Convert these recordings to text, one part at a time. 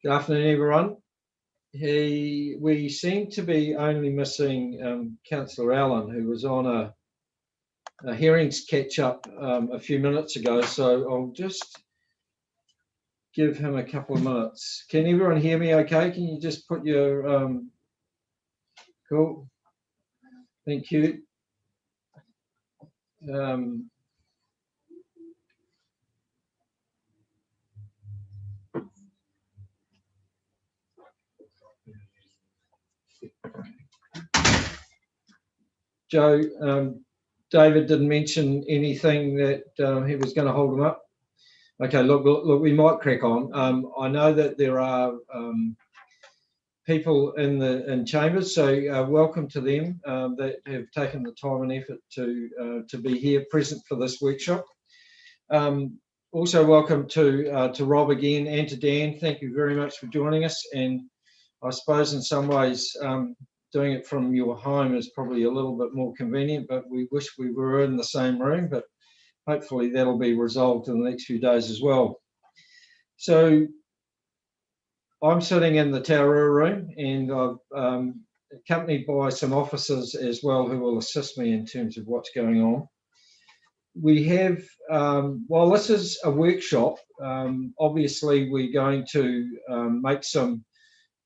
Good afternoon, everyone. We seem to be only missing Councillor Allen, who was on a hearings catch-up a few minutes ago, so I'll just give him a couple of minutes. Can everyone hear me okay? Can you just put your... Cool. Thank you. Joe, David didn't mention anything that he was going to hold them up. Okay, look, we might crack on. I know that there are people in chambers, so welcome to them that have taken the time and effort to be here present for this workshop. Also welcome to Rob again and to Dan. Thank you very much for joining us. And I suppose in some ways doing it from your home is probably a little bit more convenient, but we wish we were in the same room, but hopefully that'll be resolved in the next few days as well. So I'm sitting in the Taurua room, and I've accompanied by some officers as well who will assist me in terms of what's going on. We have, while this is a workshop, obviously we're going to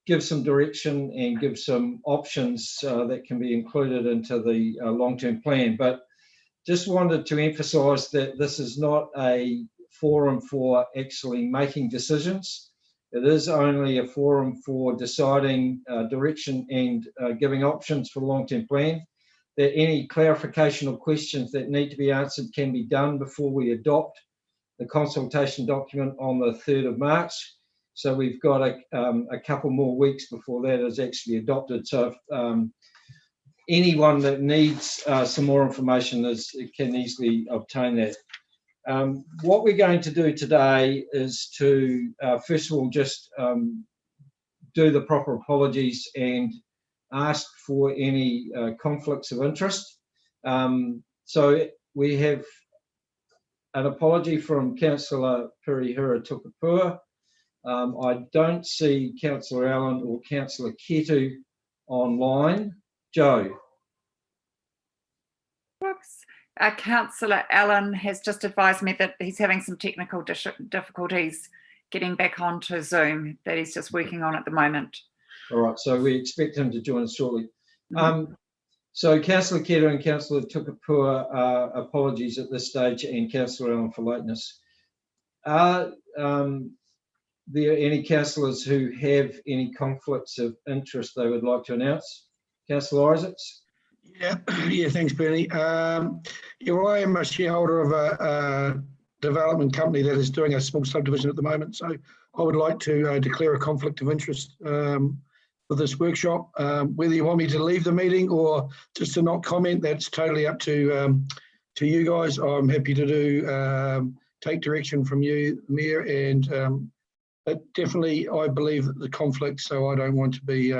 give some direction and give some options that can be included into the long-term plan. But just wanted to emphasise that this is not a forum for actually making decisions. It is only a forum for deciding direction and giving options for the long-term plan. That any clarification or questions that need to be answered can be done before we adopt the consultation document on the 3rd of March. So we've got a couple more weeks before that is actually adopted. So if, anyone that needs some more information can easily obtain that. What we're going to do today is to, first of all, just do the proper apologies and ask for any conflicts of interest. So we have an apology from Councillor Pirihira Tukapua. I don't see Councillor Allen or Councillor Ketu online. Joe. Whoops. Councillor Allen has just advised me that he's having some technical difficulties getting back onto Zoom that he's just working on at the moment. All right, so we expect him to join us shortly. So Councillor Ketu and Councillor Tukapua, apologies at this stage, and Councillor Allen for lateness. Are there any councillors who have any conflicts of interest they would like to announce? Councillor Isaacs? Yeah, thanks, Bernie. I am a shareholder of a development company that is doing a small subdivision at the moment, so I would like to declare a conflict of interest for this workshop. Whether you want me to leave the meeting or just to not comment, that's totally up to you guys. I'm happy to do take direction from you, Mayor, and but definitely I believe that the conflict, so I don't want to be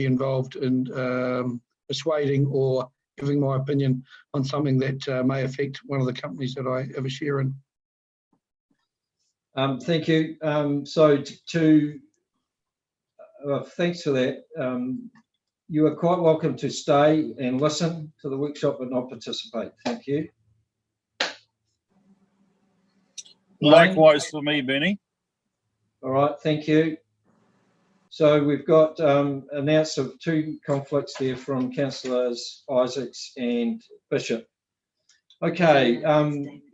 involved in persuading or giving my opinion on something that may affect one of the companies that I have a share in. Thank you. So thanks for that. You are quite welcome to stay and listen to the workshop but not participate. Thank you. Likewise for me, Benny. All right, thank you. So we've got announced of two conflicts there from Councillors Isaacs and Bishop. Okay,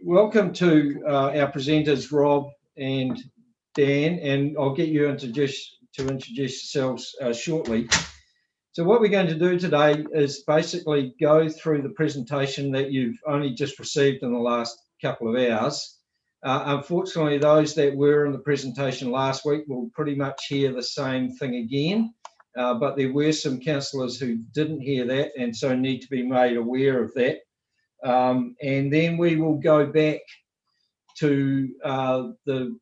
welcome to our presenters, Rob and Dan, and I'll get you to introduce yourselves shortly. So what we're going to do today is basically go through the presentation that you've only just received in the last couple of hours. Unfortunately, those that were in the presentation last week will pretty much hear the same thing again, but there were some councillors who didn't hear that and so need to be made aware of that. And then we will go back to the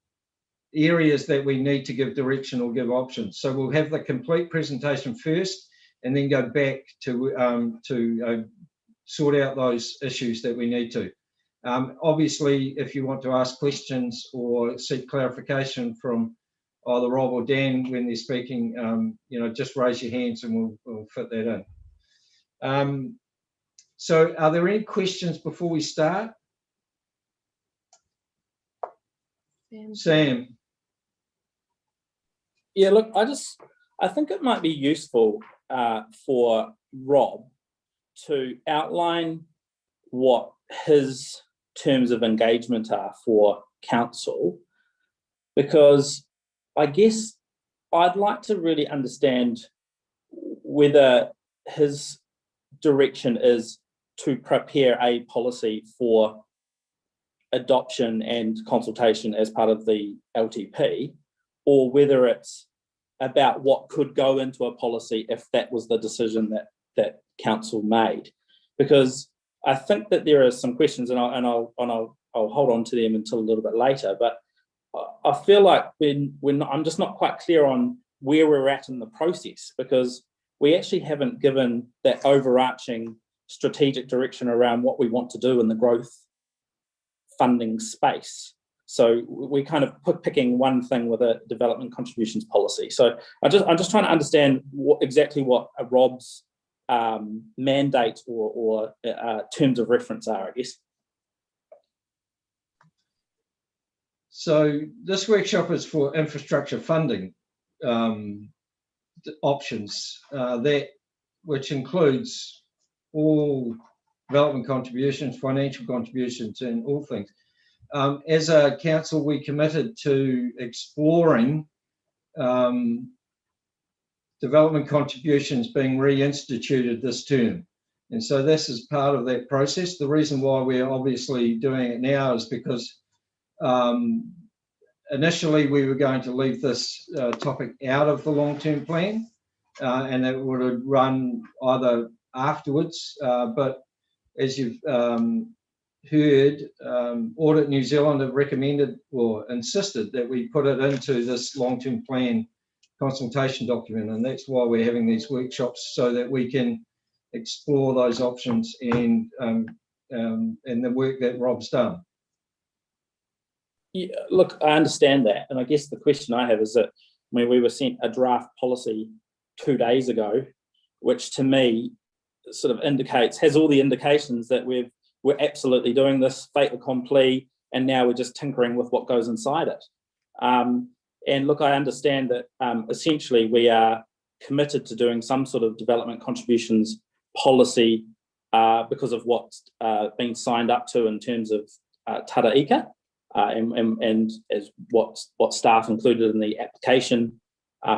areas that we need to give direction or give options. So we'll have the complete presentation first and then go back to sort out those issues that we need to. Obviously, if you want to ask questions or seek clarification from either Rob or Dan when they're speaking, just raise your hands and we'll fit that in. So are there any questions before we start? Sam. Yeah, look, I think it might be useful for Rob to outline what his terms of engagement are for council, because I guess I'd like to really understand whether his direction is to prepare a policy for adoption and consultation as part of the LTP, or whether it's about what could go into a policy if that was the decision that council made. Because I think that there are some questions, and I'll hold on to them until a little bit later, but I feel like I'm just not quite clear on where we're at in the process, because we actually haven't given that overarching strategic direction around what we want to do in the growth funding space. So we're kind of picking one thing with a development contributions policy. So I'm just trying to understand exactly what Rob's mandate or terms of reference are, I guess. So this workshop is for infrastructure funding options, which includes all development contributions, financial contributions, and all things. As a council, we committed to exploring development contributions being reinstituted this term. And so this is part of that process. The reason why we're obviously doing it now is because initially we were going to leave this topic out of the long-term plan, and it would have run either afterwards, but as you've heard, Audit New Zealand have recommended or insisted that we put it into this long-term plan consultation document, and that's why we're having these workshops, so that we can explore those options and the work that Rob's done. Yeah, look, I understand that, and I guess the question I have is that when we were sent a draft policy 2 days ago, which to me sort of has all the indications that we're absolutely doing this fait accompli, and now we're just tinkering with what goes inside it. And look, I understand that essentially we are committed to doing some sort of development contributions policy because of what's been signed up to in terms of Tara Ika, and as what staff included in the application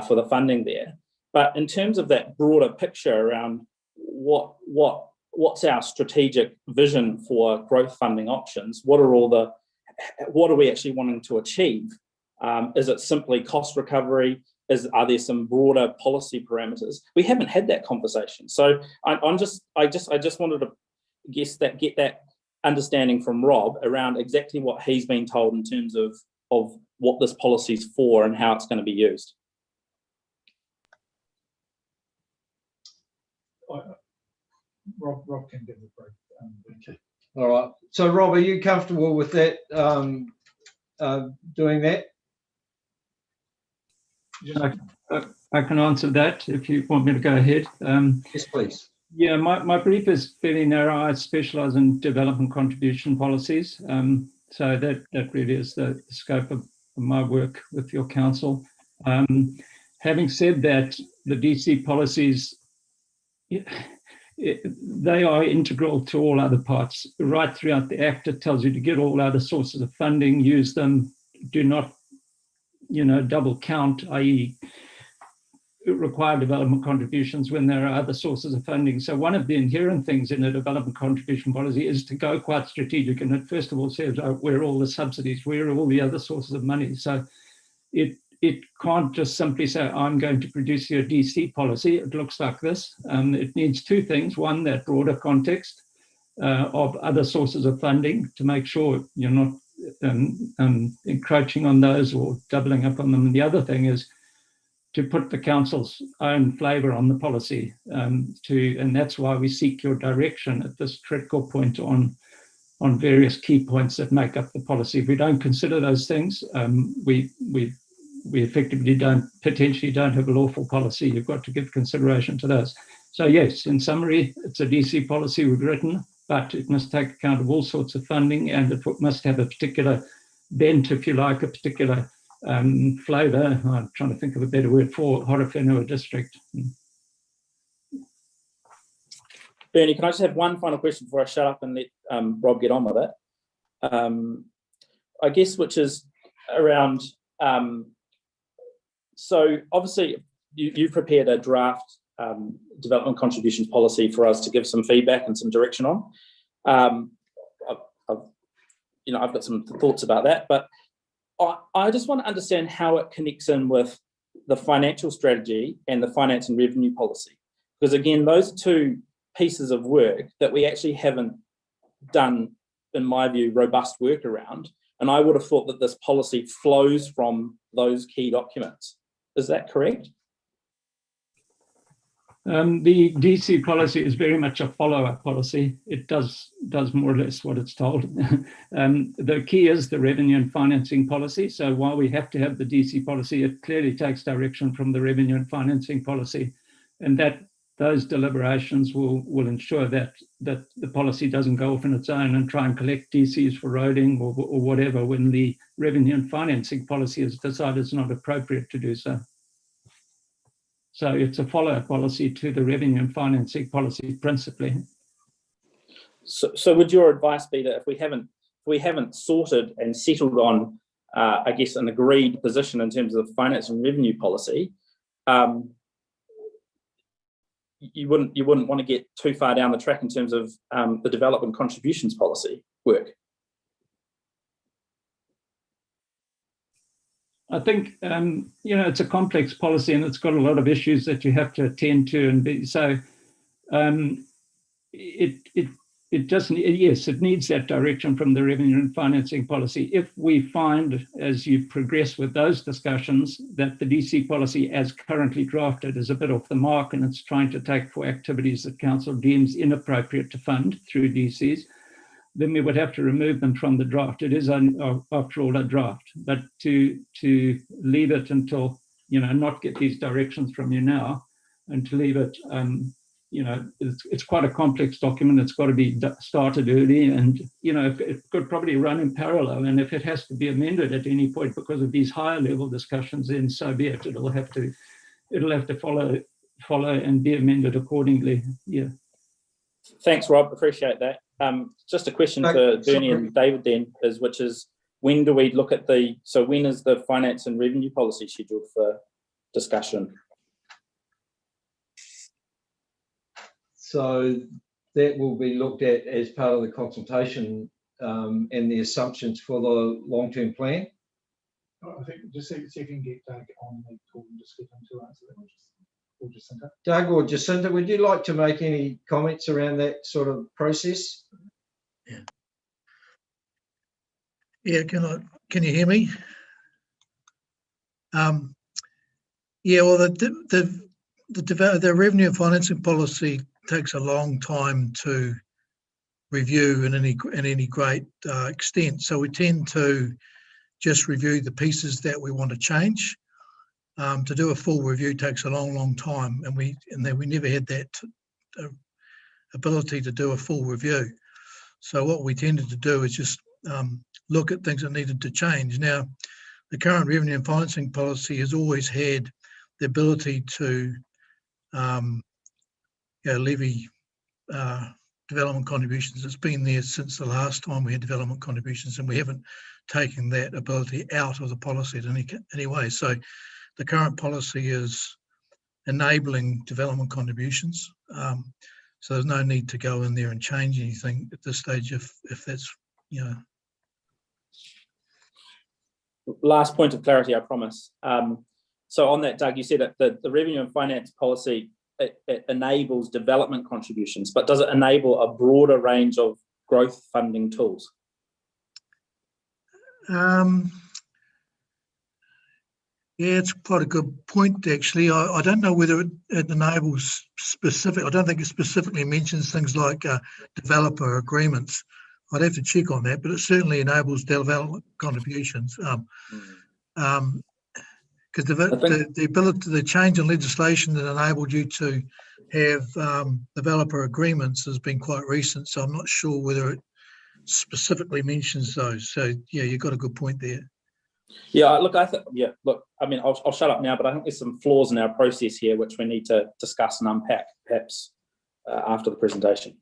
for the funding there. But in terms of that broader picture around what's our strategic vision for growth funding options, what are we actually wanting to achieve? Is it simply cost recovery? Are there some broader policy parameters? We haven't had that conversation. So I just wanted to get that understanding from Rob around exactly what he's been told in terms of what this policy is for and how it's going to be used. Rob can give a break. Okay. All right. So Rob, are you comfortable with that, doing that? Yeah, I can answer that if you want me to go ahead. Yes, please. Yeah, my brief is fairly narrow. I specialize in development contribution policies. So that really is the scope of my work with your council. Having said that, the DC policies, they are integral to all other parts. Right throughout the Act, it tells you to get all other sources of funding, use them, do not, double count, i.e. require development contributions when there are other sources of funding. So one of the inherent things in a development contribution policy is to go quite strategic. And it first of all says, where are all the subsidies, where are all the other sources of money? So it can't just simply say, I'm going to produce your DC policy. It looks like this. It needs two things. One, that broader context of other sources of funding to make sure you're not encroaching on those or doubling up on them. And the other thing is to put the council's own flavour on the policy, and that's why we seek your direction at this critical point on various key points that make up the policy. If we don't consider those things, we we effectively potentially don't have a lawful policy. You've got to give consideration to those. So yes, in summary, it's a DC policy we've written, but it must take account of all sorts of funding, and it must have a particular bent, if you like, a particular flavour. I'm trying to think of a better word for Horowhenua district. Bernie, can I just have one final question before I shut up and let Rob get on with it? I guess, which is around, so obviously you've prepared a draft development contributions policy for us to give some feedback and some direction on. I've got some thoughts about that, but I just want to understand how it connects in with the financial strategy and the finance and revenue policy. Because again, those are two pieces of work that we actually haven't done, in my view, robust work around. And I would have thought that this policy flows from those key documents. Is that correct? The DC policy is very much a follow-up policy. It does more or less what it's told. The key is the revenue and financing policy. So while we have to have the DC policy, it clearly takes direction from the revenue and financing policy, and that those deliberations will ensure that the policy doesn't go off on its own and try and collect DCs for roading or whatever when the revenue and financing policy has decided it's not appropriate to do so. So it's a follow-up policy to the revenue and financing policy principally. So would your advice be that if we haven't sorted and settled on, I guess, an agreed position in terms of finance and revenue policy, you wouldn't want to get too far down the track in terms of the development contributions policy work? I think, it's a complex policy and it's got a lot of issues that you have to attend to. And so it doesn't, yes, it needs that direction from the revenue and financing policy. If we find, as you progress with those discussions, that the DC policy as currently drafted is a bit off the mark and it's trying to take for activities that council deems inappropriate to fund through DCs, then we would have to remove them from the draft. It is, after all, a draft. But to leave it until, not get these directions from you now, and to leave it, it's quite a complex document. It's got to be started early, and it could probably run in parallel. And if it has to be amended at any point because of these higher level discussions, then so be it. It'll have to follow and be amended accordingly. Yeah. Thanks, Rob. Appreciate that. Just a question for Bernie and David then, which is when do we look at when is the finance and revenue policy scheduled for discussion? So that will be looked at as part of the consultation and the assumptions for the long-term plan. I think just see if you can get Doug on the call and just get him to answer that. Or Jacinta. Doug or Jacinta, would you like to make any comments around that sort of process? Yeah, can you hear me? Yeah, well, the revenue and financing policy takes a long time to review in any great extent. So we tend to just review the pieces that we want to change. To do a full review takes a long time, and we never had that ability to do a full review. So what we tended to do is just look at things that needed to change. Now, the current revenue and financing policy has always had the ability to levy development contributions. It's been there since the last time we had development contributions, and we haven't taken that ability out of the policy in any way. So the current policy is enabling development contributions. So there's no need to go in there and change anything at this stage if that's, Last point of clarity, I promise. So on that, Doug, you said that the revenue and finance policy, it enables development contributions, but does it enable a broader range of growth funding tools? Yeah, it's quite a good point, actually. I don't know whether it enables specific. I don't think it specifically mentions things like developer agreements. I'd have to check on that, but it certainly enables development contributions. Because I think- the ability, the change in legislation that enabled you to have developer agreements has been quite recent. So I'm not sure whether it specifically mentions those. So yeah, you've got a good point there. Yeah, look, I mean, I'll shut up now, but I think there's some flaws in our process here which we need to discuss and unpack perhaps after the presentation.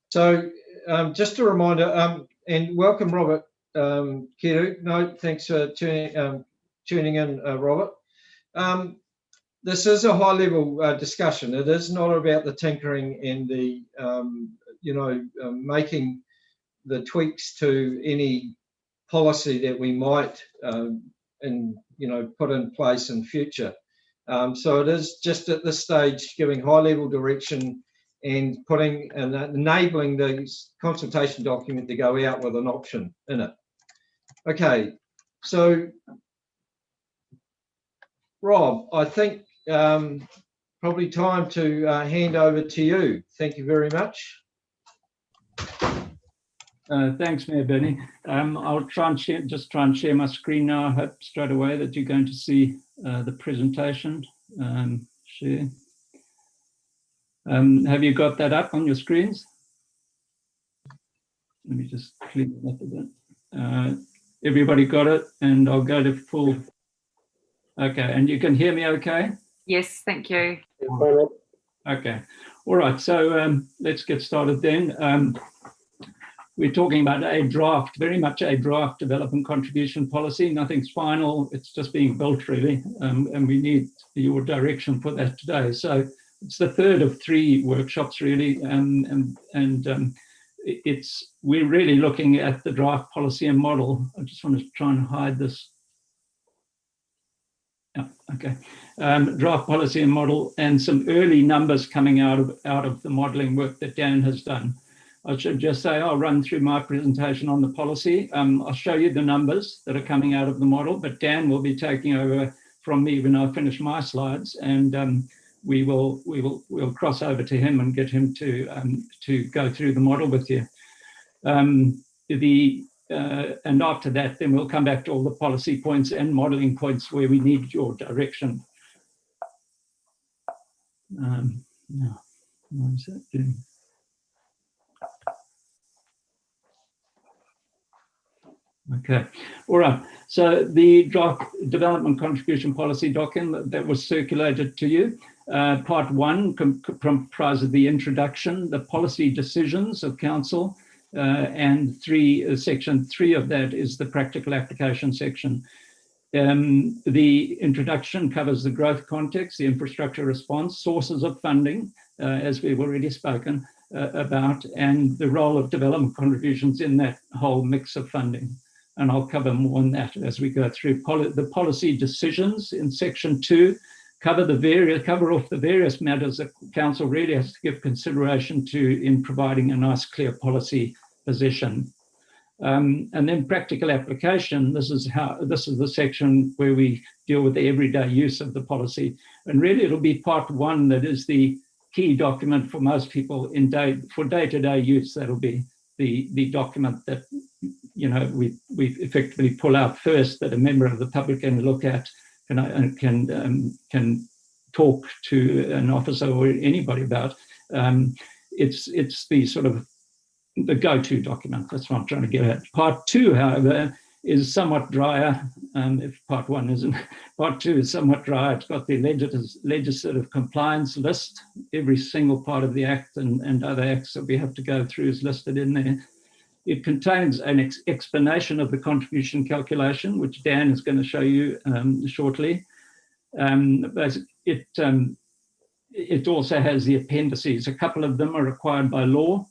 So just a reminder, and welcome, Robert Kiru. No, thanks for tuning in, Robert. This is a high-level discussion. It is not about the tinkering and the, making the tweaks to any policy that we might, put in place in future. So it is just at this stage giving high-level direction and putting and enabling the consultation document to go out with an option in it. Okay, so Rob, I think probably time to hand over to you. Thank you very much. Thanks, Mayor Bernie. I'll try and share my screen now. I hope straight away that you're going to see the presentation. Share. Have you got that up on your screens? Let me just clean it up a bit. Everybody got it? And I'll go to full. Okay, and you can hear me okay? Yes, thank you. Okay, all right, so let's get started then. We're talking about a draft, very much a draft development contribution policy. Nothing's final, it's just being built really, and we need your direction for that today. So it's the third of 3 workshops really, and we're really looking at the draft policy and model. I just want to try and hide this. Yeah, okay. Draft policy and model, and some early numbers coming out of the modelling work that Dan has done. I should just say I'll run through my presentation on the policy. I'll show you the numbers that are coming out of the model, but Dan will be taking over from me when I finish my slides, and we'll cross over to him and get him to go through the model with you. And after that, then we'll come back to all the policy points and modelling points where we need your direction. Now, what is that doing? Okay, all right. So the draft development contribution policy document that was circulated to you, part 1 comprises the introduction, the policy decisions of council, and section 3 of that is the practical application section. The introduction covers the growth context, the infrastructure response, sources of funding, as we've already spoken about, and the role of development contributions in that whole mix of funding. And I'll cover more on that as we go through. The policy decisions in section 2 cover off the various matters that council really has to give consideration to in providing a nice, clear policy position. And then practical application. This is the section where we deal with the everyday use of the policy. And really, it'll be part 1 that is the key document for most people for day-to-day use. That'll be the document that we effectively pull out first, that a member of the public can look at, can talk to an officer or anybody about. It's the sort of the go-to document. That's what I'm trying to get at. Part 2, however, is somewhat drier. If part 1 isn't, part 2 is somewhat drier. It's got the legislative compliance list. Every single part of the act and other acts that we have to go through is listed in there. It contains an explanation of the contribution calculation, which Dan is going to show you shortly. But it also has the appendices. A couple of them are required by law,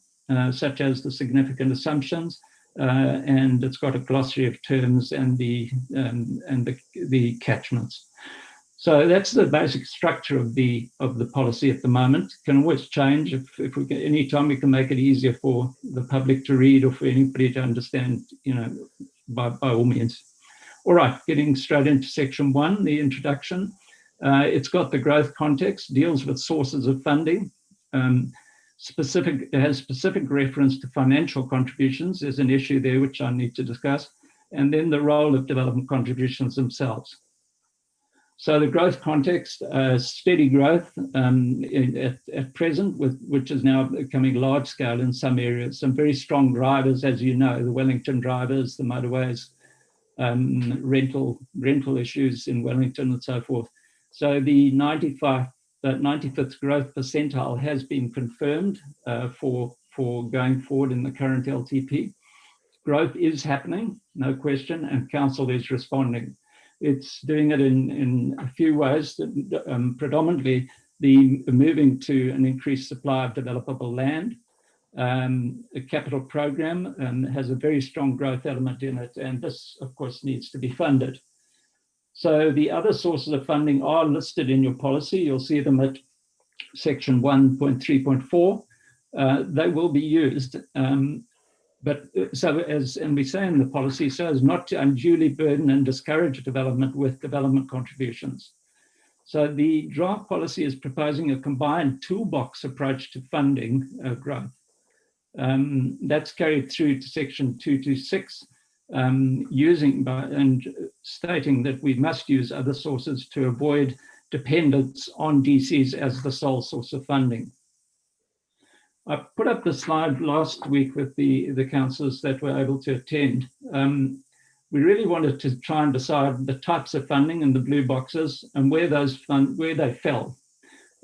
such as the significant assumptions, and it's got a glossary of terms and the catchments. So that's the basic structure of the policy at the moment. It can always change if we can, anytime we can make it easier for the public to read or for anybody to understand, by all means. All right, getting straight into section 1, the introduction. It's got the growth context, deals with sources of funding. It has specific reference to financial contributions. There's an issue there which I need to discuss. and then the role of development contributions themselves. So the growth context, steady growth at present, which is now becoming large scale in some areas. Some very strong drivers, as you know, the Wellington drivers, the motorways, rental issues in Wellington and so forth. So the 95th growth percentile has been confirmed for going forward in the current LTP. Growth is happening, no question, and council is responding. It's doing it in a few ways, predominantly the moving to an increased supply of developable land. A capital program has a very strong growth element in it, and this, of course, needs to be funded. So the other sources of funding are listed in your policy. You'll see them at section 1.3.4. They will be used. But so as, and we say in the policy, so as not to unduly burden and discourage development with development contributions. So the draft policy is proposing a combined toolbox approach to funding growth. That's carried through to section 226, and stating that we must use other sources to avoid dependence on DCs as the sole source of funding. I put up the slide last week with the councillors that were able to attend. We really wanted to try and decide the types of funding in the blue boxes and where they fell.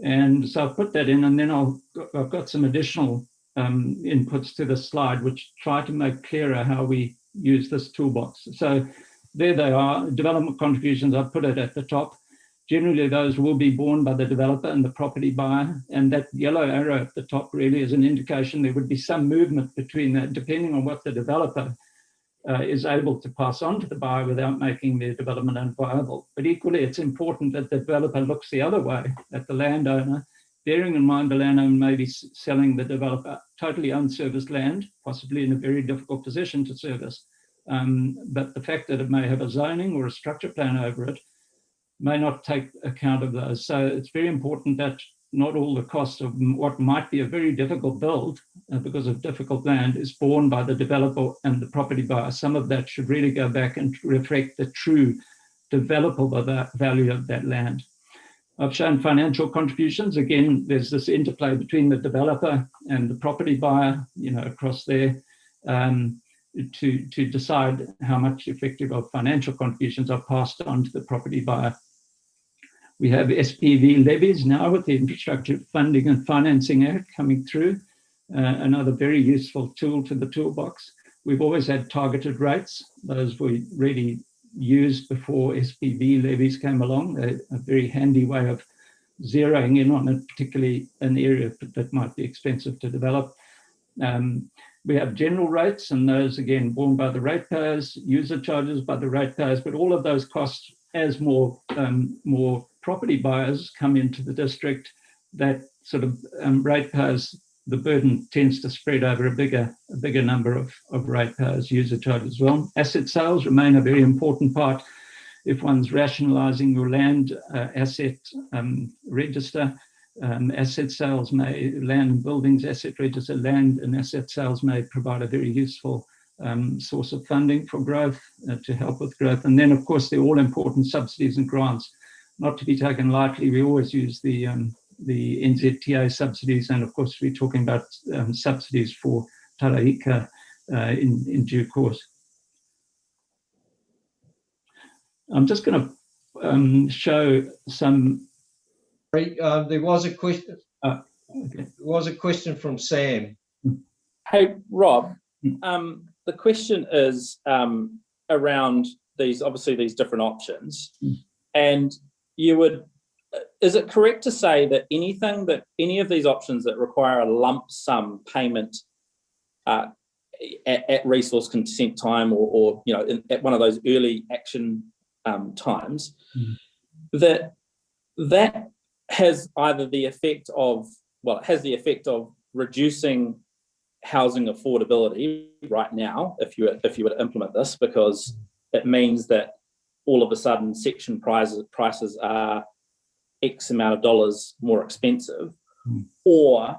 And so I've put that in, and then I've got some additional inputs to the slide, which try to make clearer how we use this toolbox. So there they are, development contributions, I've put it at the top. Generally, those will be borne by the developer and the property buyer, and that yellow arrow at the top really is an indication there would be some movement between that, depending on what the developer is able to pass on to the buyer without making their development unviable. But equally, it's important that the developer looks the other way at the landowner, bearing in mind the landowner may be selling the developer totally unserviced land, possibly in a very difficult position to service. But the fact that it may have a zoning or a structure plan over it may not take account of those. So it's very important that not all the cost of what might be a very difficult build because of difficult land is borne by the developer and the property buyer. Some of that should really go back and reflect the true developable value of that land. I've shown financial contributions. Again, there's this interplay between the developer and the property buyer, across there, to decide how much effective of financial contributions are passed on to the property buyer. We have SPV levies now with the Infrastructure Funding and Financing Act coming through, another very useful tool to the toolbox. We've always had targeted rates. Those we really used before SPV levies came along, a very handy way of zeroing in on it, particularly an area that might be expensive to develop. We have general rates, and those again borne by the ratepayers, user charges by the ratepayers, but all of those costs, as more property buyers come into the district, that sort of ratepayers, the burden tends to spread over a bigger number of ratepayers, user charges as well. Asset sales remain a very important part. If one's rationalising your land asset register, asset sales may, land and buildings asset register, land and asset sales may provide a very useful source of funding for growth, to help with growth. And then, of course, the all-important subsidies and grants, not to be taken lightly. We always use the NZTA subsidies, and of course, we're talking about subsidies for Taraika in due course. I'm just going to show some. There was a question. Okay. There was a question from Sam. Hey, Rob. The question is around these, obviously these different options, and is it correct to say that any of these options that require a lump sum payment at resource consent time or at one of those early action times, that has either the effect of, it has the effect of reducing housing affordability right now if you were to implement this, because it means that all of a sudden section prices are X amount of dollars more expensive, or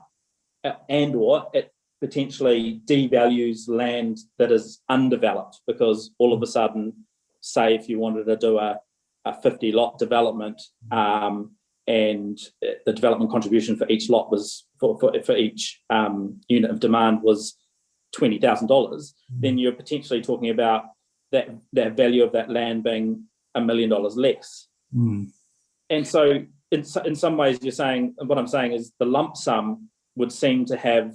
it potentially devalues land that is undeveloped, because all of a sudden, say if you wanted to do a 50 lot development, and the development contribution for each lot was for each unit of demand was $20,000, then you're potentially talking about that value of that land being $1 million less. And so in some ways, what I'm saying is the lump sum would seem to have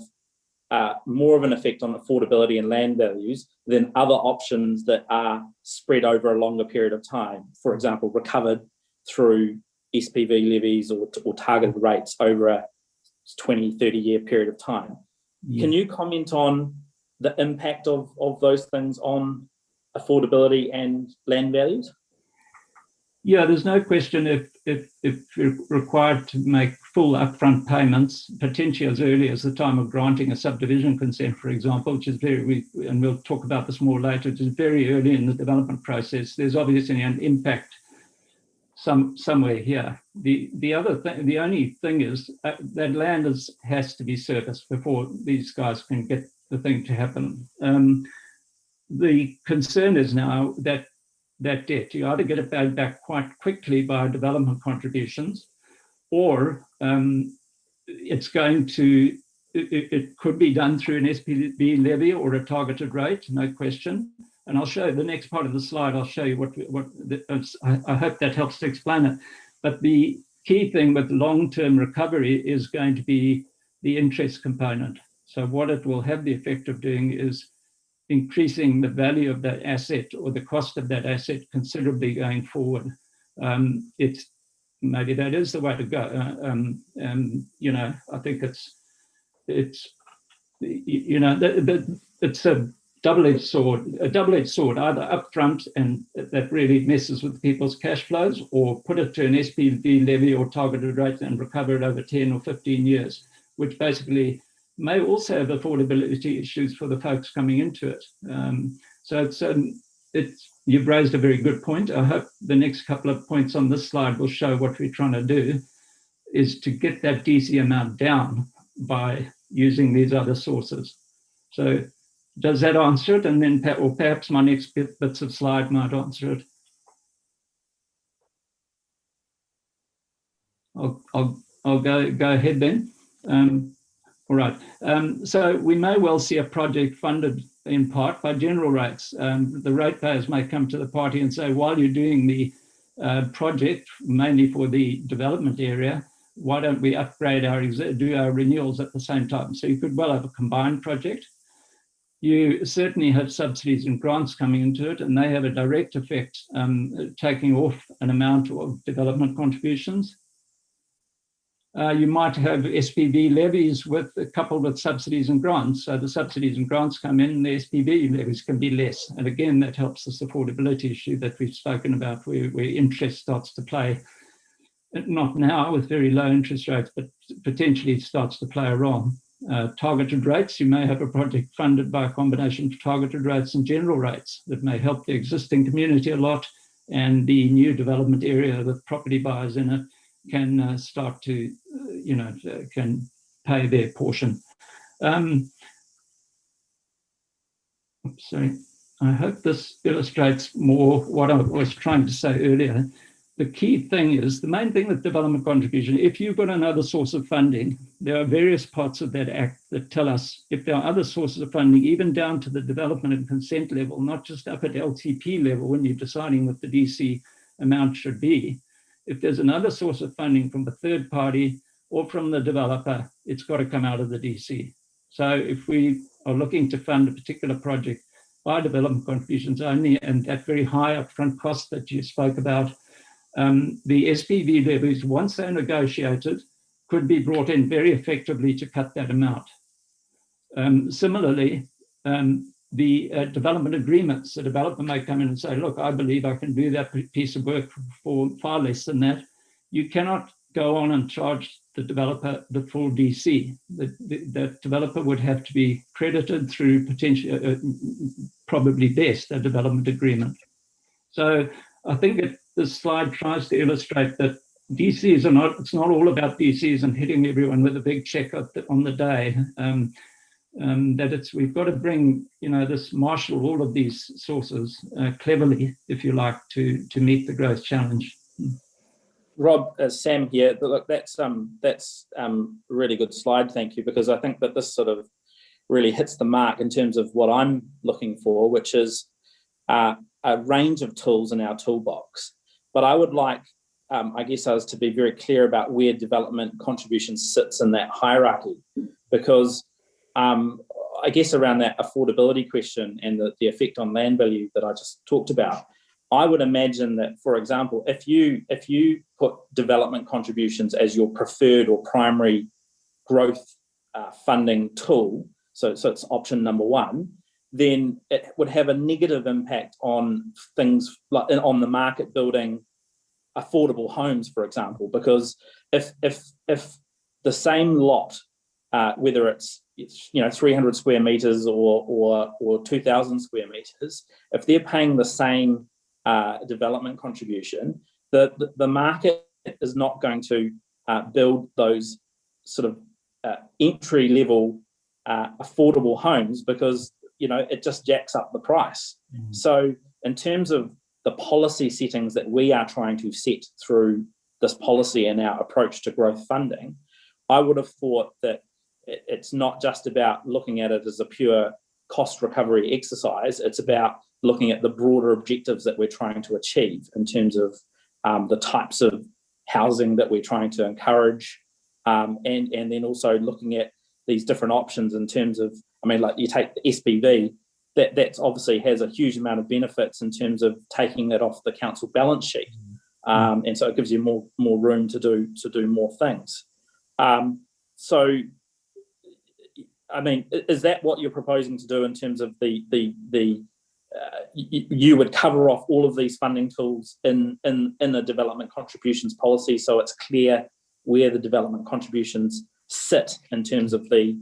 more of an effect on affordability and land values than other options that are spread over a longer period of time. For example, recovered through SPV levies or targeted rates over a 20, 30-year period of time. Yeah. Can you comment on the impact of those things on affordability and land values? Yeah, there's no question if you're required to make full upfront payments, potentially as early as the time of granting a subdivision consent, for example, which is and we'll talk about this more later, which is very early in the development process. There's obviously an impact somewhere here. The only thing is that land has to be serviced before these guys can get the thing to happen. The concern is now that debt, you either get it paid back quite quickly by development contributions, or it could be done through an SPV levy or a targeted rate, no question. And I'll show you the next part of the slide. I'll show you I hope that helps to explain it. But the key thing with long-term recovery is going to be the interest component. So what it will have the effect of doing is increasing the value of that asset or the cost of that asset considerably going forward. Maybe that is the way to go. I think it's a double-edged sword, either upfront, and that really messes with people's cash flows, or put it to an SPV levy or targeted rate and recover it over 10 or 15 years, which basically may also have affordability issues for the folks coming into it. You've raised a very good point. I hope the next couple of points on this slide will show what we're trying to do is to get that DC amount down by using these other sources. So does that answer it? And then, or perhaps my next bits of slide might answer it. I'll go ahead then. All right. So we may well see a project funded in part by general rates. The ratepayers may come to the party and say, while you're doing the project, mainly for the development area, why don't we upgrade do our renewals at the same time? So you could well have a combined project. You certainly have subsidies and grants coming into it, and they have a direct effect, taking off an amount of development contributions. You might have SPV levies coupled with subsidies and grants. So the subsidies and grants come in, the SPV levies can be less. And again, that helps this affordability issue that we've spoken about, where interest starts to play, not now with very low interest rates, but potentially starts to play a role. Targeted rates, you may have a project funded by a combination of targeted rates and general rates that may help the existing community a lot, and the new development area with property buyers in it can start to, can pay their portion. Sorry, I hope this illustrates more what I was trying to say earlier. The key thing is, the main thing with development contribution, if you've got another source of funding, there are various parts of that act that tell us if there are other sources of funding, even down to the development and consent level, not just up at LTP level when you're deciding what the DC amount should be. If there's another source of funding from a third party or from the developer, it's got to come out of the DC. So if we are looking to fund a particular project by development contributions only, and that very high upfront cost that you spoke about, the SPV levies, once they're negotiated, could be brought in very effectively to cut that amount. Similarly, the development agreements, the developer may come in and say, look, I believe I can do that piece of work for far less than that. You cannot go on and charge the developer the full DC. The developer would have to be credited through potentially, probably best, a development agreement. So I think this slide tries to illustrate that DCs are not, it's not all about DCs and hitting everyone with a big check on the day. that we've got to bring, this marshal all of these sources cleverly, if you like, to meet the growth challenge. Rob, Sam here. Look, that's a really good slide. Thank you, because I think that this sort of really hits the mark in terms of what I'm looking for, which is a range of tools in our toolbox. But I would like, I guess, us to be very clear about where development contribution sits in that hierarchy, because I guess around that affordability question and the effect on land value that I just talked about, I would imagine that, for example, if you put development contributions as your preferred or primary growth funding tool, so it's option number one, then it would have a negative impact on things like on the market building affordable homes, for example, because if the same lot, whether it's 300 square meters or 2,000 square meters, if they're paying the same development contribution, the market is not going to build those sort of entry level affordable homes, because it just jacks up the price. Mm-hmm. So in terms of the policy settings that we are trying to set through this policy and our approach to growth funding, I would have thought that it's not just about looking at it as a pure cost recovery exercise. It's about looking at the broader objectives that we're trying to achieve in terms of the types of housing that we're trying to encourage, and then also looking at these different options in terms of, like you take the SPV, that's obviously has a huge amount of benefits in terms of taking that off the council balance sheet, and so it gives you more room to do more things. So, is that what you're proposing to do in terms of you would cover off all of these funding tools in a development contributions policy, so it's clear where the development contributions sit in terms of the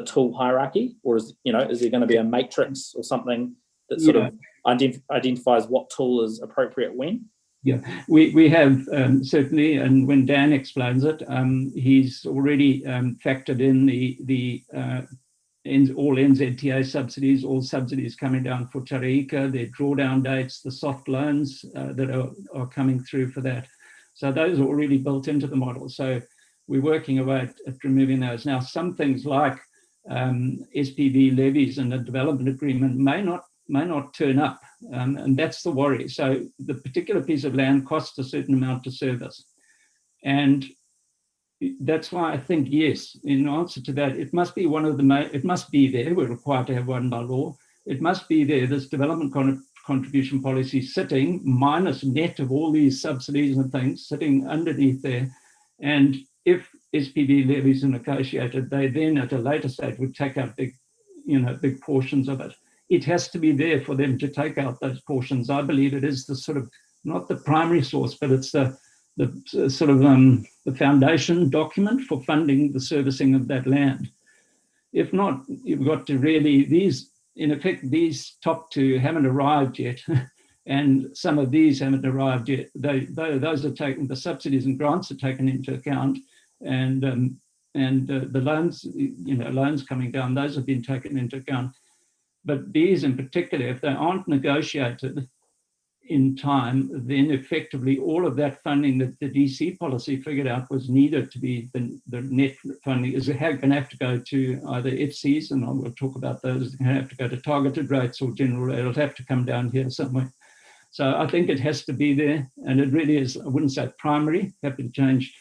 tool hierarchy, or is there going to be a matrix or something that sort of identifies what tool is appropriate when? Yeah, we have certainly, and when Dan explains it, he's already factored in the all NZTA subsidies, all subsidies coming down for Taraika, their drawdown dates, the soft loans that are coming through for that. So those are already built into the model. So we're working away at removing those. Now, some things like SPV levies and a development agreement may not turn up, and that's the worry. So the particular piece of land costs a certain amount to service, and that's why I think, yes, in answer to that, it must be one of the it must be there. We're required to have one by law. It must be there. This development contribution policy sitting minus net of all these subsidies and things sitting underneath there, and if SPV levies are negotiated, they then at a later stage would take out big portions of it. It has to be there for them to take out those portions. I believe it is the sort of, not the primary source, but it's the sort of the foundation document for funding the servicing of that land. If not, you've got to really, these top two haven't arrived yet, and some of these haven't arrived yet. Those are taken, the subsidies and grants are taken into account, and the loans, loans coming down, those have been taken into account. But these in particular, if they aren't negotiated in time, then effectively all of that funding that the DC policy figured out was needed to be the net funding is going to have to go to either FCs, and we'll talk about those, going to have to go to targeted rates or general, it'll have to come down here somewhere. So I think it has to be there, and it really is, I wouldn't say primary, happy to change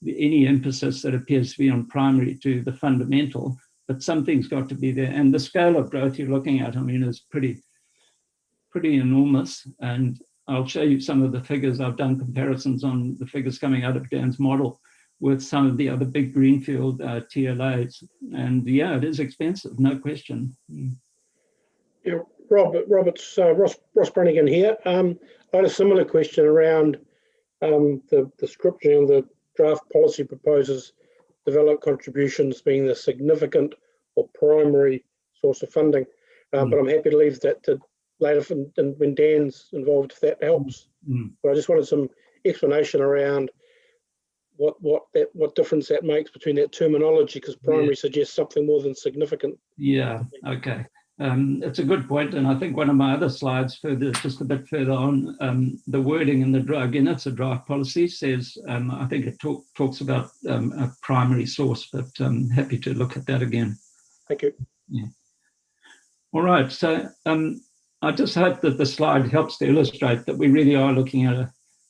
any emphasis that appears to be on primary to the fundamental, but something's got to be there. And the scale of growth you're looking at, is pretty enormous. And I'll show you some of the figures. I've done comparisons on the figures coming out of Dan's model with some of the other big greenfield TLAs. And yeah, it is expensive, no question. Yeah, Robert's Ross Brannigan here. I had a similar question around the description of the draft policy proposes development contributions being the significant or primary source of funding, but I'm happy to leave that to later when Dan's involved, if that helps. But I just wanted some explanation around what difference that makes between that terminology, because primary suggests something more than significant. Yeah, okay. It's a good point, and I think one of my other slides just a bit further on, the wording in again, it's a draft policy, says, I think it talks about a primary source, but I'm happy to look at that again. Thank you. Yeah. All right, so I just hope that the slide helps to illustrate that we really are looking at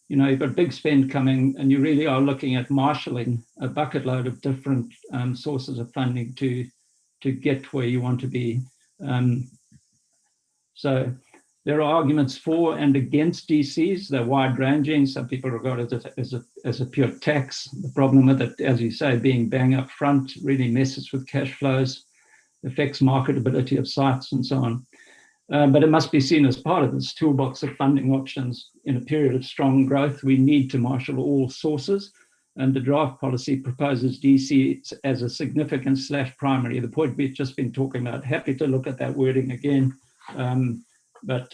you've got big spend coming, and you really are looking at marshalling a bucket load of different sources of funding to get where you want to be. So there are arguments for and against DCs. They're wide-ranging. Some people regard it as a pure tax. The problem with it, as you say, being bang up front, really messes with cash flows, affects marketability of sites and so on. But it must be seen as part of this toolbox of funding options. In a period of strong growth, we need to marshal all sources, and the draft policy proposes DC as a significant / primary. The point we've just been talking about. Happy to look at that wording again, but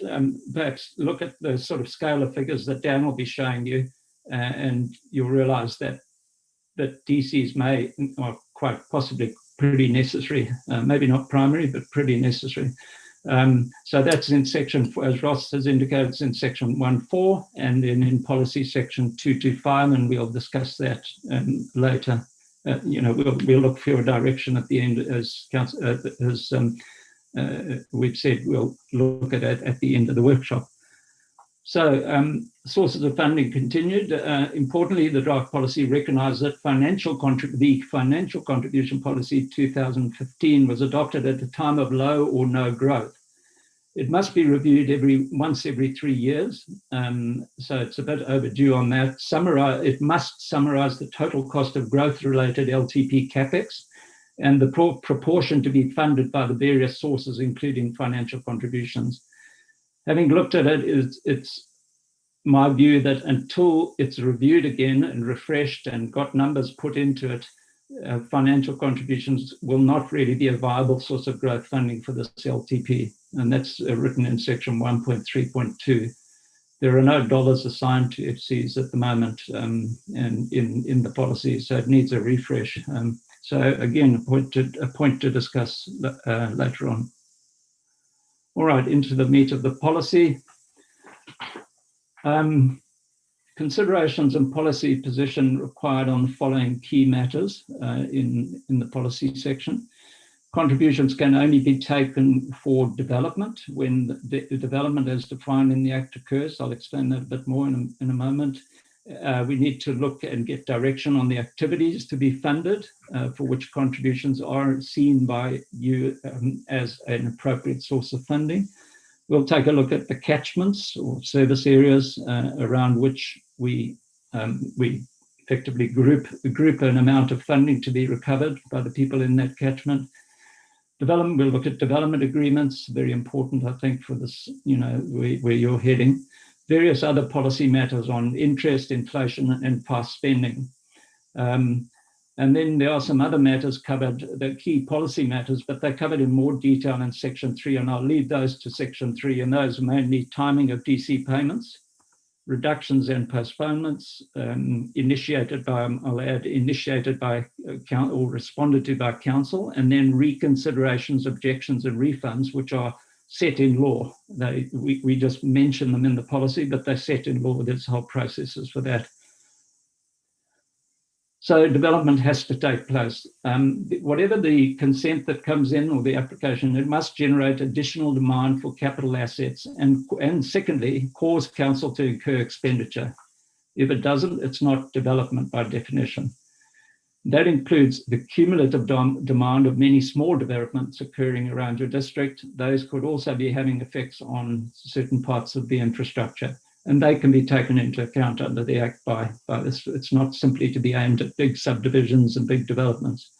perhaps look at the sort of scale of figures that Dan will be showing you, and you'll realise that DCs are quite possibly pretty necessary, maybe not primary, but pretty necessary. So that's in section, as Ross has indicated, it's in section 1.4, and then in policy section 2.2.5, and we'll discuss that later. We'll look for a direction at the end, as we've said, we'll look at it at the end of the workshop. So sources of funding continued. Importantly, the draft policy recognised that the financial contribution policy 2015 was adopted at a time of low or no growth. It must be reviewed once every 3 years, so it's a bit overdue on that. It must summarise the total cost of growth-related LTP capex and the proportion to be funded by the various sources, including financial contributions. Having looked at it, it's my view that until it's reviewed again and refreshed and got numbers put into it, financial contributions will not really be a viable source of growth funding for this LTP. And that's written in section 1.3.2. There are no dollars assigned to FCs at the moment and in the policy, so it needs a refresh. So again, a point to discuss later on. All right, into the meat of the policy. Considerations and policy position required on the following key matters in the policy section. Contributions can only be taken for development when the development as defined in the Act occurs. I'll explain that a bit more in a moment. We need to look and get direction on the activities to be funded for which contributions are seen by you as an appropriate source of funding. We'll take a look at the catchments or service areas around which we effectively group an amount of funding to be recovered by the people in that catchment. Development, we'll look at development agreements, very important, I think, for this, where you're heading. Various other policy matters on interest, inflation, and past spending. And then there are some other matters covered, the key policy matters, but they're covered in more detail in section 3, and I'll leave those to section 3, and those are mainly timing of DC payments, reductions and postponements, initiated by or responded to by council, and then reconsiderations, objections, and refunds, which are set in law. We just mention them in the policy, but they're set in law. There's whole processes for that. So development has to take place. Whatever the consent that comes in or the application, it must generate additional demand for capital assets and secondly, cause council to incur expenditure. If it doesn't, it's not development by definition. That includes the cumulative demand of many small developments occurring around your district. Those could also be having effects on certain parts of the infrastructure, and they can be taken into account under the Act by this. It's not simply to be aimed at big subdivisions and big developments.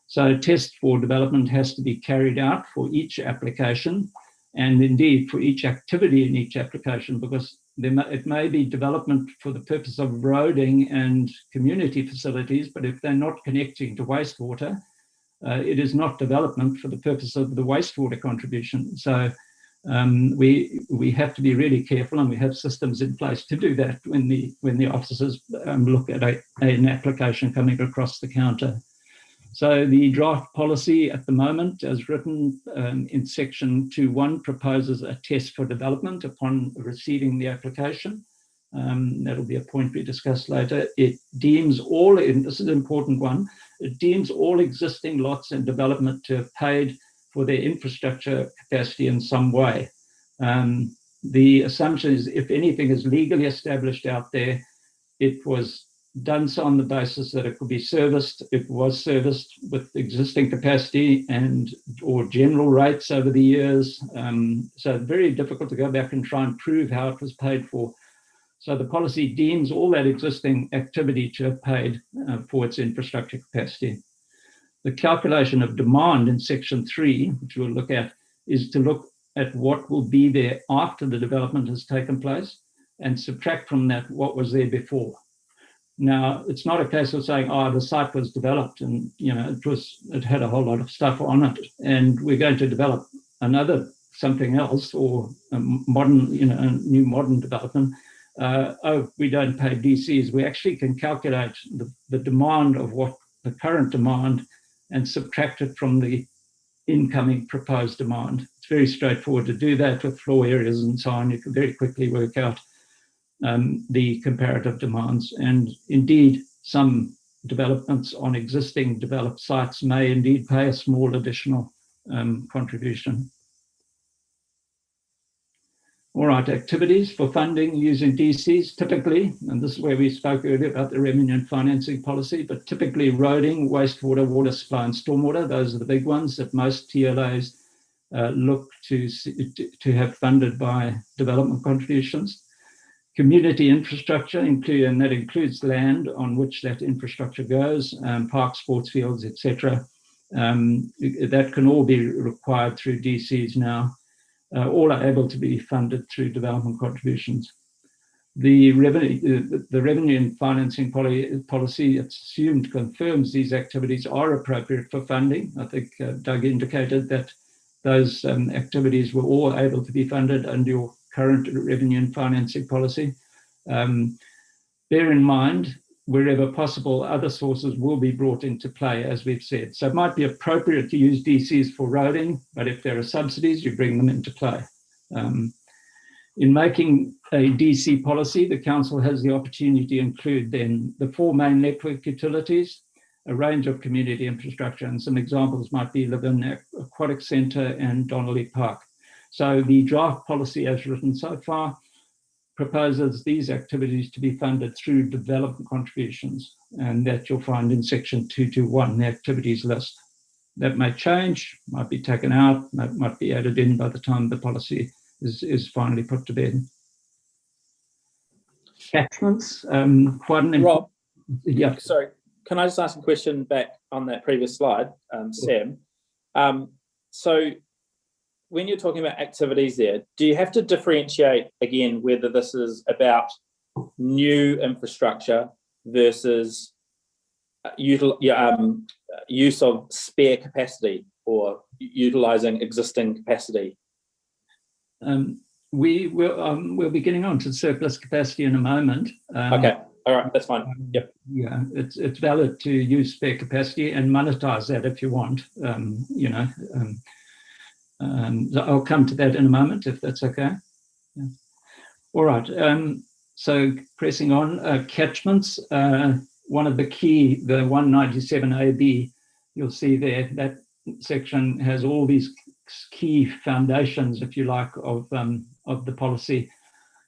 So a test for development has to be carried out for each application, and indeed for each activity in each application, because it may be development for the purpose of roading and community facilities, but if they're not connecting to wastewater, it is not development for the purpose of the wastewater contribution. So We have to be really careful, and we have systems in place to do that when the officers look at an application coming across the counter. So the draft policy at the moment, as written in section 2.1, proposes a test for development upon receiving the application. That'll be a point we discuss later. It deems all, and this is an important one, it deems all existing lots in development to have paid for their infrastructure capacity in some way. The assumption is if anything is legally established out there, it was done so on the basis that it could be serviced. It was serviced with existing capacity or general rates over the years. So very difficult to go back and try and prove how it was paid for. So the policy deems all that existing activity to have paid for its infrastructure capacity. The calculation of demand in section 3, which we'll look at, is to look at what will be there after the development has taken place and subtract from that what was there before. Now, it's not a case of saying, oh, the site was developed and it had a whole lot of stuff on it, and we're going to develop something else, or a new modern development. We don't pay DCs. We actually can calculate the demand of what the current demand and subtract it from the incoming proposed demand. It's very straightforward to do that with floor areas and so on. You can very quickly work out the comparative demands. And indeed, some developments on existing developed sites may indeed pay a small additional contribution. All right, activities for funding using DCs typically, and this is where we spoke earlier about the revenue and financing policy, but typically roading, wastewater, water supply and stormwater, those are the big ones that most TLAs look to have funded by development contributions. Community infrastructure, and that includes land on which that infrastructure goes, parks, sports fields, etc. That can all be required through DCs now. All are able to be funded through development contributions. The revenue and financing policy, it's assumed, confirms these activities are appropriate for funding. I think Doug indicated that those activities were all able to be funded under your current revenue and financing policy. Bear in mind, wherever possible, other sources will be brought into play, as we've said. So it might be appropriate to use DCs for roading, but if there are subsidies, you bring them into play. In making a DC policy, the council has the opportunity to include then the 4 main network utilities, a range of community infrastructure, and some examples might be Levin Aquatic Centre and Donnelly Park. So the draft policy as written so far proposes these activities to be funded through development contributions, and that you'll find in section 221, the activities list. That may change, might be taken out, might be added in by the time the policy is finally put to bed. Catchments, quite an Rob, yeah. sorry, can I just ask a question back on that previous slide, Sam? So when you're talking about activities there, do you have to differentiate again whether this is about new infrastructure versus use of spare capacity or utilising existing capacity? We'll be getting on to surplus capacity in a moment. Okay, all right, that's fine. Yep. Yeah, it's valid to use spare capacity and monetize that if you want. I'll come to that in a moment if that's okay. Yeah. All right. So pressing on, catchments. One of the key, the 197AB, you'll see there that section has all these key foundations, if you like, of the policy.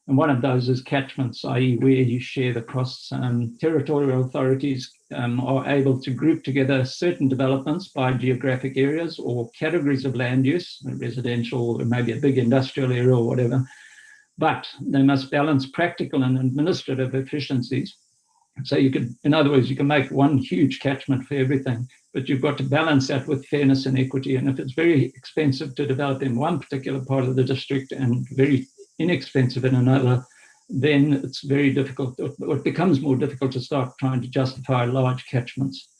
And one of those is catchments, i.e. where you share the costs. Territorial authorities are able to group together certain developments by geographic areas or categories of land use, residential or maybe a big industrial area or whatever. But they must balance practical and administrative efficiencies. So you could, in other words, you can make one huge catchment for everything, but you've got to balance that with fairness and equity. And if it's very expensive to develop in one particular part of the district and very inexpensive in another, then it's very difficult, or it becomes more difficult to start trying to justify large catchments.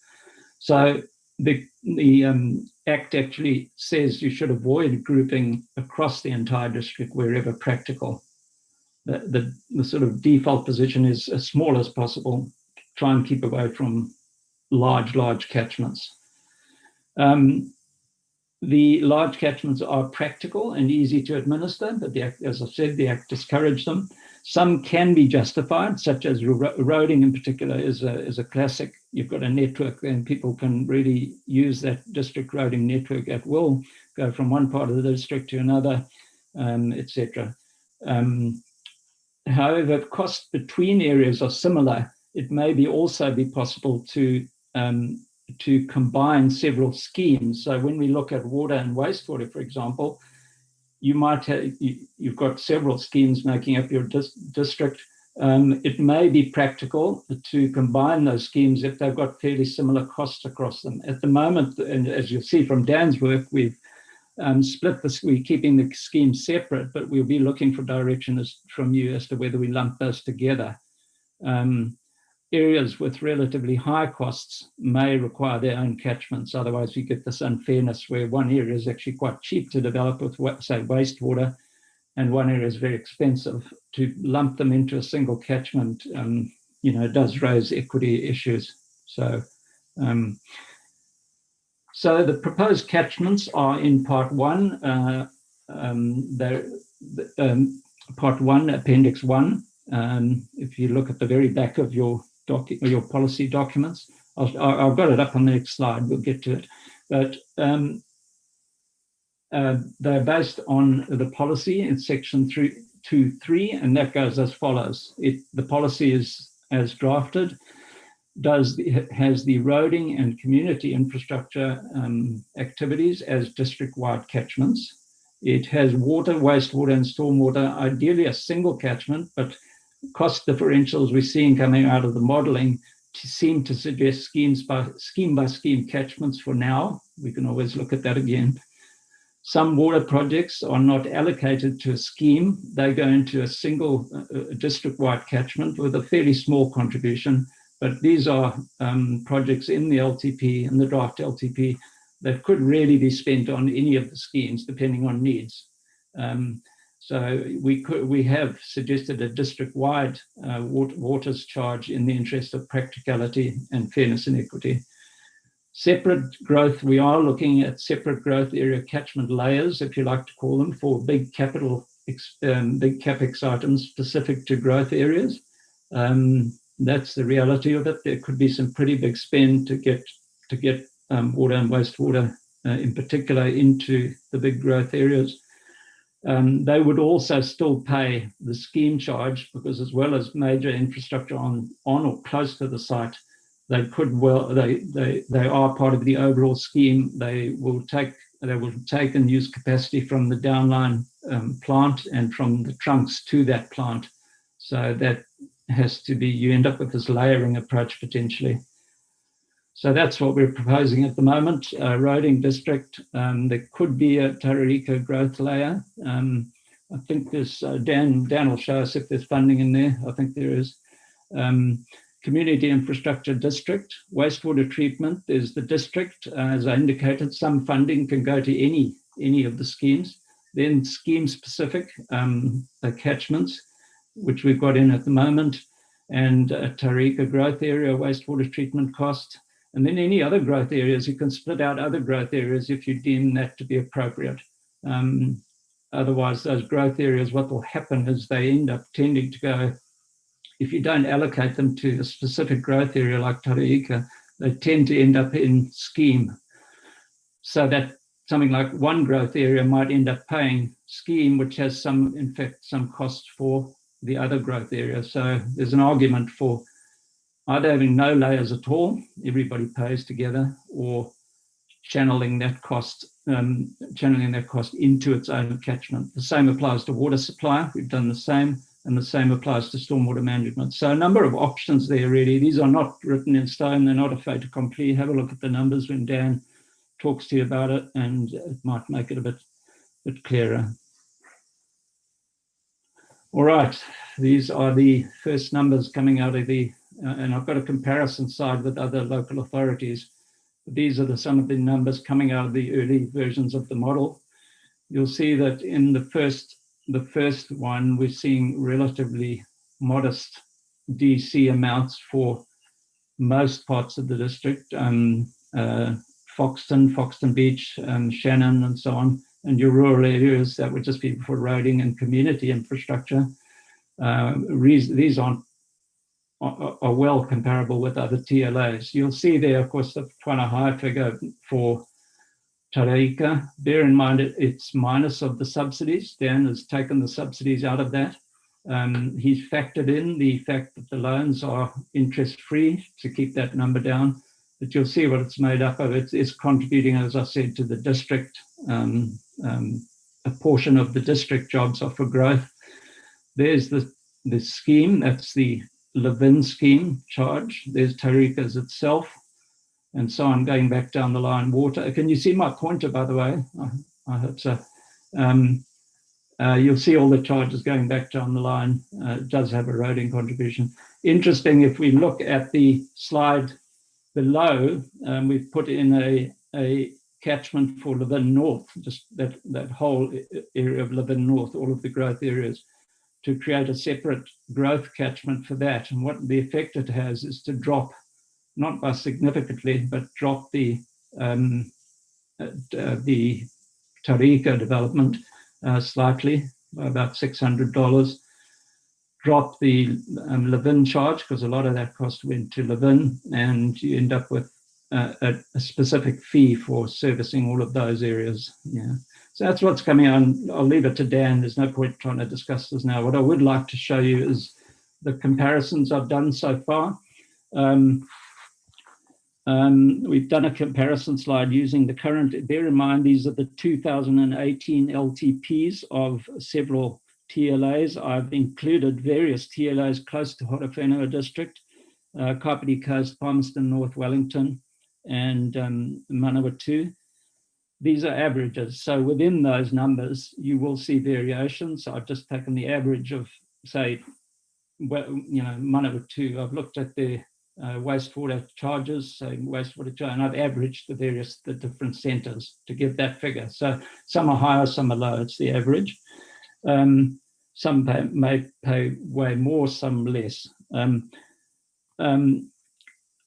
So the Act actually says you should avoid grouping across the entire district wherever practical. The sort of default position is as small as possible, try and keep away from large catchments. The large catchments are practical and easy to administer, but the Act, as I said, the Act discouraged them. Some can be justified, such as roading in particular is a classic. You've got a network and people can really use that district roading network at will, go from one part of the district to another, etc. However, if costs between areas are similar, it may also be possible to combine several schemes. So when we look at water and wastewater, for example, you've got several schemes making up your district. It may be practical to combine those schemes if they've got fairly similar costs across them. At the moment, and as you'll see from Dan's work, we've split this, we're keeping the schemes separate, but we'll be looking for direction from you as to whether we lump those together. Areas with relatively high costs may require their own catchments. Otherwise, you get this unfairness where one area is actually quite cheap to develop with, say, wastewater, and one area is very expensive. To lump them into a single catchment, does raise equity issues. So the proposed catchments are in Part 1, Part 1, Appendix 1. If you look at the very back of your policy documents, I've got it up on the next slide, we'll get to it. But they're based on the policy in section 3.2.3, and that goes as follows. The policy is as drafted, has the roading and community infrastructure activities as district-wide catchments. It has water, wastewater, and stormwater, ideally a single catchment, but cost differentials we're seeing coming out of the modelling seem to suggest scheme by scheme catchments for now. We can always look at that again. Some water projects are not allocated to a scheme. They go into a single district-wide catchment with a fairly small contribution. But these are projects in the LTP, in the draft LTP, that could really be spent on any of the schemes, depending on needs. So we have suggested a district-wide waters charge in the interest of practicality and fairness and equity. Separate growth, we are looking at separate growth area catchment layers, if you like to call them, for big big capex items specific to growth areas. That's the reality of it. There could be some pretty big spend to get water and wastewater in particular into the big growth areas. They would also still pay the scheme charge because, as well as major infrastructure on or close to the site, they are part of the overall scheme. They will take and use capacity from the downline plant and from the trunks to that plant. So that has to be, you end up with this layering approach potentially. So that's what we're proposing at the moment. Roading district, there could be a Taurika growth layer. I think there's, Dan will show us if there's funding in there. I think there is. Community infrastructure district, wastewater treatment, there's the district. As I indicated, some funding can go to any of the schemes. Then scheme specific catchments, which we've got in at the moment, and a Taurika growth area, wastewater treatment cost. And then any other growth areas, you can split out other growth areas if you deem that to be appropriate. Otherwise, those growth areas, what will happen is they end up tending to go, if you don't allocate them to a specific growth area like Taurika, they tend to end up in scheme. So that something like one growth area might end up paying scheme, which has in fact, some cost for the other growth area. So there's an argument for either having no layers at all, everybody pays together, or channeling that cost into its own catchment. The same applies to water supply. We've done the same, and the same applies to stormwater management. So a number of options there, really. These are not written in stone. They're not a fait accompli. Have a look at the numbers when Dan talks to you about it, and it might make it a bit clearer. All right, these are the first numbers coming out of the, and I've got a comparison side with other local authorities. These are some of the numbers coming out of the early versions of the model. You'll see that in the first one, we're seeing relatively modest DC amounts for most parts of the district, Foxton Beach, Shannon, and so on, and your rural areas that would just be for roading and community infrastructure. These are well comparable with other TLAs. You'll see there, of course, quite a high figure for Taraika. Bear in mind it's minus of the subsidies. Dan has taken the subsidies out of that. He's factored in the fact that the loans are interest-free to keep that number down. But you'll see what it's made up of. It's contributing, as I said, to the district. A portion of the district jobs are for growth. There's the scheme. That's the Levin scheme charge. There's Tarikas itself. And so on, going back down the line. Water. Can you see my pointer, by the way? I hope so. You'll see all the charges going back down the line. It does have a roading contribution. Interesting, if we look at the slide below, we've put in a catchment for Levin North, just that whole area of Levin North, all of the growth areas, to create a separate growth catchment for that. And what the effect it has is to drop, not by significantly, but drop the Tarika development slightly, by about $600. Drop the Levin charge, because a lot of that cost went to Levin, and you end up with a specific fee for servicing all of those areas. Yeah. So that's what's coming on. I'll leave it to Dan. There's no point trying to discuss this now. What I would like to show you is the comparisons I've done so far. We've done a comparison slide using the current, bear in mind, these are the 2018 LTPs of several TLAs. I've included various TLAs close to Horowhenua district, Kapiti Coast, Palmerston North, Wellington, and Manawatu. These are averages. So within those numbers, you will see variations. I've just taken the average of, say, Manawatu. I've looked at the wastewater charges, wastewater charge, and I've averaged the different centres to give that figure. So some are higher, some are low. It's the average. Some may pay way more, some less.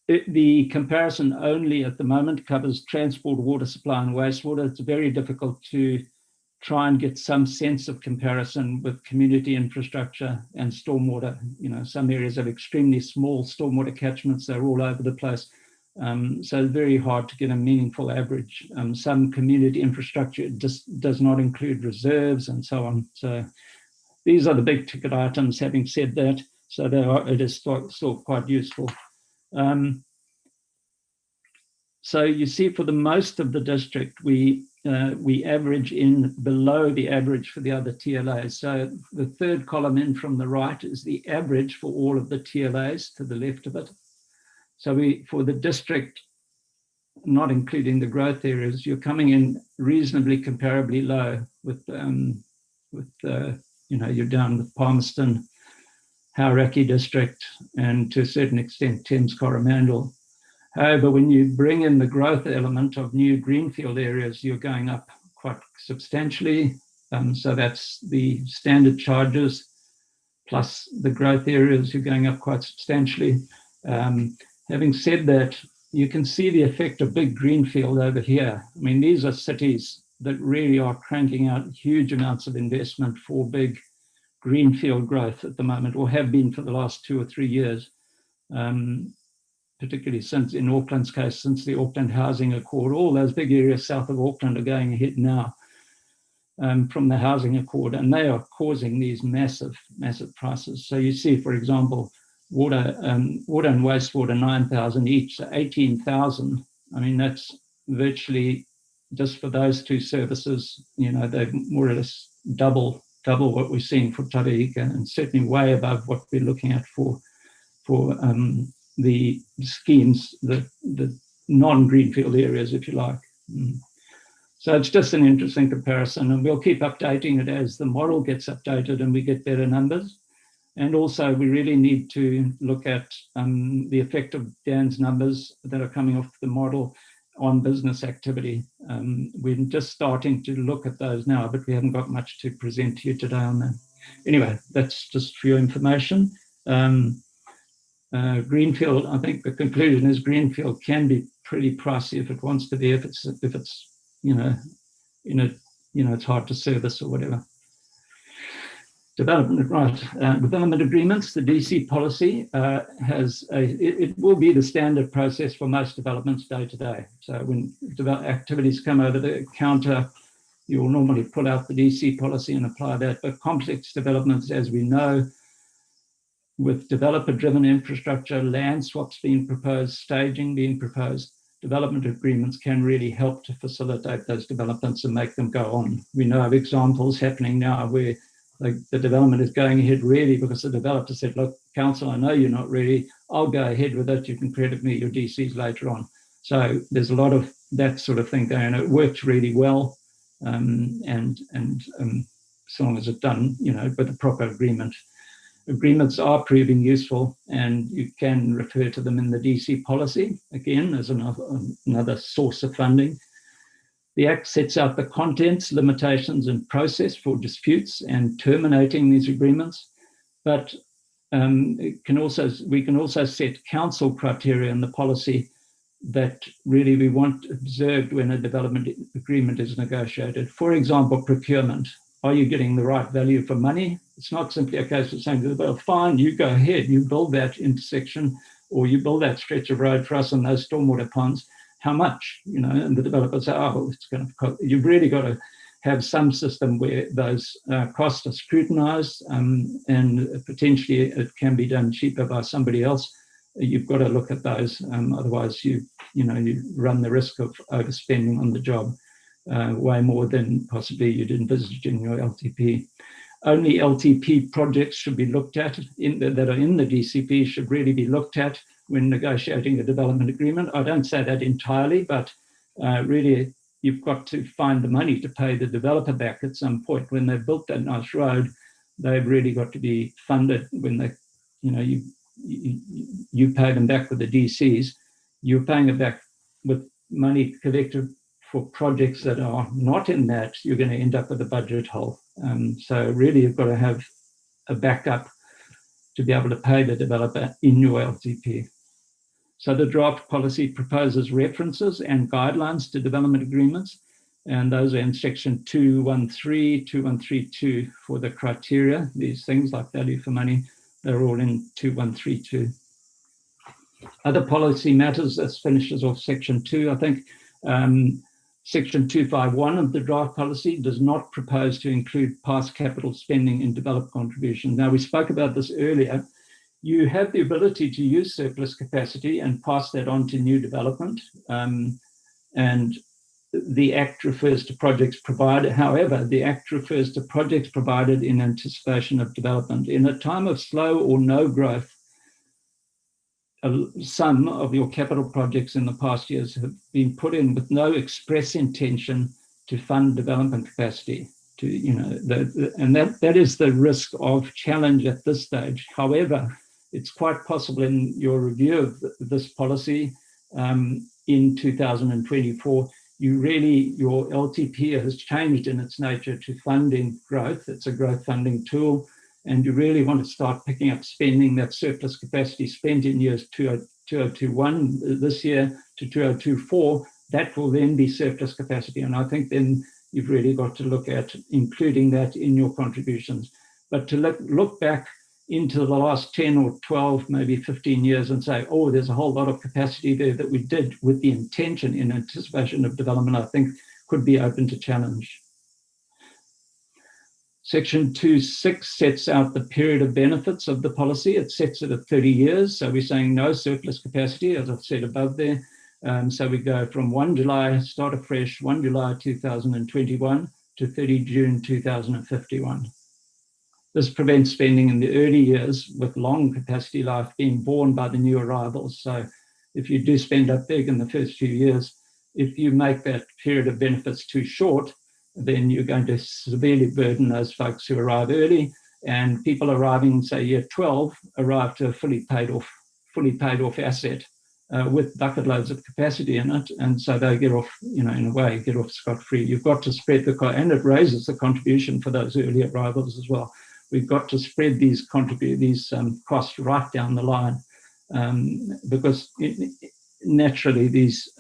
The comparison only at the moment covers transport, water supply, and wastewater. It's very difficult to try and get some sense of comparison with community infrastructure and stormwater. Some areas have extremely small stormwater catchments. They're all over the place. So it's very hard to get a meaningful average. Some community infrastructure just does not include reserves and so on. So these are the big ticket items, having said that. So it is still quite useful. So you see, for the most of the district, we average in below the average for the other TLAs. So the third column in from the right is the average for all of the TLAs to the left of it. So for the district, not including the growth areas, you're coming in reasonably comparably low with you're down with Palmerston, Hauraki district, and to a certain extent, Thames Coromandel. However, when you bring in the growth element of new greenfield areas, you're going up quite substantially. So that's the standard charges plus the growth areas, you're going up quite substantially. Having said that, you can see the effect of big greenfield over here. I mean, these are cities that really are cranking out huge amounts of investment for big greenfield growth at the moment, or have been for the last 2 or 3 years. Particularly since, in Auckland's case, since the Auckland Housing Accord. All those big areas south of Auckland are going ahead now from the Housing Accord, and they are causing these massive prices. So you see, for example, water and wastewater, 9,000 each, so 18,000. I mean, that's virtually just for those two services. They're more or less double what we're seeing for Taraika, and certainly way above what we're looking at for the schemes, the non-greenfield areas, if you like. So it's just an interesting comparison, and we'll keep updating it as the model gets updated and we get better numbers. And also, we really need to look at the effect of Dan's numbers that are coming off the model on business activity. We're just starting to look at those now, but we haven't got much to present to you today on that. Anyway, that's just for your information. Greenfield, I think the conclusion is Greenfield can be pretty pricey if it wants to be, if it's it's hard to service or whatever. Development, right? Development agreements. The DC policy it will be the standard process for most developments day to day. So when activities come over the counter, you will normally pull out the DC policy and apply that. But complex developments, as we know, with developer-driven infrastructure, land swaps being proposed, staging being proposed, development agreements can really help to facilitate those developments and make them go on. We know of examples happening now where the development is going ahead really because the developer said, look, council, I know you're not ready. I'll go ahead with it. You can credit me your DCs later on. So there's a lot of that sort of thing going. It works really well. And so long as it's done, with a proper agreement. Agreements are proving useful, and you can refer to them in the DC policy, again, as another source of funding. The Act sets out the contents, limitations, and process for disputes and terminating these agreements, but we can also set council criteria in the policy that really we want observed when a development agreement is negotiated. For example, procurement. Are you getting the right value for money? It's not simply a case of saying, well, fine, you go ahead, you build that intersection or you build that stretch of road for us and those stormwater ponds. How much? And the developers say, oh, it's going to cost. You've really got to have some system where those costs are scrutinized and potentially it can be done cheaper by somebody else. You've got to look at those. Otherwise, you run the risk of overspending on the job. Way more than possibly you'd envisage in your LTP. Only LTP projects should be looked at that are in the DCP should really be looked at when negotiating a development agreement. I don't say that entirely, but really you've got to find the money to pay the developer back at some point. When they've built that nice road, they've really got to be funded. When they, you pay them back with the DCs, you're paying it back with money collected for projects that are not in that, you're going to end up with a budget hole. So really you've got to have a backup to be able to pay the developer in your LTP. So the draft policy proposes references and guidelines to development agreements, and those are in section 213, 2132 for the criteria. These things like value for money, they're all in 2132. Other policy matters, this finishes off section 2, I think. Section 251 of the draft policy does not propose to include past capital spending in developed contributions. Now, we spoke about this earlier. You have the ability to use surplus capacity and pass that on to new development. And the Act refers to projects provided. However, the Act refers to projects provided in anticipation of development. In a time of slow or no growth, some of your capital projects in the past years have been put in with no express intention to fund development capacity. And that is the risk of challenge at this stage. However, it's quite possible in your review of this policy in 2024, your LTP has changed in its nature to funding growth. It's a growth funding tool. And you really want to start picking up spending that surplus capacity spent in years 2021 this year to 2024. That will then be surplus capacity. And I think then you've really got to look at including that in your contributions. But to look back into the last 10 or 12, maybe 15 years and say, oh, there's a whole lot of capacity there that we did with the intention in anticipation of development, I think could be open to challenge. Section 2.6 sets out the period of benefits of the policy. It sets it at 30 years. So we're saying no surplus capacity, as I've said above there. So we go from 1 July, start afresh, 1 July 2021 to 30 June 2051. This prevents spending in the early years with long capacity life being borne by the new arrivals. So if you do spend up big in the first few years, if you make that period of benefits too short, then you're going to severely burden those folks who arrive early, and people arriving, say, year 12, arrive to a fully paid off asset. with bucket loads of capacity in it, and so they get off, in a way, get off scot-free. You've got to spread the cost, and it raises the contribution for those early arrivals as well. We've got to spread these costs right down the line, because naturally these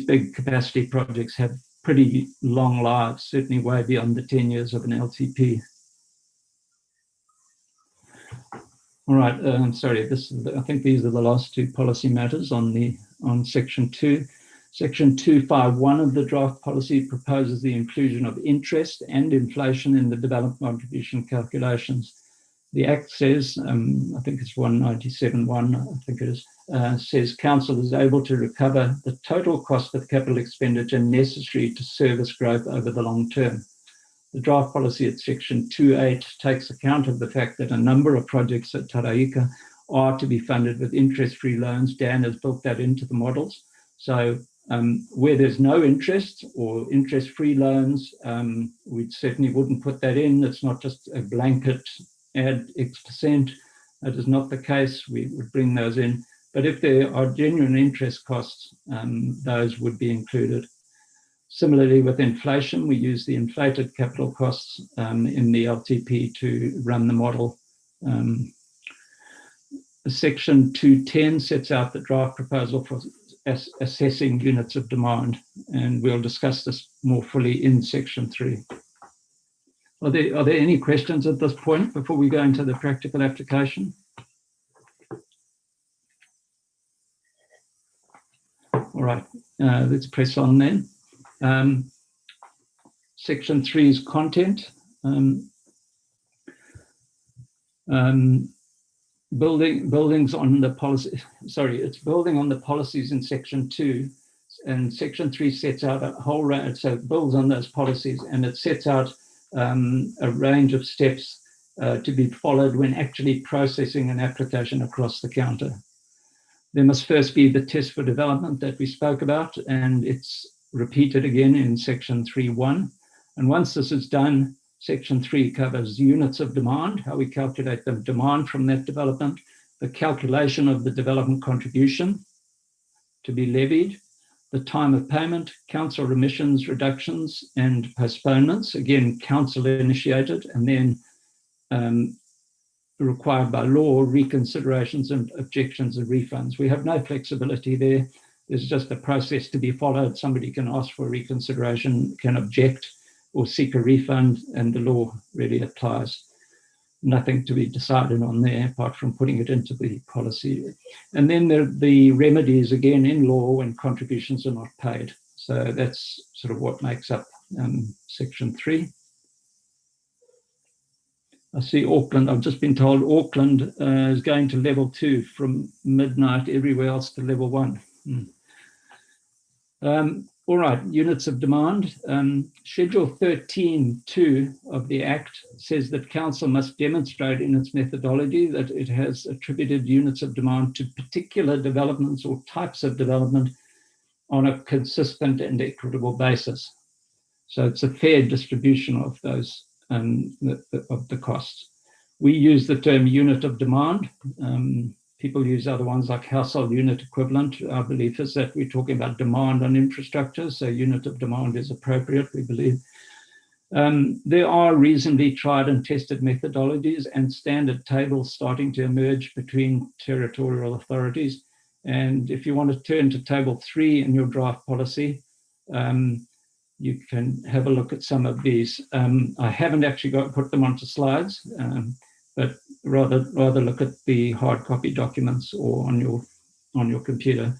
big capacity projects have pretty long lives, certainly way beyond the 10 years of an LTP. All right, sorry, I think these are the last two policy matters on section 2. Section 251 of the draft policy proposes the inclusion of interest and inflation in the development contribution calculations. The Act says, I think it's 197.1, I think it is, says Council is able to recover the total cost of capital expenditure necessary to service growth over the long term. The draft policy at section 2.8 takes account of the fact that a number of projects at Taraika are to be funded with interest-free loans. Dan has built that into the models. So where there's no interest or interest-free loans, we certainly wouldn't put that in. It's not just a blanket add X%. That is not the case. We would bring those in. But if there are genuine interest costs, those would be included. Similarly, with inflation, we use the inflated capital costs in the LTP to run the model. Section 210 sets out the draft proposal for assessing units of demand, and we'll discuss this more fully in section 3. Are there any questions at this point before we go into the practical application? All right, let's press on then. Section 3's content. Buildings on the policy. Sorry, it's building on the policies in section 2, and section 3 sets out a whole range. So it builds on those policies, and it sets out a range of steps to be followed when actually processing an application across the counter. There must first be the test for development that we spoke about, and it's repeated again in section 3.1. And once this is done, section 3 covers units of demand, how we calculate the demand from that development, the calculation of the development contribution to be levied, the time of payment, council remissions, reductions, and postponements, again, council initiated, and then required by law, reconsiderations and objections and refunds. We have no flexibility there. There's just a process to be followed. Somebody can ask for reconsideration, can object, or seek a refund, and the law really applies. Nothing to be decided on there apart from putting it into the policy. And then the remedies, again, in law when contributions are not paid. So that's sort of what makes up section 3. I see Auckland, I've just been told Auckland is going to level 2 from midnight, everywhere else to level 1. All right, units of demand. Schedule 13.2 of the Act says that Council must demonstrate in its methodology that it has attributed units of demand to particular developments or types of development on a consistent and equitable basis. So it's a fair distribution of those, of the costs. We use the term unit of demand. People use other ones like household unit equivalent. Our belief is that we're talking about demand on infrastructure, so unit of demand is appropriate, we believe. There are reasonably tried and tested methodologies and standard tables starting to emerge between territorial authorities. And if you want to turn to table 3 in your draft policy, you can have a look at some of these. I haven't actually put them onto slides, but rather look at the hard copy documents or on your computer.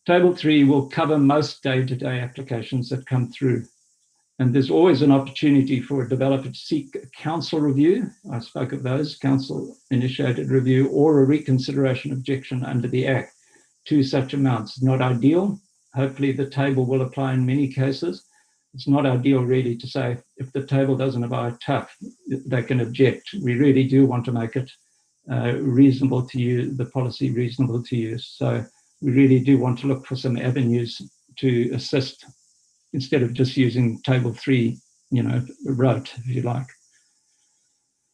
Table 3 will cover most day-to-day applications that come through. And there's always an opportunity for a developer to seek a council review. I spoke of those, council-initiated review, or a reconsideration objection under the Act to such amounts. Not ideal. Hopefully the table will apply in many cases. It's not ideal really to say if the table doesn't apply tough, they can object. We really do want to make it reasonable to use, the policy reasonable to use. So we really do want to look for some avenues to assist instead of just using table 3, rote, if you like.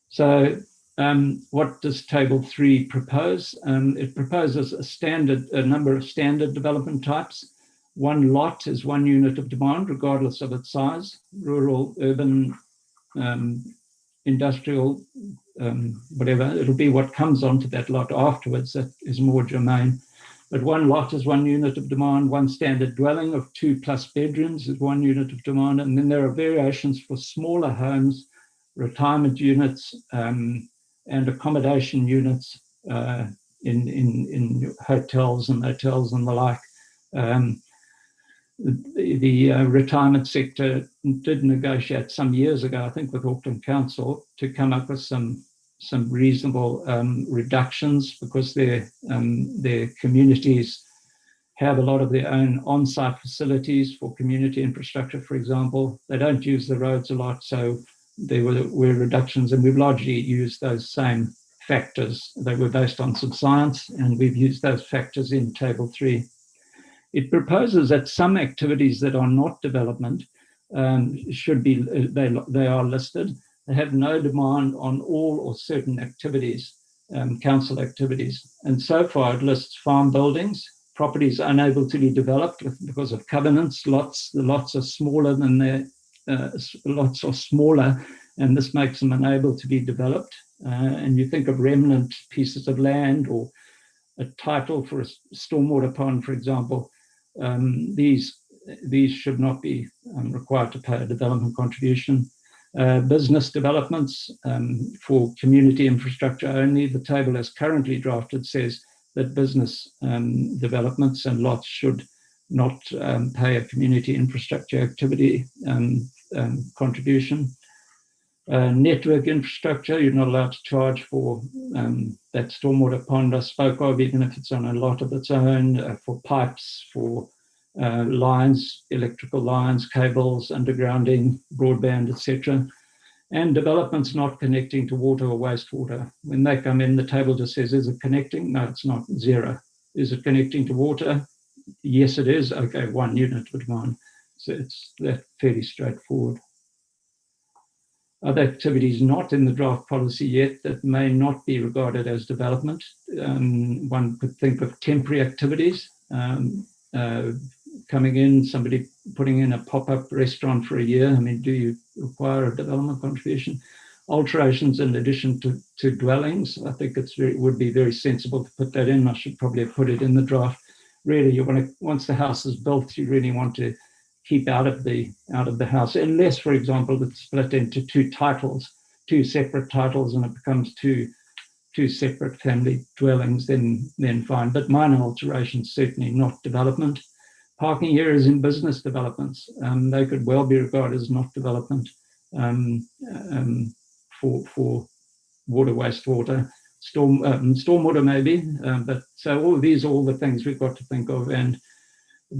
So what does Table 3 propose? It proposes a number of standard development types. One lot is one unit of demand, regardless of its size, rural, urban, industrial, whatever. It'll be what comes onto that lot afterwards that is more germane. But one lot is one unit of demand. One standard dwelling of 2+ bedrooms is one unit of demand. And then there are variations for smaller homes, retirement units, and accommodation units in hotels and motels and the like. The retirement sector did negotiate some years ago, I think, with Auckland Council to come up with some reasonable reductions, because their communities have a lot of their own on-site facilities for community infrastructure, for example. They don't use the roads a lot, so there were reductions, and we've largely used those same factors. They were based on some science, and we've used those factors in Table 3. It proposes that some activities that are not development should be, they are listed. They have no demand on all or certain activities, council activities. And so far it lists farm buildings, properties unable to be developed because of covenants, lots. The lots are smaller than their, lots are smaller, and this makes them unable to be developed. And you think of remnant pieces of land or a title for a stormwater pond, for example. These should not be required to pay a development contribution. Business developments for community infrastructure only. The table as currently drafted says that business developments and lots should not pay a community infrastructure activity contribution. Network infrastructure, you're not allowed to charge for that stormwater pond I spoke of, even if it's on a lot of its own, for pipes, for lines, electrical lines, cables, undergrounding, broadband, etc. And developments not connecting to water or wastewater. When they come in, the table just says, is it connecting? No, it's not, 0. Is it connecting to water? Yes, it is. Okay, 1 unit of demand. So it's that fairly straightforward. Other activities not in the draft policy yet that may not be regarded as development. One could think of temporary activities, coming in, somebody putting in a pop-up restaurant for a year. I mean, do you require a development contribution? Alterations in addition to dwellings. I think would be very sensible to put that in. I should probably have put it in the draft. Really, you want to, once the house is built, you really want to keep out of the house, unless, for example, it's split into 2 titles, 2 separate titles, and it becomes two separate family dwellings, then fine. But minor alterations, certainly not development. Parking areas in business developments, they could well be regarded as not development for water, wastewater, stormwater maybe. But so all of these are all the things we've got to think of, and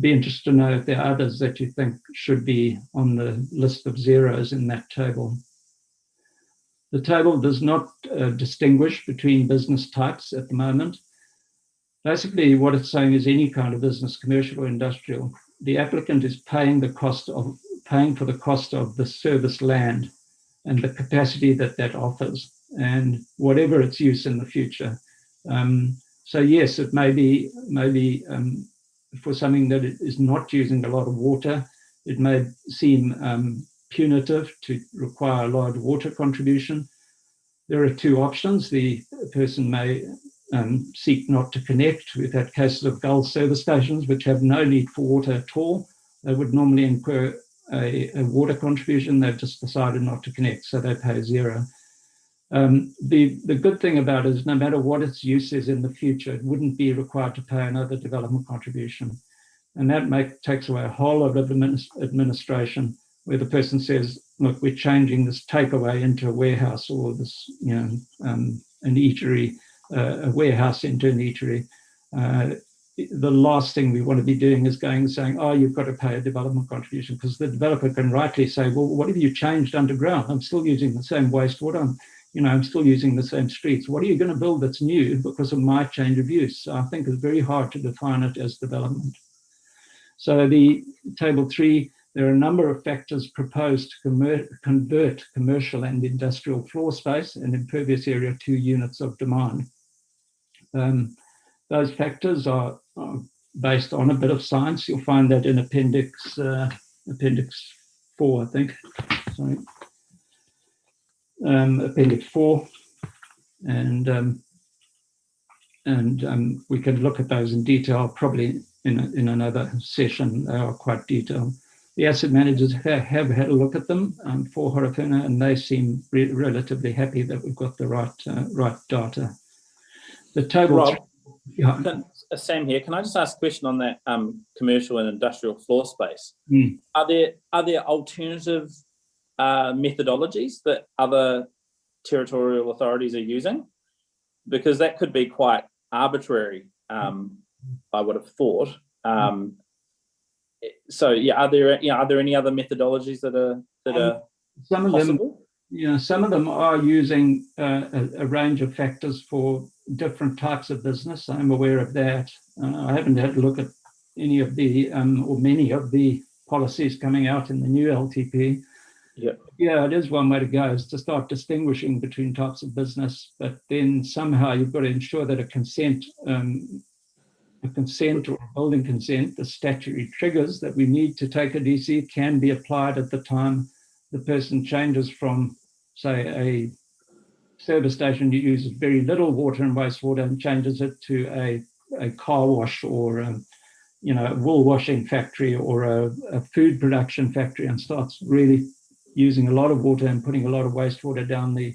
be interested to know if there are others that you think should be on the list of zeros in that table. The table does not distinguish between business types at the moment. Basically, what it's saying is any kind of business, commercial or industrial, the applicant is paying for the cost of the service land and the capacity that offers, and whatever its use in the future. So yes, it may be for something that is not using a lot of water, it may seem punitive to require a large water contribution. There are 2 options. The person may seek not to connect. We've had cases of Gull service stations which have no need for water at all. They would normally incur a water contribution. They've just decided not to connect, so they pay 0. The good thing about it is no matter what its use is in the future, it wouldn't be required to pay another development contribution. And that takes away a whole lot of administration, where the person says, look, we're changing this takeaway into a warehouse, or this, an eatery, a warehouse into an eatery. The last thing we want to be doing is going and saying, oh, you've got to pay a development contribution, because the developer can rightly say, well, what have you changed underground? I'm still using the same wastewater. I'm still using the same streets. What are you going to build that's new because of my change of use? So I think it's very hard to define it as development. So the table 3 There are a number of factors proposed to convert commercial and industrial floor space and impervious area to units of demand. Those factors are based on a bit of science. You'll find that in Appendix 4, I think. Sorry. Appendix 4. And we can look at those in detail probably in another session. They are quite detailed. The asset managers have had a look at them for Horowhenua, and they seem relatively happy that we've got the right data. The table. Rob, Yeah. Sam here. Can I just ask a question on that commercial and industrial floor space? Mm. Are there alternative methodologies that other territorial authorities are using? Because that could be quite arbitrary, I would have thought. So yeah, are there any other methodologies that are some of possible? Some of them are using a range of factors for different types of business. I'm aware of that. I haven't had a look at any of the or many of the policies coming out in the new LTP. Yeah, it is one way to go, is to start distinguishing between types of business, but then somehow you've got to ensure that a consent or a building consent, the statutory triggers that we need to take a DC, can be applied at the time the person changes from, say, a service station that uses very little water and wastewater and changes it to a car wash or a wool washing factory or a food production factory, and starts really using a lot of water and putting a lot of wastewater down the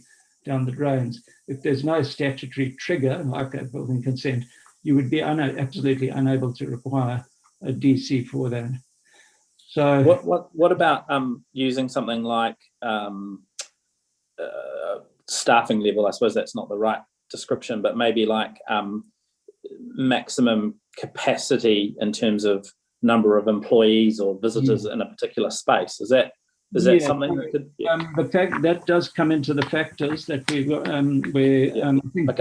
drains. If there's no statutory trigger like a building consent, you would be absolutely unable to require a DC for that. So what about using something like staffing level? I suppose that's not the right description, but maybe like maximum capacity in terms of number of employees or visitors in a particular space. Is that something that could? The fact that does come into the factors that I think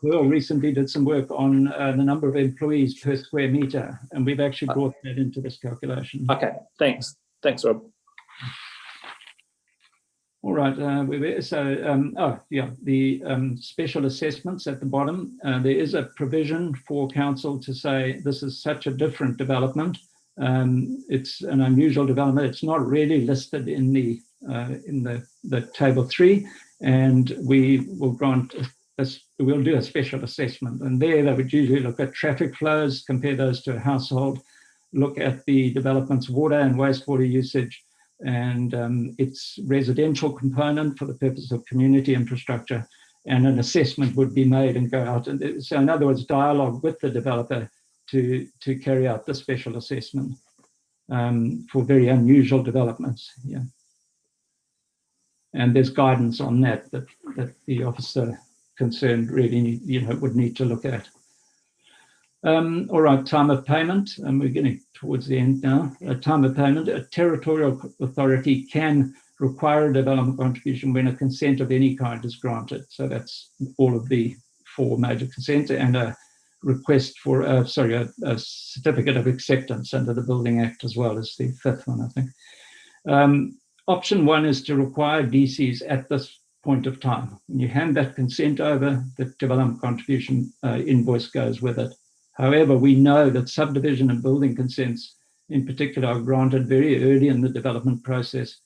Bill recently did some work on the number of employees per square meter, and we've actually brought that into this calculation. Okay, thanks, Rob. All right. The special assessments at the bottom. There is a provision for council to say this is such a different development. It's an unusual development. It's not really listed in the table 3, and we will grant. We'll do a special assessment, and there they would usually look at traffic flows, compare those to a household, look at the development's water and wastewater usage, and its residential component for the purpose of community infrastructure, and an assessment would be made and go out. And so in other words, dialogue with the developer to carry out the special assessment for very unusual developments. Yeah. And there's guidance on that the officer concerned really would need to look at. All right, time of payment, and we're getting towards the end now. Time of payment, a territorial authority can require a development contribution when a consent of any kind is granted. So that's all of the 4 major consents, and a request for a certificate of acceptance under the Building Act as well as the 5th one, I think. Option 1 is to require DCs at this point of time. When you hand that consent over, the development contribution invoice goes with it. However, we know that subdivision and building consents in particular are granted very early in the development process.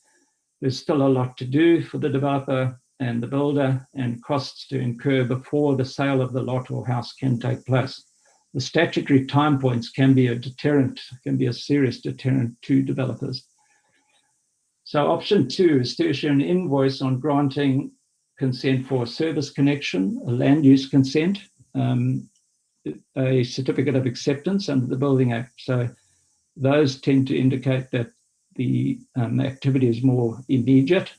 There's still a lot to do for the developer and the builder, and costs to incur before the sale of the lot or house can take place. The statutory time points can be a deterrent, can be a serious deterrent to developers. So option 2 is to issue an invoice on granting consent for a service connection, a land use consent, a certificate of acceptance under the Building Act. So those tend to indicate that the activity is more immediate,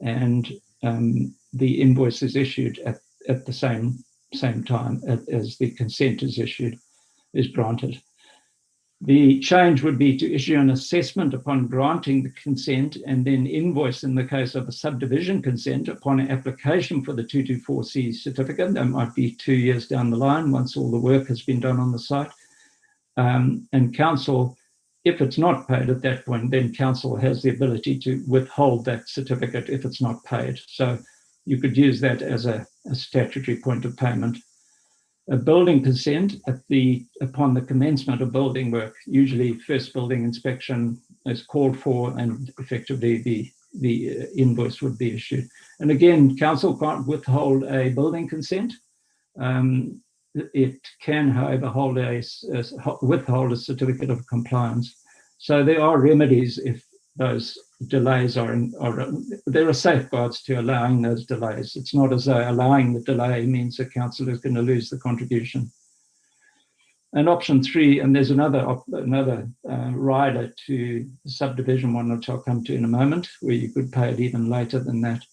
and the invoice is issued at the same time as the consent is granted. The change would be to issue an assessment upon granting the consent, and then invoice in the case of a subdivision consent upon application for the 224C certificate. That might be 2 years down the line once all the work has been done on the site. And council if it's not paid at that point, then council has the ability to withhold that certificate if it's not paid. So you could use that as a statutory point of payment. A building consent upon the commencement of building work, usually first building inspection is called for, and effectively the invoice would be issued. And again, council can't withhold a building consent. It can, however, withhold a certificate of compliance. So there are remedies if those delays there are safeguards to allowing those delays. It's not as though allowing the delay means the council is going to lose the contribution. And option 3, and there's another rider to subdivision 1, which I'll come to in a moment, where you could pay it even later than that,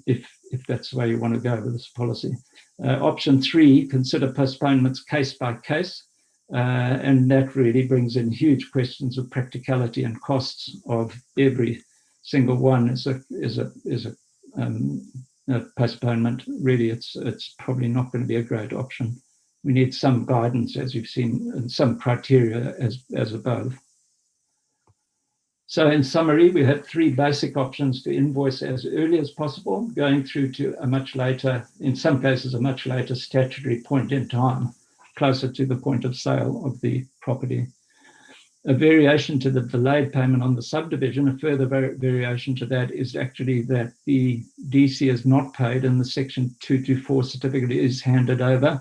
if that's the way you want to go with this policy. Option 3, consider postponements case by case, and that really brings in huge questions of practicality and costs of every single one is a postponement. Really, it's probably not going to be a great option. We need some guidance, as you've seen, and some criteria as above. So in summary, we have 3 basic options to invoice as early as possible, going through to a much later, in some cases, a much later statutory point in time, closer to the point of sale of the property. A variation to the delayed payment on the subdivision, a further variation to that is actually that the DC is not paid and the Section 224 certificate is handed over.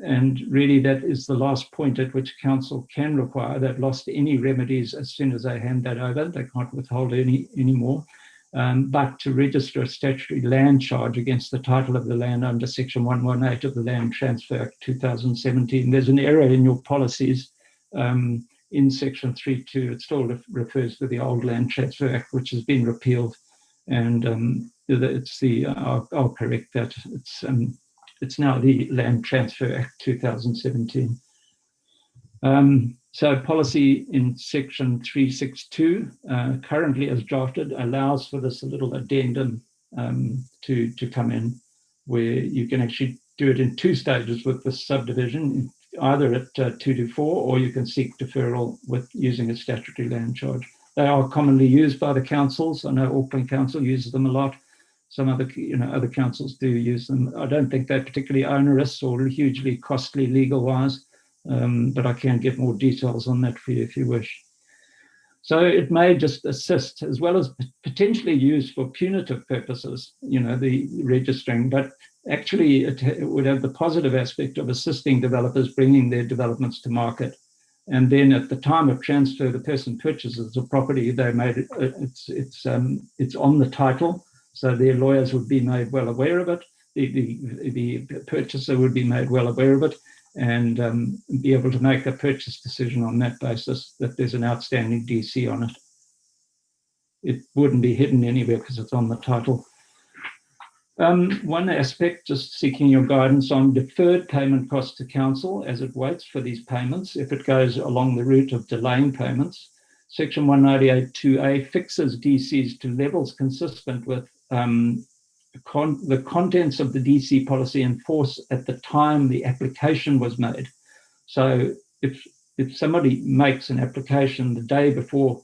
And really that is the last point at which council can require. They've lost any remedies as soon as they hand that over. They can't withhold any more. But to register a statutory land charge against the title of the land under Section 118 of the Land Transfer Act 2017. There's an error in your policies in Section 3.2. It still refers to the old Land Transfer Act, which has been repealed. And I'll correct that. It's now the Land Transfer Act 2017. So policy in Section 362, currently as drafted, allows for this little addendum to come in, where you can actually do it in 2 stages with the subdivision, either at 224, or you can seek deferral with using a statutory land charge. They are commonly used by the councils. I know Auckland Council uses them a lot. Some other councils do use them. I don't think they're particularly onerous or hugely costly legal-wise, but I can get more details on that for you if you wish. So it may just assist, as well as potentially used for punitive purposes, the registering, but actually it would have the positive aspect of assisting developers bringing their developments to market. And then at the time of transfer, the person purchases the property, it's on the title. So their lawyers would be made well aware of it. The purchaser would be made well aware of it and be able to make a purchase decision on that basis, that there's an outstanding DC on it. It wouldn't be hidden anywhere because it's on the title. One aspect, just seeking your guidance on deferred payment costs to council as it waits for these payments, if it goes along the route of delaying payments. Section 198.2a fixes DCs to levels consistent with the contents of the DC policy in force at the time the application was made. So if somebody makes an application the day before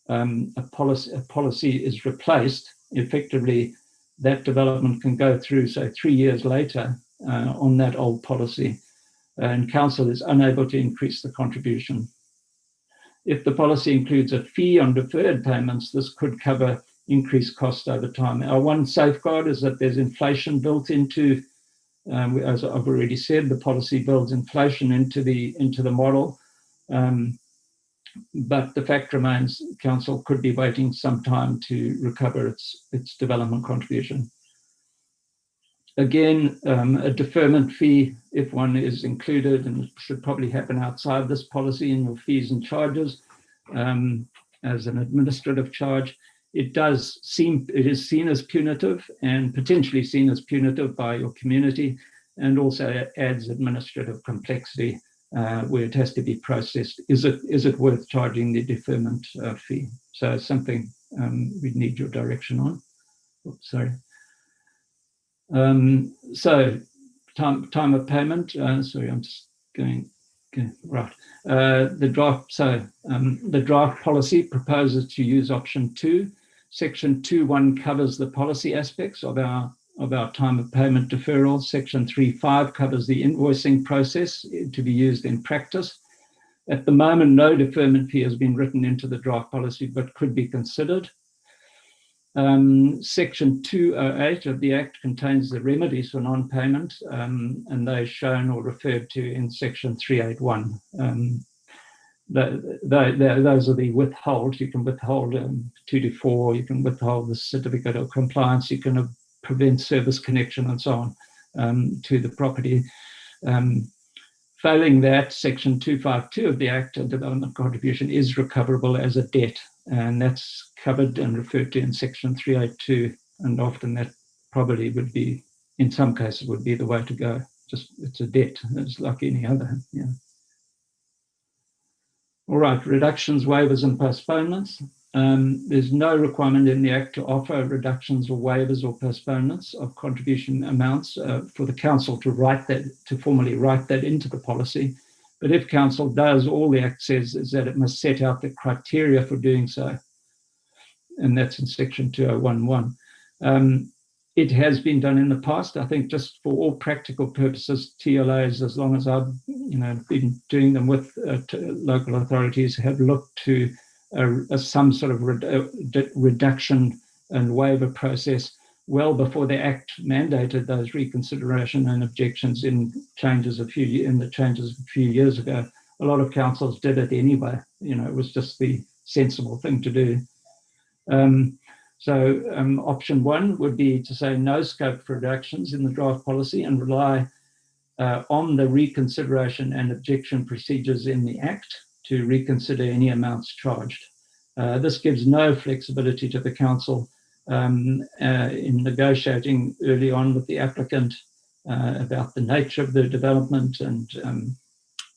a policy is replaced, effectively that development can go through, say, 3 years later on that old policy, and council is unable to increase the contribution. If the policy includes a fee on deferred payments, this could cover increased costs over time. Our one safeguard is that there's inflation built into, as I've already said, the policy builds inflation into the model. But the fact remains, council could be waiting some time to recover its development contribution. Again, a deferment fee, if one is included, and it should probably happen outside this policy in your fees and charges as an administrative charge. It is seen as punitive and potentially seen as punitive by your community, and also adds administrative complexity where it has to be processed. Is it worth charging the deferment fee? So it's something we'd need your direction on. Oops, sorry. So time of payment. Sorry, I'm just going Okay, right. The draft policy proposes to use option 2. Section 2.1 covers the policy aspects of our time of payment deferral. Section 3.5 covers the invoicing process to be used in practice. At the moment, no deferment fee has been written into the draft policy, but could be considered. Section 208 of the Act contains the remedies for non-payment, and they're shown or referred to in Section 381. Those are the withhold. You can withhold 2 to 4, you can withhold the certificate of compliance, you can prevent service connection and so on to the property. Failing that, Section 252 of the Act, a development contribution is recoverable as a debt, and that's covered and referred to in Section 382, and often that probably would be, in some cases, would be the way to go. Just, it's a debt, it's like any other. Yeah. All right, reductions, waivers and postponements. There's no requirement in the Act to offer reductions or waivers or postponements of contribution amounts for the council to formally write that into the policy. But if council does, all the Act says is that it must set out the criteria for doing so. And that's in Section 2011. It has been done in the past. I think just for all practical purposes, TLAs, as long as I've been doing them with local authorities, have looked to some sort of reduction and waiver process well before the Act mandated those reconsideration and objections in the changes a few years ago. A lot of councils did it anyway. It was just the sensible thing to do. Option 1 would be to say no scope for reductions in the draft policy and rely on the reconsideration and objection procedures in the Act to reconsider any amounts charged. This gives no flexibility to the council in negotiating early on with the applicant about the nature of the development and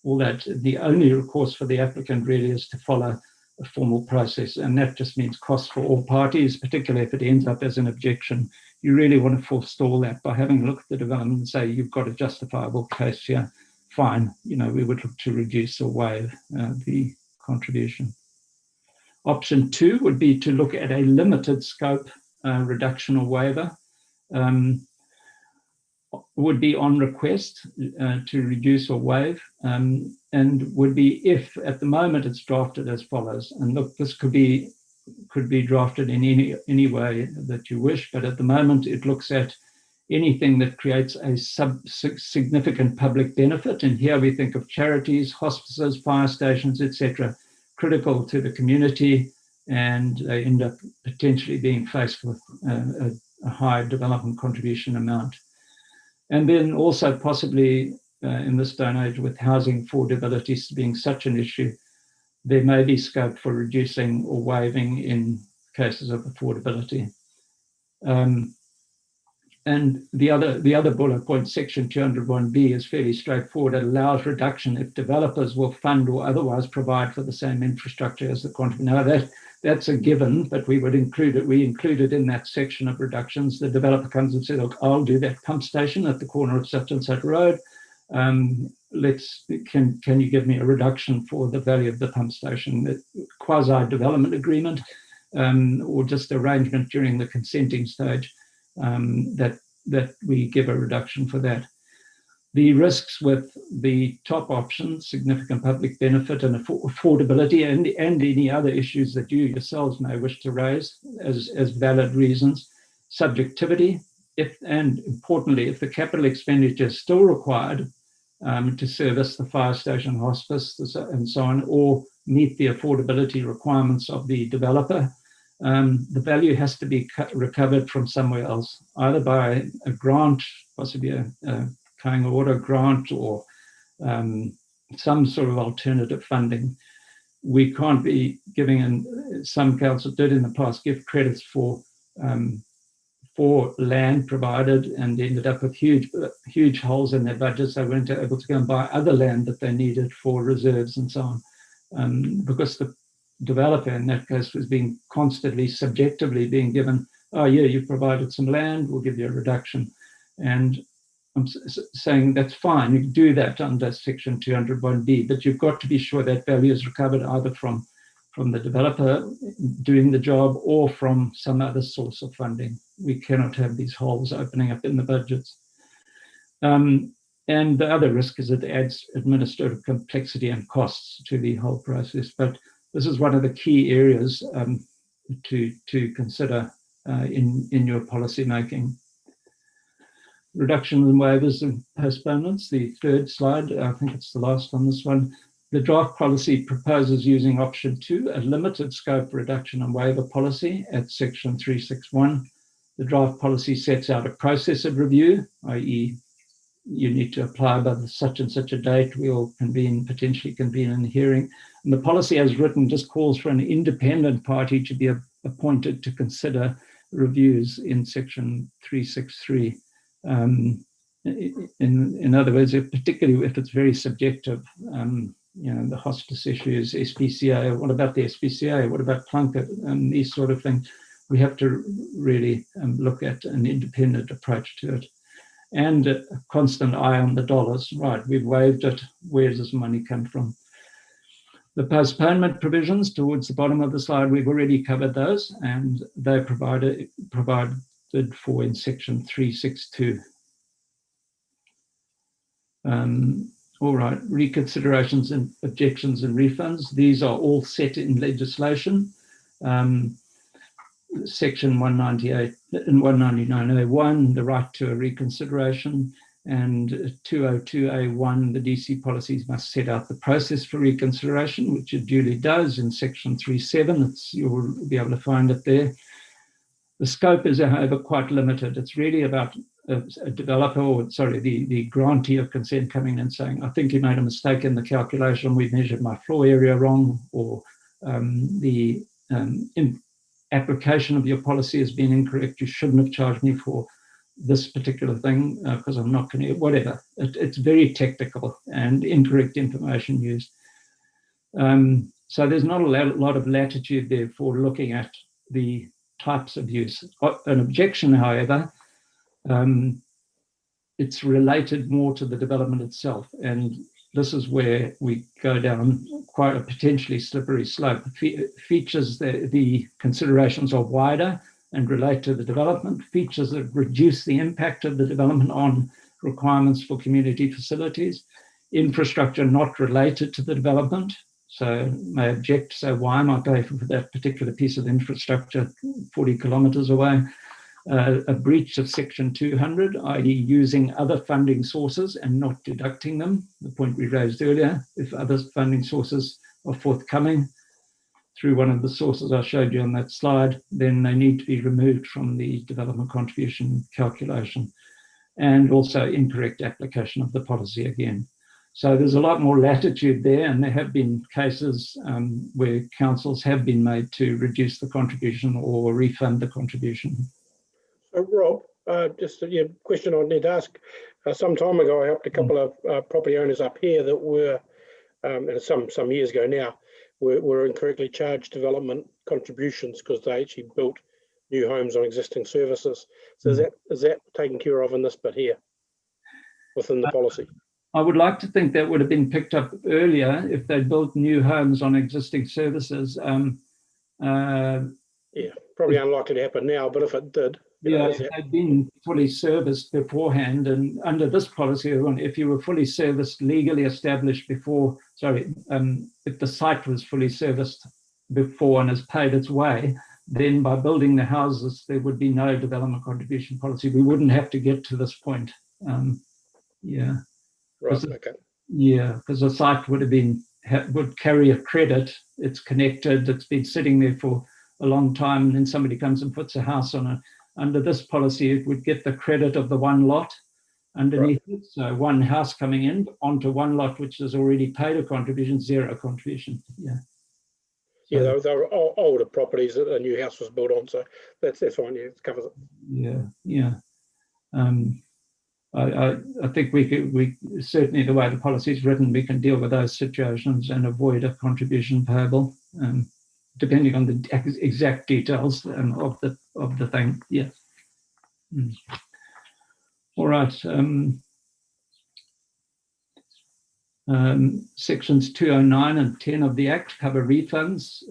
all that. The only recourse for the applicant really is to follow a formal process, and that just means costs for all parties, particularly if it ends up as an objection. You really want to forestall that by having a look at the development and say, you've got a justifiable case here, fine, we would look to reduce or waive the contribution. Option 2 would be to look at a limited scope reduction or waiver. Would be on request to reduce or waive, and would be if at the moment it's drafted as follows. And look, this could be drafted in any way that you wish, but at the moment it looks at anything that creates a significant public benefit. And here we think of charities, hospices, fire stations, etc., critical to the community, and they end up potentially being faced with a high development contribution amount. And then also possibly in this day and age, with housing affordability being such an issue, there may be scope for reducing or waiving in cases of affordability. And the other bullet point, Section 201B, is fairly straightforward. It allows reduction if developers will fund or otherwise provide for the same infrastructure as the contributor. Now that's a given, but we would include it. We included in that section of reductions. The developer comes and says, look, I'll do that pump station at the corner of such and such road. Can you give me a reduction for the value of the pump station? The quasi-development agreement or just arrangement during the consenting stage that we give a reduction for that. The risks with the top option, significant public benefit and affordability, and any other issues that you yourselves may wish to raise as valid reasons, subjectivity, and importantly, if the capital expenditure is still required to service the fire station, hospice, and so on, or meet the affordability requirements of the developer, the value has to be recovered from somewhere else, either by a grant, possibly a Kāinga Ora grant, or some sort of alternative funding. We can't be giving, and some councils did in the past, give credits for land provided and ended up with huge holes in their budgets. They weren't able to go and buy other land that they needed for reserves and so on, because the developer in that case was being constantly subjectively being given, oh yeah, you've provided some land, we'll give you a reduction. And I'm saying that's fine. You can do that under section 201B, but you've got to be sure that value is recovered either from the developer doing the job or from some other source of funding. We cannot have these holes opening up in the budgets. And the other risk is it adds administrative complexity and costs to the whole process. But this is one of the key areas to consider in your policy making. Reductions in waivers and postponements, the third slide, I think it's the last on this one. The draft policy proposes using option 2, a limited scope reduction and waiver policy at section 361. The draft policy sets out a process of review, i.e. you need to apply by such and such a date, we'll potentially convene a hearing. And the policy as written just calls for an independent party to be appointed to consider reviews in section 363. In other words, particularly if it's very subjective, the hospice issues, SPCA, what about the SPCA, what about Plunkett, and these sort of things, we have to really look at an independent approach to it. And a constant eye on the dollars. Right, we've waived it. Where does the money come from? The postponement provisions towards the bottom of the slide, we've already covered those, and they're provided for in section 362. All right, reconsiderations and objections and refunds. These are all set in legislation. Section 198 and 199A1, the right to a reconsideration, and 202A1, the DC policies must set out the process for reconsideration, which it duly does in section 37. You'll be able to find it there. The scope is, however, quite limited. It's really about a developer, or sorry, the grantee of consent coming in and saying, I think you made a mistake in the calculation, we measured my floor area wrong, or the application of your policy has been incorrect, you shouldn't have charged me for this particular thing because I'm not going to, whatever. It's very technical and incorrect information used. So there's not a lot of latitude there for looking at the types of use. An objection, however, it's related more to the development itself. And this is where we go down quite a potentially slippery slope. Features the considerations are wider and relate to the development. Features that reduce the impact of the development on requirements for community facilities. Infrastructure not related to the development. So may object, so why am I paying for that particular piece of infrastructure 40 kilometres away? A breach of section 200, i.e. using other funding sources and not deducting them, the point we raised earlier. If other funding sources are forthcoming through one of the sources I showed you on that slide, then they need to be removed from the development contribution calculation, and also incorrect application of the policy again. So there's a lot more latitude there, and there have been cases where councils have been made to reduce the contribution or refund the contribution. So Rob, just a question I need to ask. Some time ago, I helped a couple of property owners up here that were, and some years ago now, were incorrectly charged development contributions because they actually built new homes on existing services. So is that taken care of in this bit here within the policy? I would like to think that would have been picked up earlier if they built new homes on existing services. Yeah, probably unlikely to happen now, but if it did. Yeah, if they'd been fully serviced beforehand, and under this policy, if you were fully serviced, legally established before, if the site was fully serviced before and has paid its way, then by building the houses, there would be no development contribution policy. We wouldn't have to get to this point. Yeah. Right, okay. Yeah, because the site would carry a credit. It's connected. It's been sitting there for a long time, and then somebody comes and puts a house on it. Under this policy, it would get the credit of the one lot underneath it. So one house coming in onto one lot, which has already paid a contribution, zero contribution. Yeah. Yeah, they were older properties that a new house was built on, so that's fine. Yeah, it covers it. Yeah, yeah. I think we certainly, the way the policy is written, we can deal with those situations and avoid a contribution payable, depending on the exact details of the thing. Yeah. All right. Sections 209 and 10 of the Act cover refunds.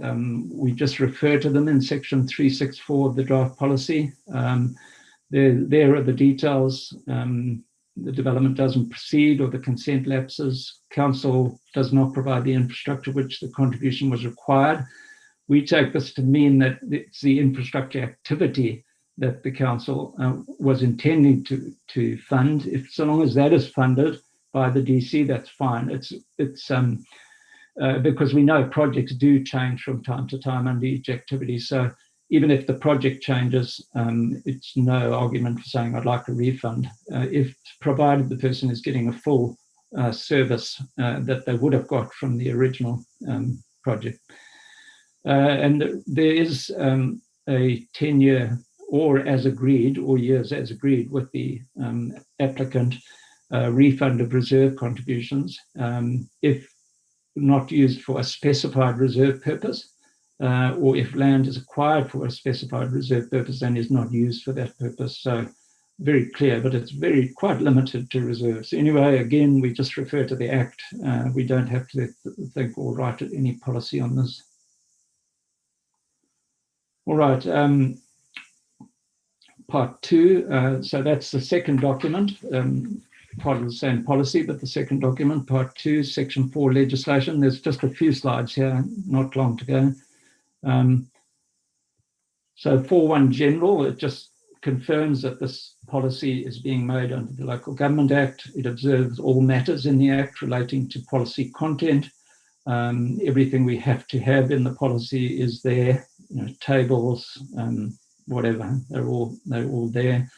We just refer to them in section 364 of the draft policy. There are the details. The development doesn't proceed or the consent lapses. Council does not provide the infrastructure which the contribution was required. We take this to mean that it's the infrastructure activity that the council was intending to fund. If so long as that is funded by the DC, that's fine. It's because we know projects do change from time to time under each activity. So even if the project changes, it's no argument for saying I'd like a refund, if provided the person is getting a full service that they would have got from the original project. And there is a 10-year or as agreed, or years as agreed with the applicant, refund of reserve contributions if not used for a specified reserve purpose, or if land is acquired for a specified reserve purpose and is not used for that purpose. So very clear, but it's quite limited to reserves. Anyway, again, we just refer to the Act. We don't have to think or write any policy on this. All right, part 2. So that's the second document, part of the same policy, but the second document, part 2, section 4 legislation. There's just a few slides here, not long to go. So 4.1 general, it just confirms that this policy is being made under the Local Government Act. It observes all matters in the Act relating to policy content. Everything we have to have in the policy is there, tables, whatever, they're all there.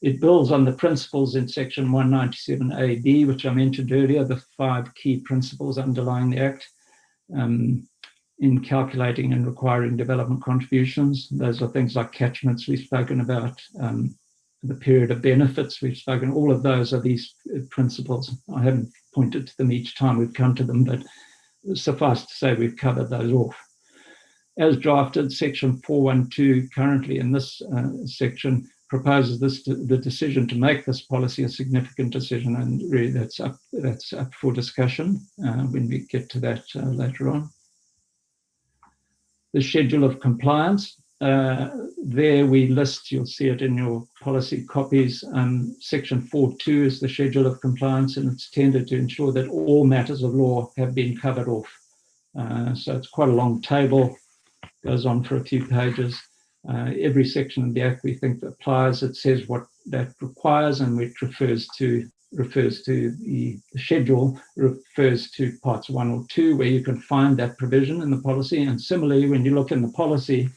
It builds on the principles in section 197A(b), which I mentioned earlier, the 5 key principles underlying the Act in calculating and requiring development contributions. Those are things like catchments we've spoken about, the period of benefits we've spoken, all of those are these principles. I haven't pointed to them each time we've come to them, but suffice to say we've covered those off. As drafted, section 412 currently in this section proposes the decision to make this policy a significant decision, and really that's up for discussion when we get to that later on. The schedule of compliance, there we list, you'll see it in your policy copies, section 4.2 is the schedule of compliance, and it's tended to ensure that all matters of law have been covered off. So it's quite a long table, goes on for a few pages. Every section of the Act we think that applies, it says what that requires, and which refers to the schedule, refers to parts 1 or 2, where you can find that provision in the policy. And similarly, when you look in the policy,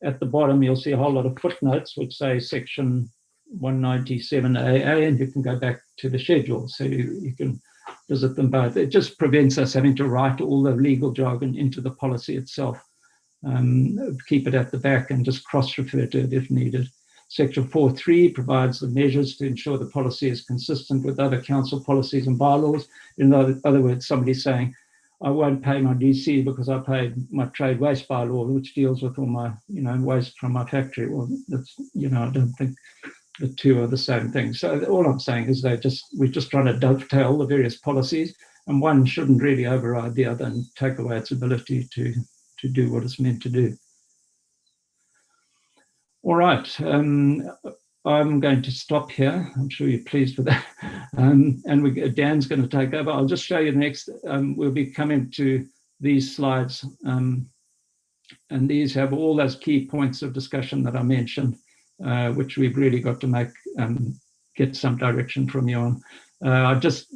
at the bottom, you'll see a whole lot of footnotes which say section 197AA, and you can go back to the schedule. So you can visit them both. It just prevents us having to write all the legal jargon into the policy itself. Keep it at the back and just cross-refer to it if needed. Section 4.3 provides the measures to ensure the policy is consistent with other council policies and bylaws. In other words, somebody's saying, I won't pay my DC because I paid my trade waste bylaw, which deals with all my, waste from my factory. Well, that's, I don't think the two are the same thing. So all I'm saying is we're just trying to dovetail the various policies, and one shouldn't really override the other and take away its ability to do what it's meant to do. All right, I'm going to stop here. I'm sure you're pleased with that. And Dan's going to take over. I'll just show you the next. We'll be coming to these slides. And these have all those key points of discussion that I mentioned, which we've really got to get some direction from you on. I'll just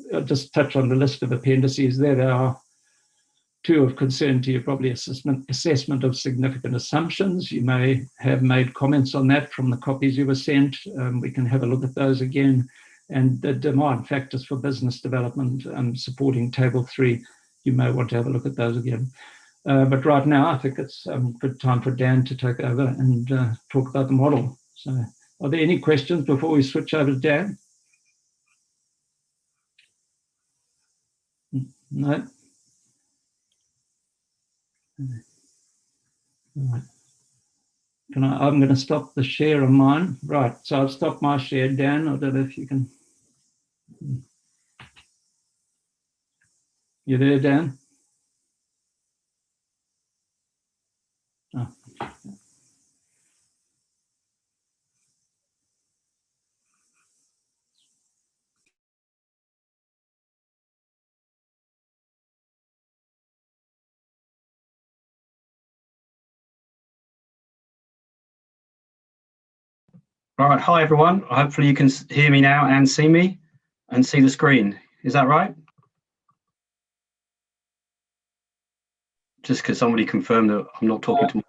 touch on the list of appendices. There they are. 2 of concern to you, probably assessment of significant assumptions. You may have made comments on that from the copies you were sent. We can have a look at those again. And the demand factors for business development supporting table 3, you may want to have a look at those again. But right now, I think it's a good time for Dan to take over and talk about the model. So are there any questions before we switch over to Dan? No? Right. I'm going to stop the share on mine. Right, so I've stopped my share. Dan, I don't know if you can. You there, Dan? Oh. All right, hi everyone. Hopefully you can hear me now and see me and see the screen. Is that right? Just because somebody confirmed that I'm not talking to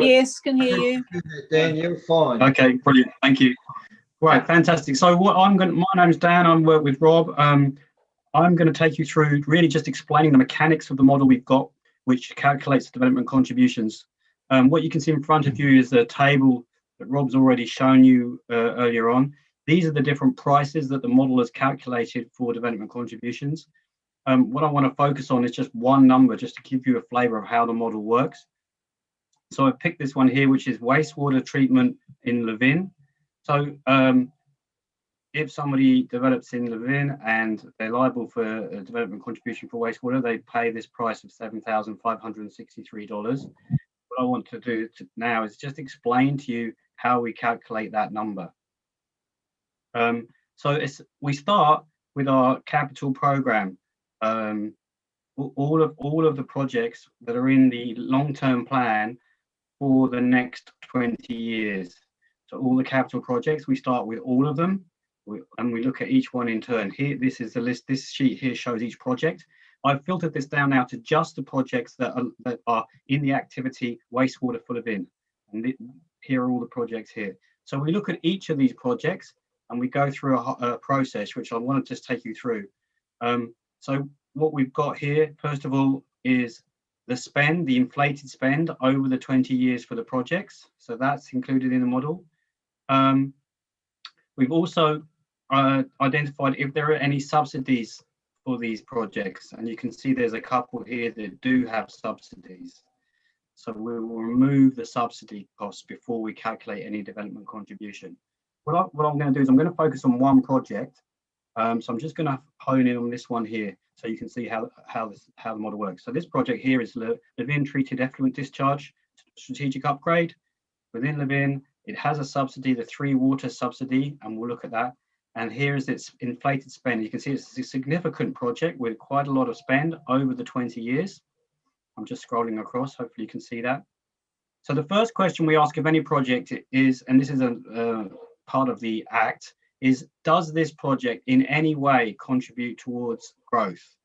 Yes, can hear you. Dan, you're fine. Okay, brilliant. Thank you. Right, fantastic. So my name's Dan. I work with Rob. I'm going to take you through really just explaining the mechanics of the model we've got, which calculates the development contributions. What you can see in front of you is the table that Rob's already shown you earlier on. These are the different prices that the model has calculated for development contributions. What I want to focus on is just one number, just to give you a flavour of how the model works. So I've picked this one here, which is wastewater treatment in Levin. So if somebody develops in Levin and they're liable for a development contribution for wastewater, they pay this price of $7,563. What I want to do now is just explain to you how we calculate that number. We start with our capital program. All of the projects that are in the long-term plan for the next 20 years. So all the capital projects, we start with all of them, and we look at each one in turn. Here, this is the list. This sheet here shows each project. I've filtered this down now to just the projects that are in the activity wastewater for Levin. And here are all the projects here. So we look at each of these projects and we go through a process, which I want to just take you through. So what we've got here, first of all, is the spend, the inflated spend over the 20 years for the projects. So that's included in the model. We've also identified if there are any subsidies for these projects. And you can see there's a couple here that do have subsidies. So we will remove the subsidy costs before we calculate any development contribution. What I'm going to do is I'm going to focus on one project. So I'm just going to hone in on this one here so you can see how the model works. So this project here is Levin Treated Effluent Discharge Strategic Upgrade. Within Levin, it has a subsidy, the 3 water subsidy, and we'll look at that. And here is its inflated spend. You can see it's a significant project with quite a lot of spend over the 20 years. I'm just scrolling across, hopefully you can see that. So the first question we ask of any project is, and this is a part of the Act, is does this project in any way contribute towards growth?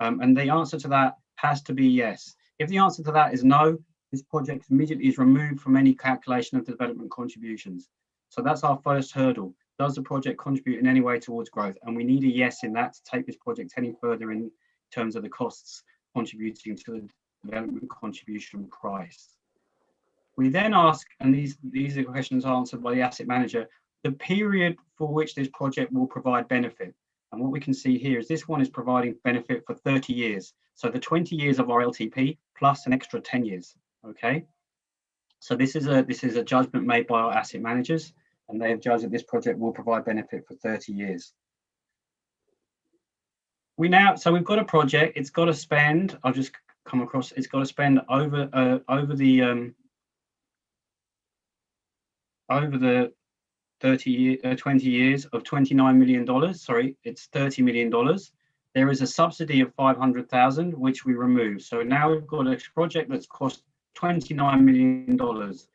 And the answer to that has to be yes. If the answer to that is no, this project immediately is removed from any calculation of development contributions. So that's our first hurdle. Does the project contribute in any way towards growth? And we need a yes in that to take this project any further in terms of the costs contributing to the development contribution price. We then ask, and these are questions answered by the asset manager, the period for which this project will provide benefit. And what we can see here is this one is providing benefit for 30 years. So the 20 years of our LTP plus an extra 10 years, okay? So this is a judgment made by our asset managers, and they have judged that this project will provide benefit for 30 years. So we've got a project, it's got to spend, I'll just come across, it's got to spend over the 20 years of $29 million, sorry, it's $30 million. There is a subsidy of 500,000, which we remove. So now we've got a project that's cost $29 million. The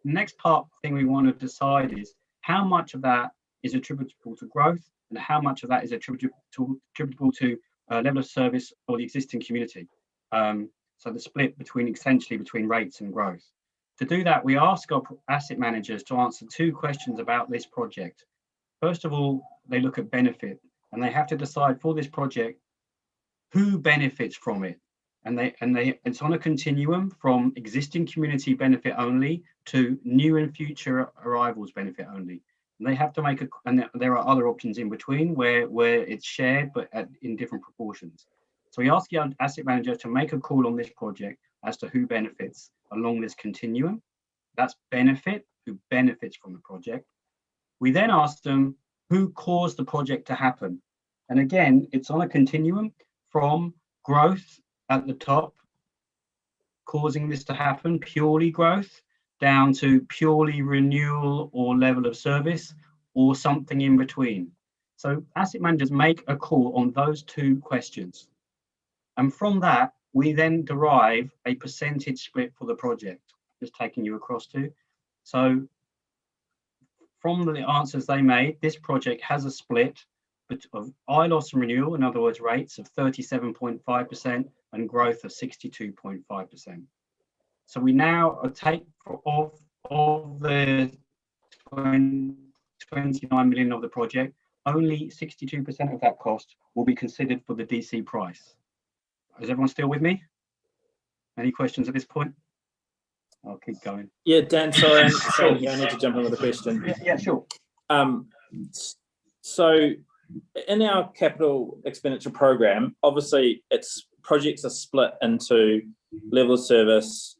next thing we want to decide is how much of that is attributable to growth and how much of that is attributable to level of service for the existing community. So the split essentially between rates and growth. To do that, we ask our asset managers to answer 2 questions about this project. First of all, they look at benefit, and they have to decide for this project who benefits from it. And it's on a continuum from existing community benefit only to new and future arrivals benefit only. And they have to make and there are other options in between where it's shared but in different proportions. So we ask the asset manager to make a call on this project as to who benefits along this continuum. That's benefit, who benefits from the project. We then ask them who caused the project to happen. And again, it's on a continuum from growth at the top causing this to happen, purely growth, down to purely renewal or level of service, or something in between. So asset managers make a call on those two questions. And from that, we then derive a percentage split for the project, just taking you across to. So from the answers they made, this project has a split of ILOS and renewal, in other words, rates of 37.5% and growth of 62.5%. So we now take of the 29 million of the project, only 62% of that cost will be considered for the DC price. Is everyone still with me? Any questions at this point? I'll keep going. Yeah, Dan, sorry, I need to jump in with a question. Yeah, sure. So in our capital expenditure program, obviously projects are split into level of service,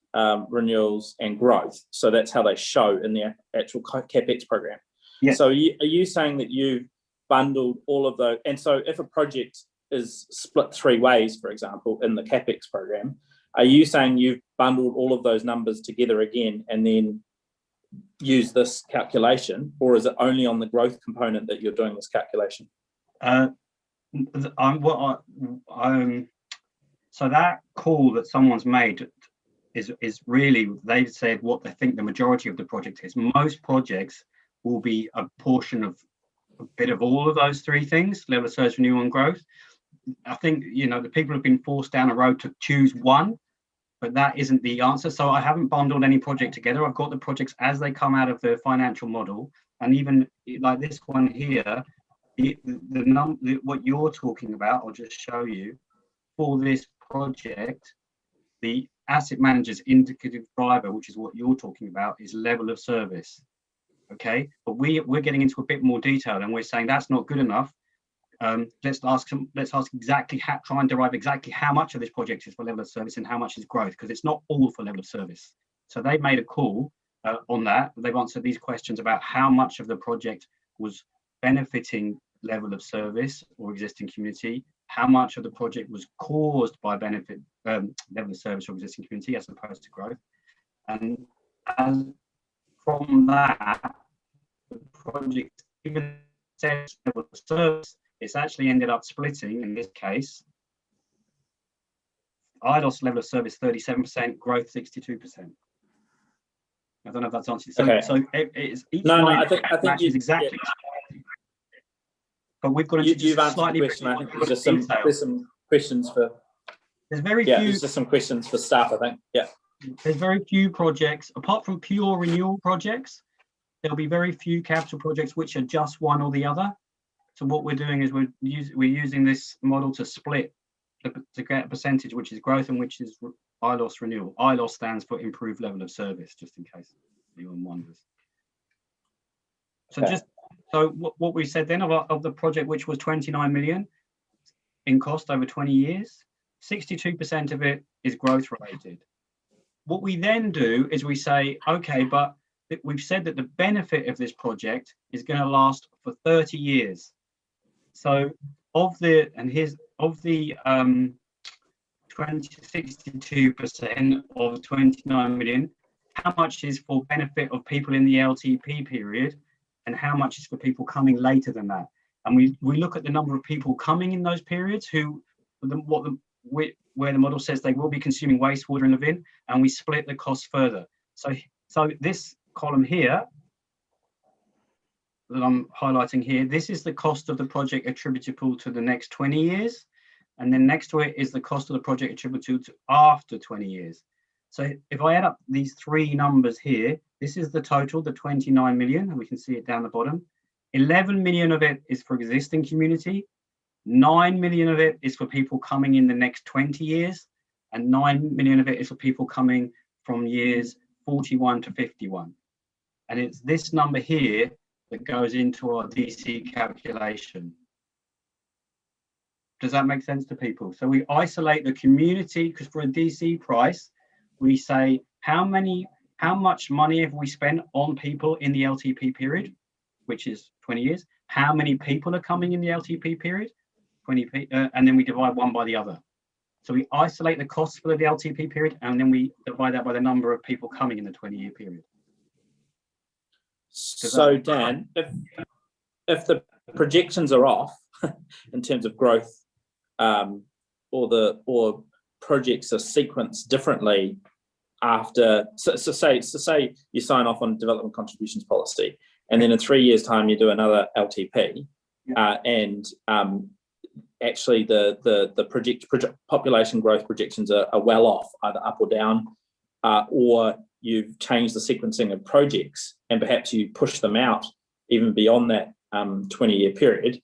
renewals and growth. So that's how they show in the actual CapEx program. Yeah. So are you saying that you bundled all of those? And so if a project is split three ways, for example, in the CapEx program, are you saying you've bundled all of those numbers together again and then use this calculation, or is it only on the growth component that you're doing this calculation? So that call that someone's made is really, they've said what they think the majority of the project is. Most projects will be a portion of a bit of all of those three things: level of service, renewal, and growth. I think, you know, the people have been forced down a road to choose one, but that isn't the answer. So I haven't bundled any project together. I've got the projects as they come out of the financial model, and even like this one here, what you're talking about, I'll just show you. For this project, the asset manager's indicative driver, which is what you're talking about, is level of service. Okay, but we're getting into a bit more detail, and we're saying that's not good enough. Let's ask exactly try and derive exactly how much of this project is for level of service and how much is growth, because it's not all for level of service. So they've made a call on that. They've answered these questions about how much of the project was benefiting level of service or existing community, how much of the project was caused by benefit level of service or existing community as opposed to growth. And from that, the project, even says level of service, it's actually ended up splitting, in this case, ILOS level of service 37%, growth 62%. I don't know if that's answered. So, okay. So it's each I think matches exactly. Yeah. But we've got to you've answered the question. I think there's some questions for. There's very few. There's just some questions for staff, I think. Yeah. There's very few projects, apart from pure renewal projects. There'll be very few capital projects which are just one or the other. So what we're doing is we're using this model to split to get a percentage, which is growth and which is ILOS renewal. ILOS stands for improved level of service, just in case anyone wonders. So okay. What we said then of the project, which was 29 million in cost over 20 years, 62% of it is growth related. What we then do is we say, okay, but we've said that the benefit of this project is going to last for 30 years. So of the 62% of 29 million, how much is for benefit of people in the LTP period and how much is for people coming later than that? And we look at the number of people coming in those periods where the model says they will be consuming wastewater and live in, and we split the cost further. So this column here that I'm highlighting here, this is the cost of the project attributable to the next 20 years. And then next to it is the cost of the project attributable to after 20 years. So if I add up these three numbers here, this is the total, the 29 million, and we can see it down the bottom. 11 million of it is for existing community. 9 million of it is for people coming in the next 20 years. And 9 million of it is for people coming from years 41 to 51. And it's this number here that goes into our DC calculation. Does that make sense to people? So we isolate the community, because for a DC price, we say how much money have we spent on people in the LTP period, which is 20 years. How many people are coming in the LTP period, 20, and then we divide one by the other. So we isolate the costs for the LTP period, and then we divide that by the number of people coming in the 20-year period. So Dan, if the projections are off in terms of growth, or projects are sequenced differently after, so say you sign off on development contributions policy, and then in 3 years' time you do another LTP, and actually the population growth projections are well off, either up or down, or you've changed the sequencing of projects and perhaps you push them out even beyond that 20-year period.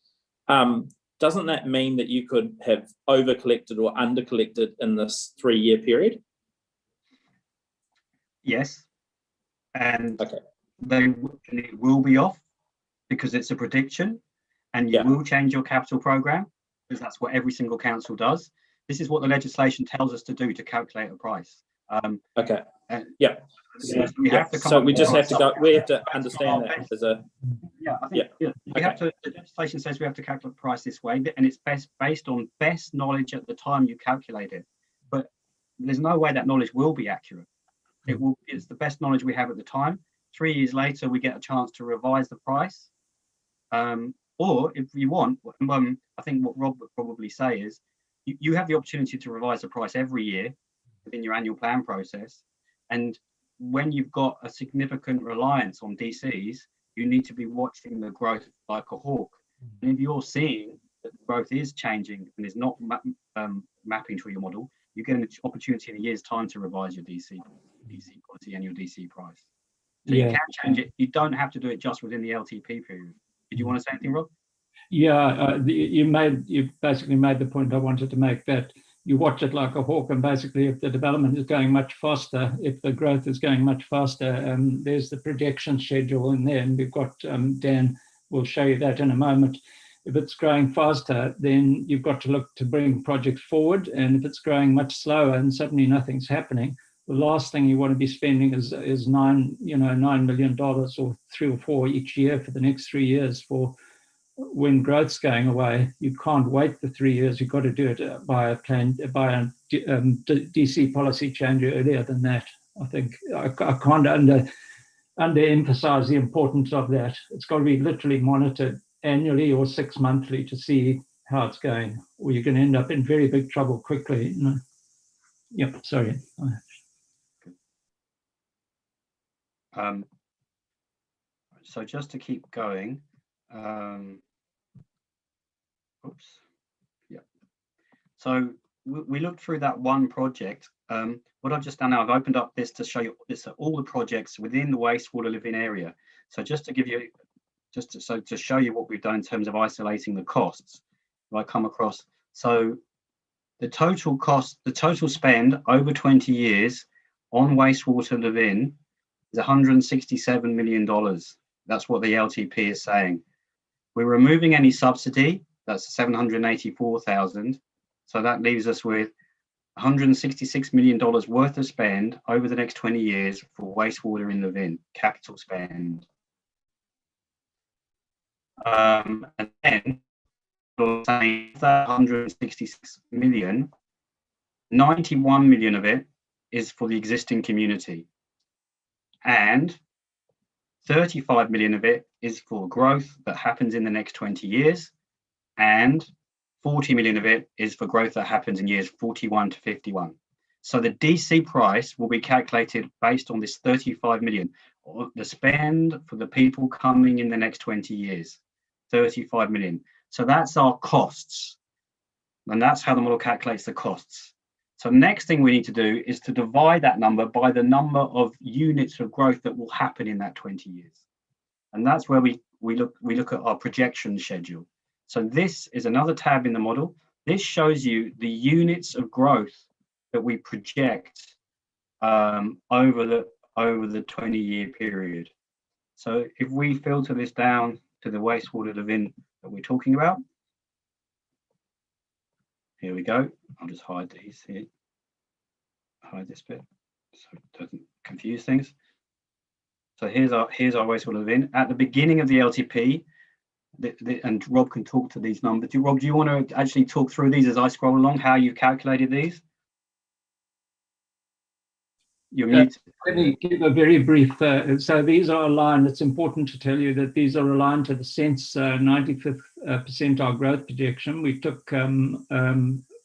Doesn't that mean that you could have over-collected or under-collected in this 3-year period? Yes, and Okay. it will be off because it's a prediction, and you will change your capital program, because that's what every single council does. This is what the legislation tells us to do to calculate a price. Okay. Yeah. So we have to come So up we with just a have to price. go. We have to understand that as a. Yeah, I think we have to. The legislation says we have to calculate the price this way, and it's based on best knowledge at the time you calculate it. But there's no way that knowledge will be accurate. It's the best knowledge we have at the time. 3 years later, we get a chance to revise the price. Or if you want, I think what Rob would probably say is you have the opportunity to revise the price every year within your annual plan process. And when you've got a significant reliance on DCs, you need to be watching the growth like a hawk. And if you're seeing that the growth is changing and is not mapping to your model, you get an opportunity in a year's time to revise your DC policy and your DC price. So you can change it. You don't have to do it just within the LTP period. Did you want to say anything, Rob? Yeah, you basically made the point I wanted to make, that you watch it like a hawk, and basically if the development is going much faster, if the growth is going much faster, there's the projection schedule in there, and we've got Dan will show you that in a moment. If it's growing faster, then you've got to look to bring projects forward, and if it's growing much slower and suddenly nothing's happening, the last thing you want to be spending is $9 million or 3 or 4 each year for the next 3 years for when growth's going away. You can't wait for 3 years. You've got to do it by a DC policy change earlier than that. I think I can't underemphasize the importance of that. It's got to be literally monitored annually or 6 monthly to see how it's going, or you're going to end up in very big trouble quickly. Yep, sorry. So just to keep going, so we looked through that one project. What I've just done now, I've opened up this to show you this are all the projects within the wastewater living area. So just to give you, to show you what we've done in terms of isolating the costs, I come across. So the total cost, the total spend over 20 years on wastewater live-in is $167 million. That's what the LTP is saying. We're removing any subsidy, that's 784,000. So that leaves us with $166 million worth of spend over the next 20 years for wastewater in live-in, capital spend. And then saying that 166 million, 91 million of it is for the existing community, and 35 million of it is for growth that happens in the next 20 years, and 40 million of it is for growth that happens in years 41 to 51. So the DC price will be calculated based on this 35 million, or the spend for the people coming in the next 20 years, 35 million. So that's our costs, and that's how the model calculates the costs. So next thing we need to do is to divide that number by the number of units of growth that will happen in that 20 years. And that's where we look at our projection schedule. So this is another tab in the model. This shows you the units of growth that we project over the 20-year period. So if we filter this down to the wastewater live-in that we're talking about, here we go. I'll just hide these here. Hide this bit so it doesn't confuse things. So here's our wastewater live-in. At the beginning of the LTP, and Rob can talk to these numbers. Rob, do you want to actually talk through these as I scroll along, how you've calculated these? You're muted. Let me give a very brief, so these are aligned. It's important to tell you that these are aligned to the Sense 95th percentile growth projection. We took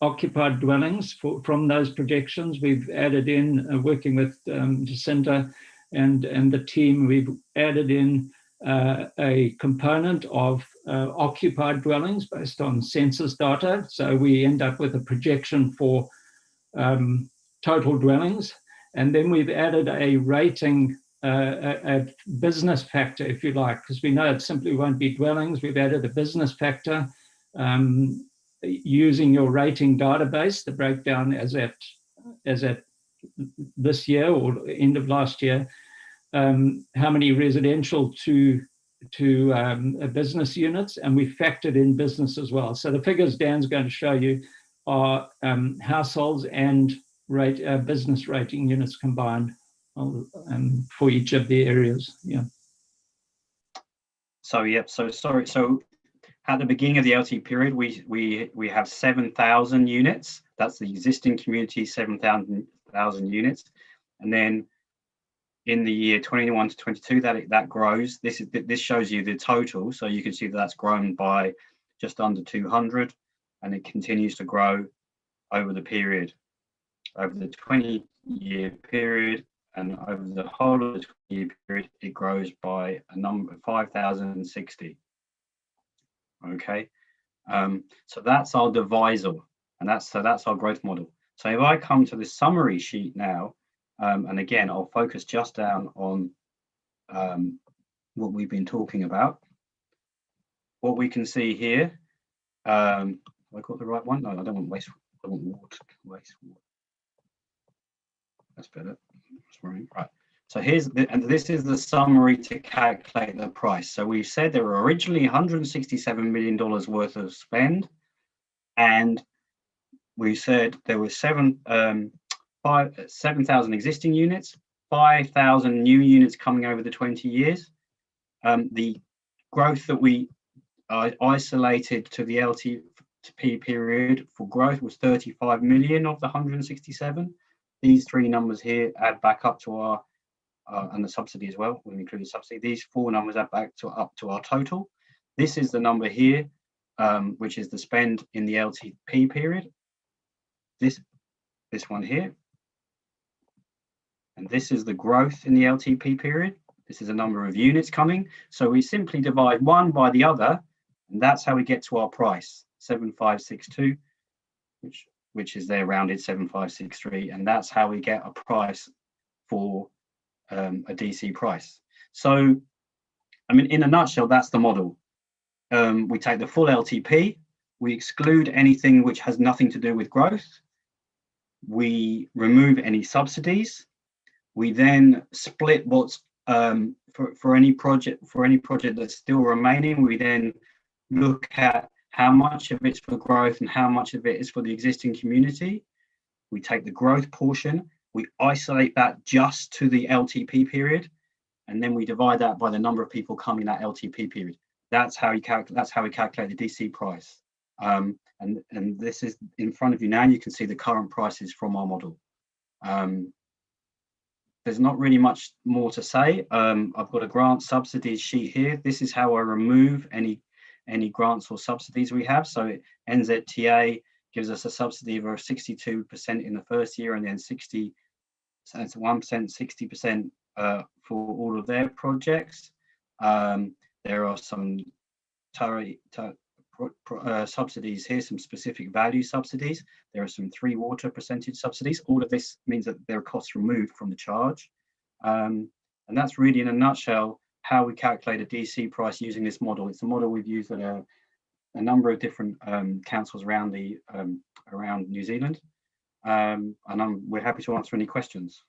occupied dwellings from those projections. We've added in, working with Jacinta and the team, we've added in a component of occupied dwellings based on census data. So we end up with a projection for total dwellings. And then we've added a rating, a business factor, if you like, because we know it simply won't be dwellings. We've added a business factor using your rating database, the breakdown as at this year or end of last year, how many residential to business units, and we factored in business as well. So the figures Dan's going to show you are households and business rating units combined for each of the areas. Yeah. So sorry. So at the beginning of the LT period, we have 7,000 units. That's the existing community, 7,000 units, and then in the year 21 to 22, that grows. This shows you the total, so you can see that that's grown by just under 200, and it continues to grow over the period. Over the 20-year period and over the whole of the 20-year period, it grows by a number of 5,060. Okay, so that's our divisor, and that's our growth model. So if I come to the summary sheet now, and again, I'll focus just down on what we've been talking about. What we can see here, have I got the right one? No, I don't want waste. I want water. Waste water. That's better. Right. So and this is the summary to calculate the price. So we said there were originally $167 million worth of spend, and we said there were 7,000 existing units, 5,000 new units coming over the 20 years. The growth that we isolated to the LTP period for growth was 35 million of the 167. These three numbers here add back up to our, and the subsidy as well, when we include the subsidy. These four numbers add back to up to our total. This is the number here, which is the spend in the LTP period. This one here. And this is the growth in the LTP period. This is a number of units coming. So we simply divide one by the other, and that's how we get to our price, 7562, which is their rounded 7563, and that's how we get a price for a DC price. So, I mean, in a nutshell, that's the model. We take the full LTP, we exclude anything which has nothing to do with growth, we remove any subsidies, we then split what's for any project that's still remaining, we then look at how much of it's for growth and how much of it is for the existing community. We take the growth portion, we isolate that just to the LTP period, and then we divide that by the number of people coming that LTP period. That's how we calculate the DC price. And this is in front of you now. You can see the current prices from our model. There's not really much more to say. I've got a grant subsidies sheet here. This is how I remove any grants or subsidies we have. So NZTA gives us a subsidy of 62% in the first year, and then 61%, 60% for all of their projects. There are some subsidies here, some specific value subsidies. There are some 3 water percentage subsidies. All of this means that there are costs removed from the charge. And that's really, in a nutshell, how we calculate a DC price using this model. It's a model we've used at a number of different councils around around New Zealand, and we're happy to answer any questions.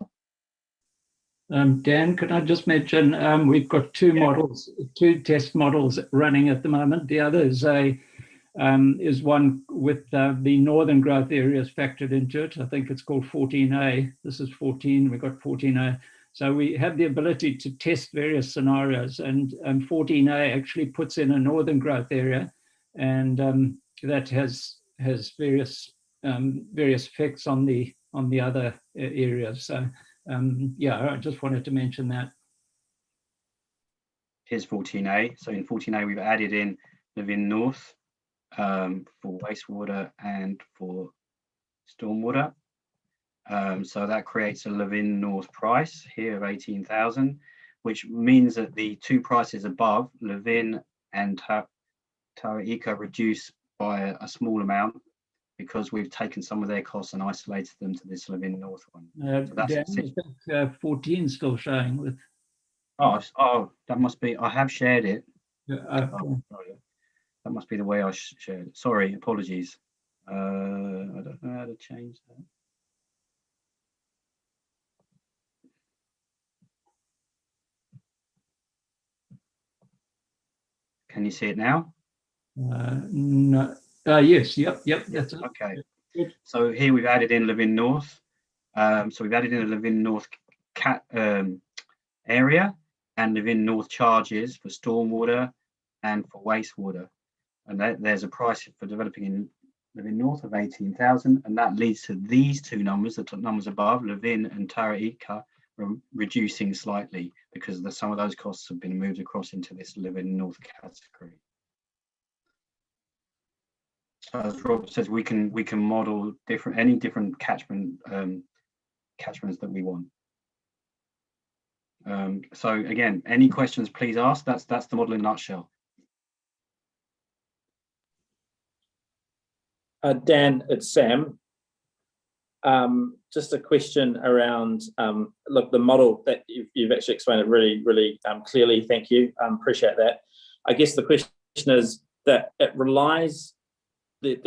Dan, could I just mention we've got two test models running at the moment. The other is one with the northern growth areas factored into it. I think it's called 14A. This is 14. We've got 14A. So we have the ability to test various scenarios, and 14A actually puts in a northern growth area, and that has various effects on the other areas. So yeah, I just wanted to mention that. Here's 14A. So in 14A, we've added in Levin North for wastewater and for stormwater. So that creates a Levin North price here of 18,000, which means that the two prices above, Levin and Tara-Ika, reduce by a small amount because we've taken some of their costs and isolated them to this Levin North one. So that's Dan, is that 14 still showing with? Oh, that must be, I have shared it. Yeah, Oh, sorry. That must be the way I shared it. Sorry, apologies. I don't know how to change that. Can you see it now? No. Yes. Yep. That's it. Okay. So here we've added in Levin North. So we've added in a Levin North area and Levin North charges for stormwater and for wastewater. And there's a price for developing in Levin North of 18,000, and that leads to these two numbers, the top numbers above, Levin and Tara-Ika, reducing slightly because some of those costs have been moved across into this Levin North category. So as Rob says, we can model any different catchments that we want. So again, any questions, please ask. That's the model in a nutshell. Dan, it's Sam. Just a question around, look, the model that you've actually explained it really clearly. Thank you. Appreciate that. I guess the question is that it relies, the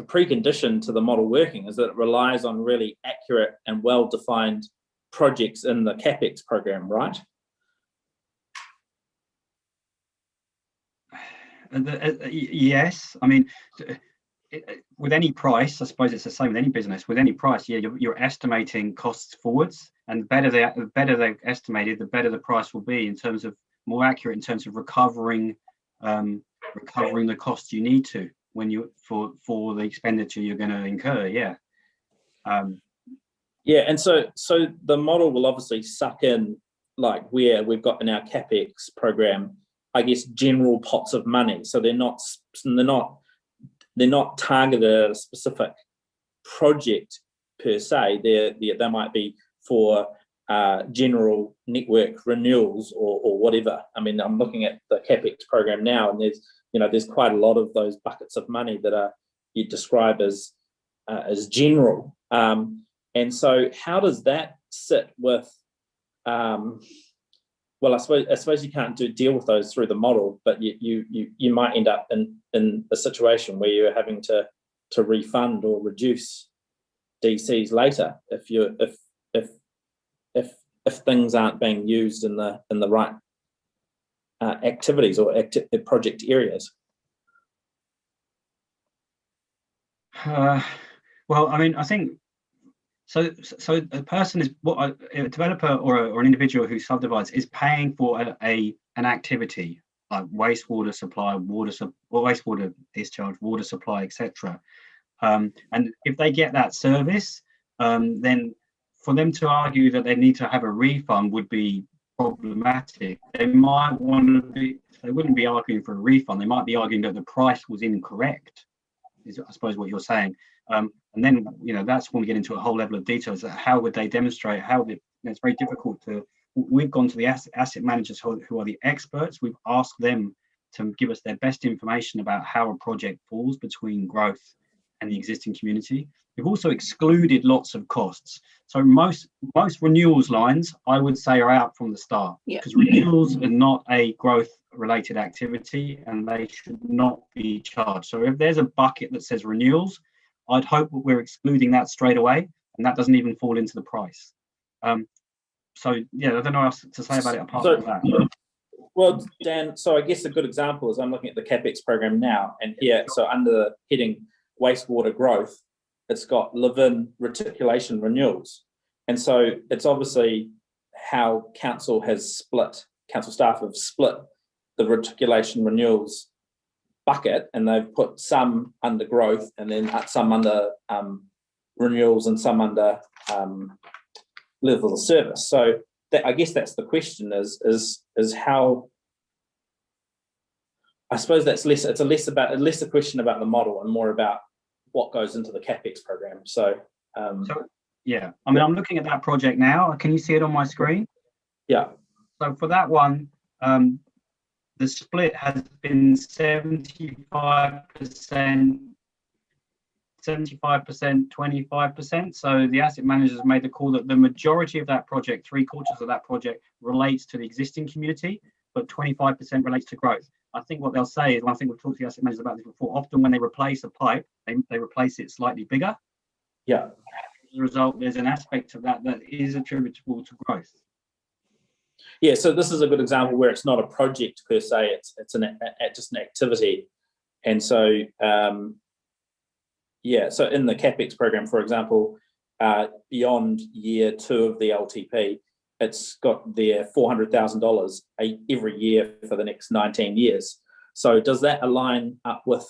precondition to the model working is that it relies on really accurate and well-defined projects in the CapEx program, right? Yes, I mean, with any price, I suppose it's the same with any business. With any price, yeah, you're estimating costs forwards, and the better they're estimated, the better the price will be in terms of more accurate in terms of recovering the costs you need to when you for the expenditure you're going to incur. Yeah. Yeah, and so the model will obviously suck in, like where we've got in our CapEx program, I guess, general pots of money. So they're not targeted at a specific project per se. They might be for general network renewals or whatever. I mean, I'm looking at the CapEx program now, and there's quite a lot of those buckets of money that you describe as general. And so how does that sit with, well, I suppose you can't deal with those through the model, but you might end up in a situation where you're having to refund or reduce DCs later if things aren't being used in the right activities or project areas. Well, I mean, I think so a person is a developer or an individual who subdivides is paying for an activity like wastewater supply, wastewater discharge, water supply, etc. And if they get that service, then for them to argue that they need to have a refund would be problematic. They wouldn't be arguing for a refund. They might be arguing that the price was incorrect, is I suppose what you're saying. And then, that's when we get into a whole level of details. How would they demonstrate it's very difficult we've gone to the asset managers who are the experts. We've asked them to give us their best information about how a project falls between growth and the existing community. We've also excluded lots of costs. So most renewals lines, I would say, are out from the start, because renewals are not a growth related activity and they should not be charged. So if there's a bucket that says renewals, I'd hope that we're excluding that straight away, and that doesn't even fall into the price. So yeah, I don't know what else to say about it apart from that. Well, Dan, so I guess a good example is I'm looking at the CapEx program now, and here, so under the heading wastewater growth, it's got Levin reticulation renewals. And so it's obviously how council staff have split the reticulation renewals bucket, and they've put some under growth and then some under renewals and some under level of service. So I guess that's the question: is how. I suppose that's less. It's less a question about the model and more about what goes into the CapEx program. So yeah, I mean, I'm looking at that project now. Can you see it on my screen? Yeah. So for that one, the split has been 75%, 25%, So the asset managers made the call that the majority of that project, 3/4 of that project, relates to the existing community, but 25% relates to growth. I think what they'll say is, and I think we've talked to the asset managers about this before, often when they replace a pipe, they replace it slightly bigger. Yeah. As a result, there's an aspect of that is attributable to growth. Yeah, so this is a good example where it's not a project per se, it's just an activity. And so, so in the CapEx program, for example, beyond year 2 of the LTP, it's got their $400,000 every year for the next 19 years. So does that align up with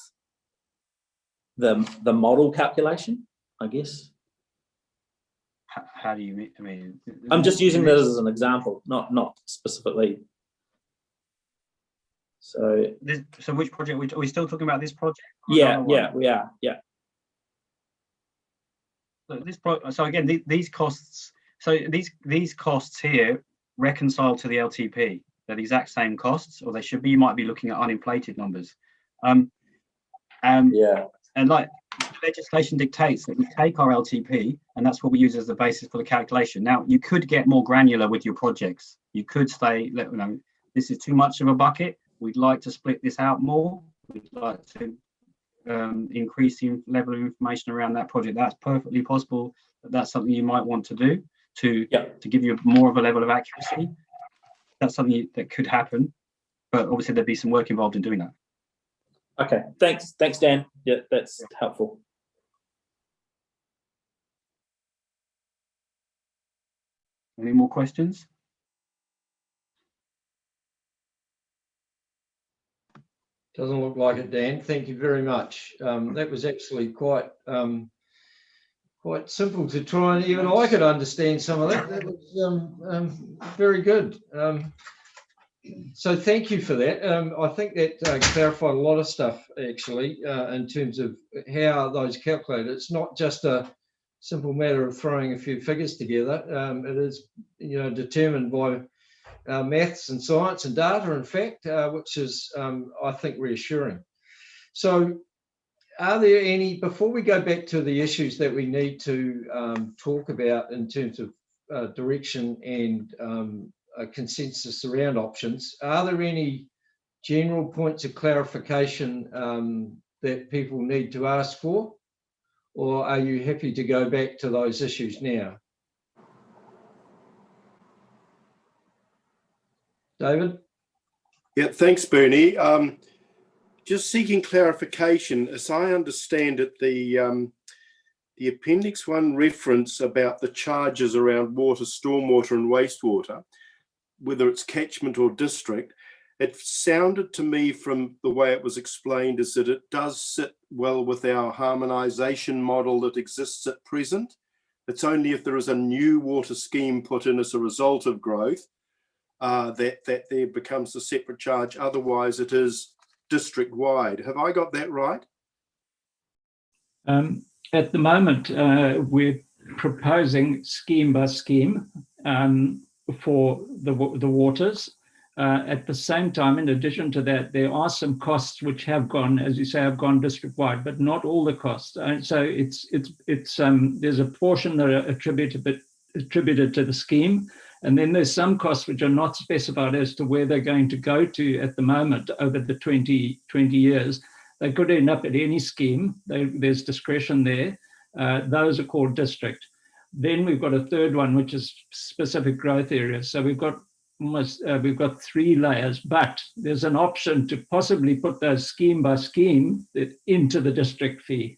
the model calculation, I guess? How do you mean? I mean, I'm just using that as an example, not specifically. So which project are we still talking about? This project? Yeah, we are. Yeah. So again, these costs. So these costs here reconcile to the LTP. They're the exact same costs, or they should be. You might be looking at uninflated numbers. And like legislation dictates that we take our LTP, and that's what we use as the basis for the calculation. Now, you could get more granular with your projects. You could say, this is too much of a bucket. We'd like to split this out more. We'd like to increase the level of information around that project. That's perfectly possible. That's something you might want to do to give you more of a level of accuracy. That's something that could happen, but obviously there'd be some work involved in doing that. Okay, thanks, Dan. Yeah, that's helpful. Any more questions? Doesn't look like it, Dan. Thank you very much. That was actually quite simple to try, and even I could understand some of that. That was very good. So thank you for that. I think that clarified a lot of stuff, actually, in terms of how those calculated. It's not just a simple matter of throwing a few figures together. It is, determined by maths and science and data, in fact, which is, I think, reassuring. So are there any, before we go back to the issues that we need to talk about in terms of direction and a consensus around options, are there any general points of clarification that people need to ask for, or are you happy to go back to those issues now? David? Yeah, thanks, Bernie. Just seeking clarification, as I understand it, the Appendix 1 reference about the charges around water, stormwater and wastewater, whether it's catchment or district, it sounded to me from the way it was explained is that it does sit well with our harmonisation model that exists at present. It's only if there is a new water scheme put in as a result of growth that there becomes a separate charge. Otherwise, it is district-wide. Have I got that right? At the moment, we're proposing scheme by scheme for the waters. At the same time, in addition to that, there are some costs which have gone, as you say, have gone district-wide, but not all the costs. So it's there's a portion that are attributed to the scheme, and then there's some costs which are not specified as to where they're going to go to at the moment over the 20 years. They could end up at any scheme. There's discretion there. Those are called district. Then we've got a third one, which is specific growth areas. So we've got 3 layers, but there's an option to possibly put those scheme by scheme into the district fee,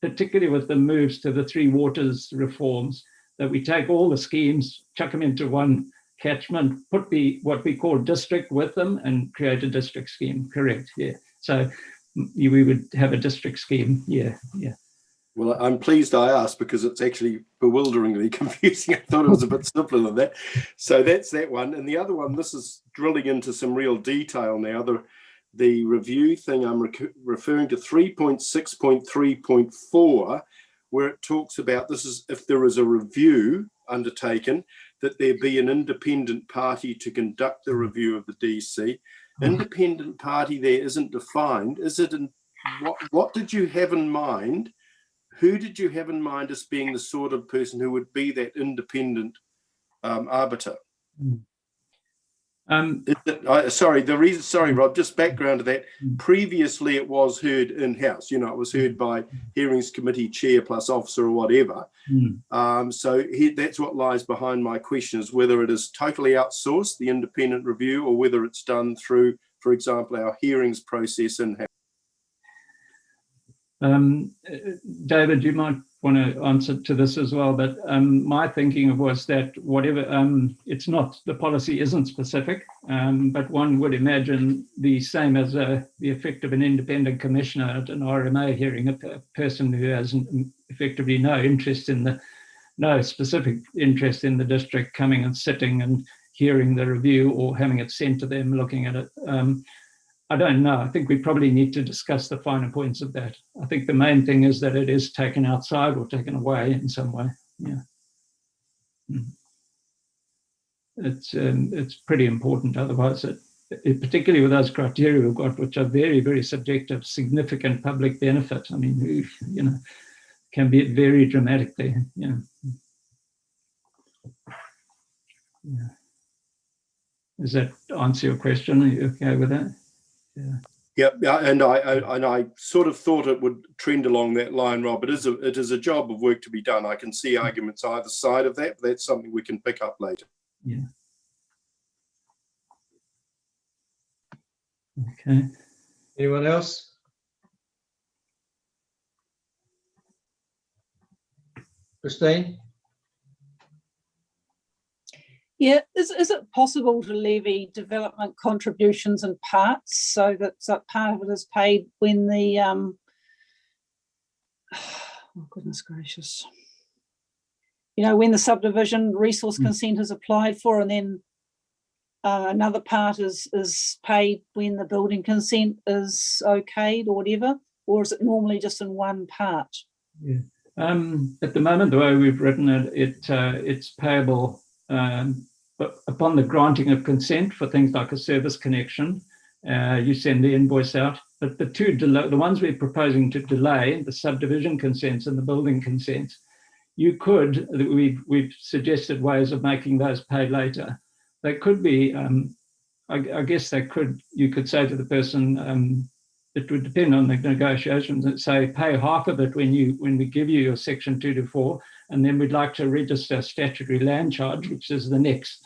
particularly with the moves to the 3 waters reforms, that we take all the schemes, chuck them into one catchment, put what we call district with them and create a district scheme. Correct. Yeah. So we would have a district scheme. Yeah. Yeah. Well, I'm pleased I asked because it's actually bewilderingly confusing. I thought it was a bit simpler than that. So that's that one. And the other one, this is drilling into some real detail now. The review thing, I'm referring to 3.6.3.4, where it talks about this is if there is a review undertaken, that there be an independent party to conduct the review of the DC. Independent party there isn't defined. Is it in what did you have in mind? Who did you have in mind as being the sort of person who would be that independent arbiter? Sorry, Rob, just background to that. Previously, it was heard in-house. You know, it was heard by hearings committee chair plus officer or whatever. So that's what lies behind my question, is whether it is totally outsourced, the independent review, or whether it's done through, for example, our hearings process in-house. David, you might want to answer to this as well, but my thinking was that whatever, it's not, the policy isn't specific, but one would imagine the same as the effect of an independent commissioner at an RMA hearing, a person who has effectively no specific interest in the district coming and sitting and hearing the review or having it sent to them, looking at it. I don't know. I think we probably need to discuss the finer points of that. I think the main thing is that it is taken outside or taken away in some way. Yeah. It's pretty important. Otherwise, particularly with those criteria we've got, which are very, very subjective, significant public benefit. I mean, you know, can be very dramatically. Yeah. Yeah. Does that answer your question? Are you okay with that? Yeah, and I sort of thought it would trend along that line, Rob. It is a job of work to be done. I can see arguments either side of that, but that's something we can pick up later. Yeah. Okay. Anyone else? Christine? Yeah, is it possible to levy development contributions in parts so that part of it is paid when the oh goodness gracious, you know, when the subdivision resource consent is applied for, and then another part is paid when the building consent is okayed or whatever, or is it normally just in one part? Yeah. At the moment, the way we've written it, it's payable but upon the granting of consent for things like a service connection. You send the invoice out. But the ones we're proposing to delay, the subdivision consents and the building consents, we've suggested ways of making those pay later. They could be, I guess you could say to the person, it would depend on the negotiations, and say pay half of it when we give you your section 224, and then we'd like to register a statutory land charge, which is the next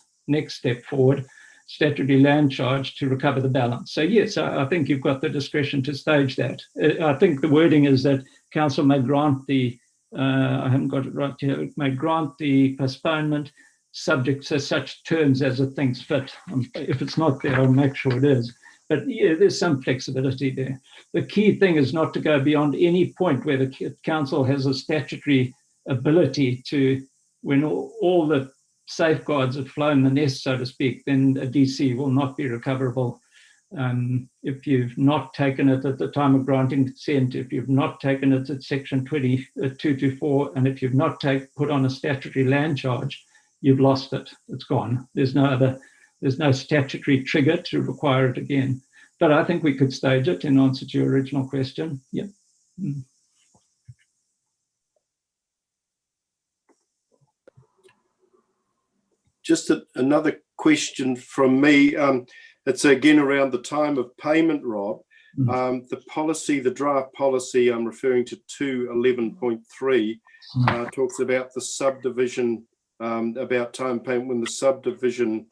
step forward, statutory land charge to recover the balance. So yes, I think you've got the discretion to stage that. I think the wording is that council may grant I haven't got it right here, it may grant the postponement subject to such terms as it thinks fit. If it's not there, I'll make sure it is. But yeah, there's some flexibility there. The key thing is not to go beyond any point where the council has a statutory ability to, when all the safeguards have flown the nest, so to speak, then a DC will not be recoverable. If you've not taken it at the time of granting consent, if you've not taken it at section 224, and if you've not put on a statutory land charge, you've lost it. It's gone. There's no statutory trigger to require it again. But I think we could stage it in answer to your original question. Yep. Just another question from me. It's again around the time of payment, Rob. The policy, the draft policy I'm referring to 211.3 talks about the subdivision, about time payment when the subdivision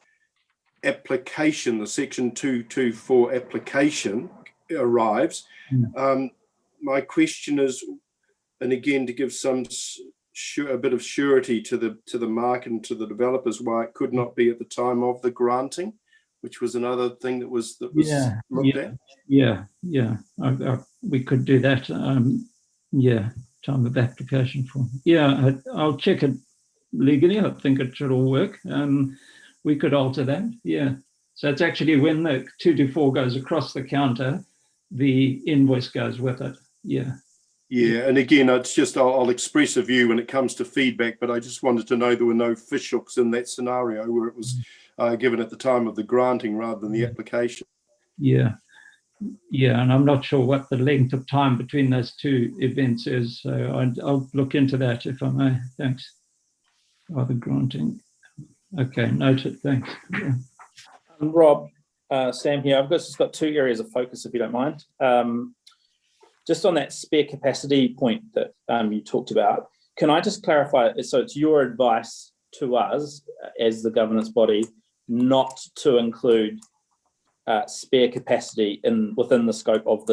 application, the section 224 application arrives. My question is, and again to give some a bit of surety to the market and to the developers why it could not be at the time of the granting, which was another thing that was looked at. We could do that. Time of application form. I'll check it legally. I think it should all work. We could alter that. So it's actually when the 224 goes across the counter, the invoice goes with it. And again, it's just I'll express a view when it comes to feedback, but I just wanted to know there were no fishhooks in that scenario where it was given at the time of the granting rather than the application. And I'm not sure what the length of time between those two events is, so I'll look into that if I may. Thanks. The granting. Okay, noted. Thanks. Rob, Sam here. I've just got two areas of focus, if you don't mind. Just on that spare capacity point that you talked about, can I just clarify? So it's your advice to us as the governance body not to include spare capacity within a scope of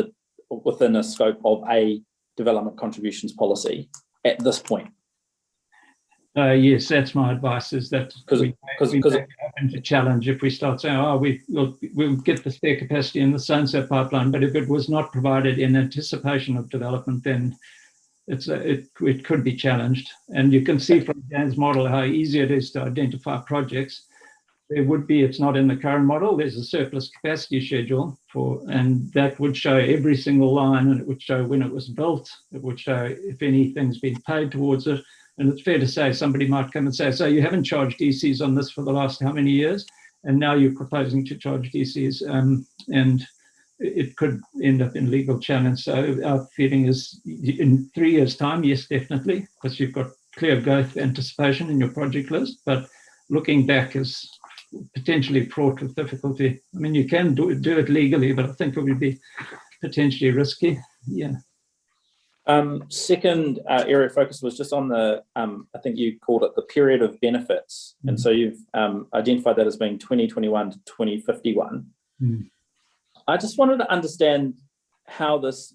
a development contributions policy at this point? Yes, that's my advice. Is that we have to challenge if we start saying, we'll get the spare capacity in the so-and-so pipeline, but if it was not provided in anticipation of development, then it could be challenged. And you can see from Dan's model how easy it is to identify projects. It's not in the current model, there's a surplus capacity schedule and that would show every single line, and it would show when it was built, it would show if anything's been paid towards it. And it's fair to say somebody might come and say, so you haven't charged DCs on this for the last how many years? And now you're proposing to charge DCs, and it could end up in legal challenge. So our feeling is in 3 years' time, yes, definitely, because you've got clear growth anticipation in your project list, but looking back is potentially fraught with difficulty. I mean, you can do it legally, but I think it would be potentially risky. Second area of focus was just on the, I think you called it the period of benefits. And so you've identified that as being 2021 to 2051. I just wanted to understand how this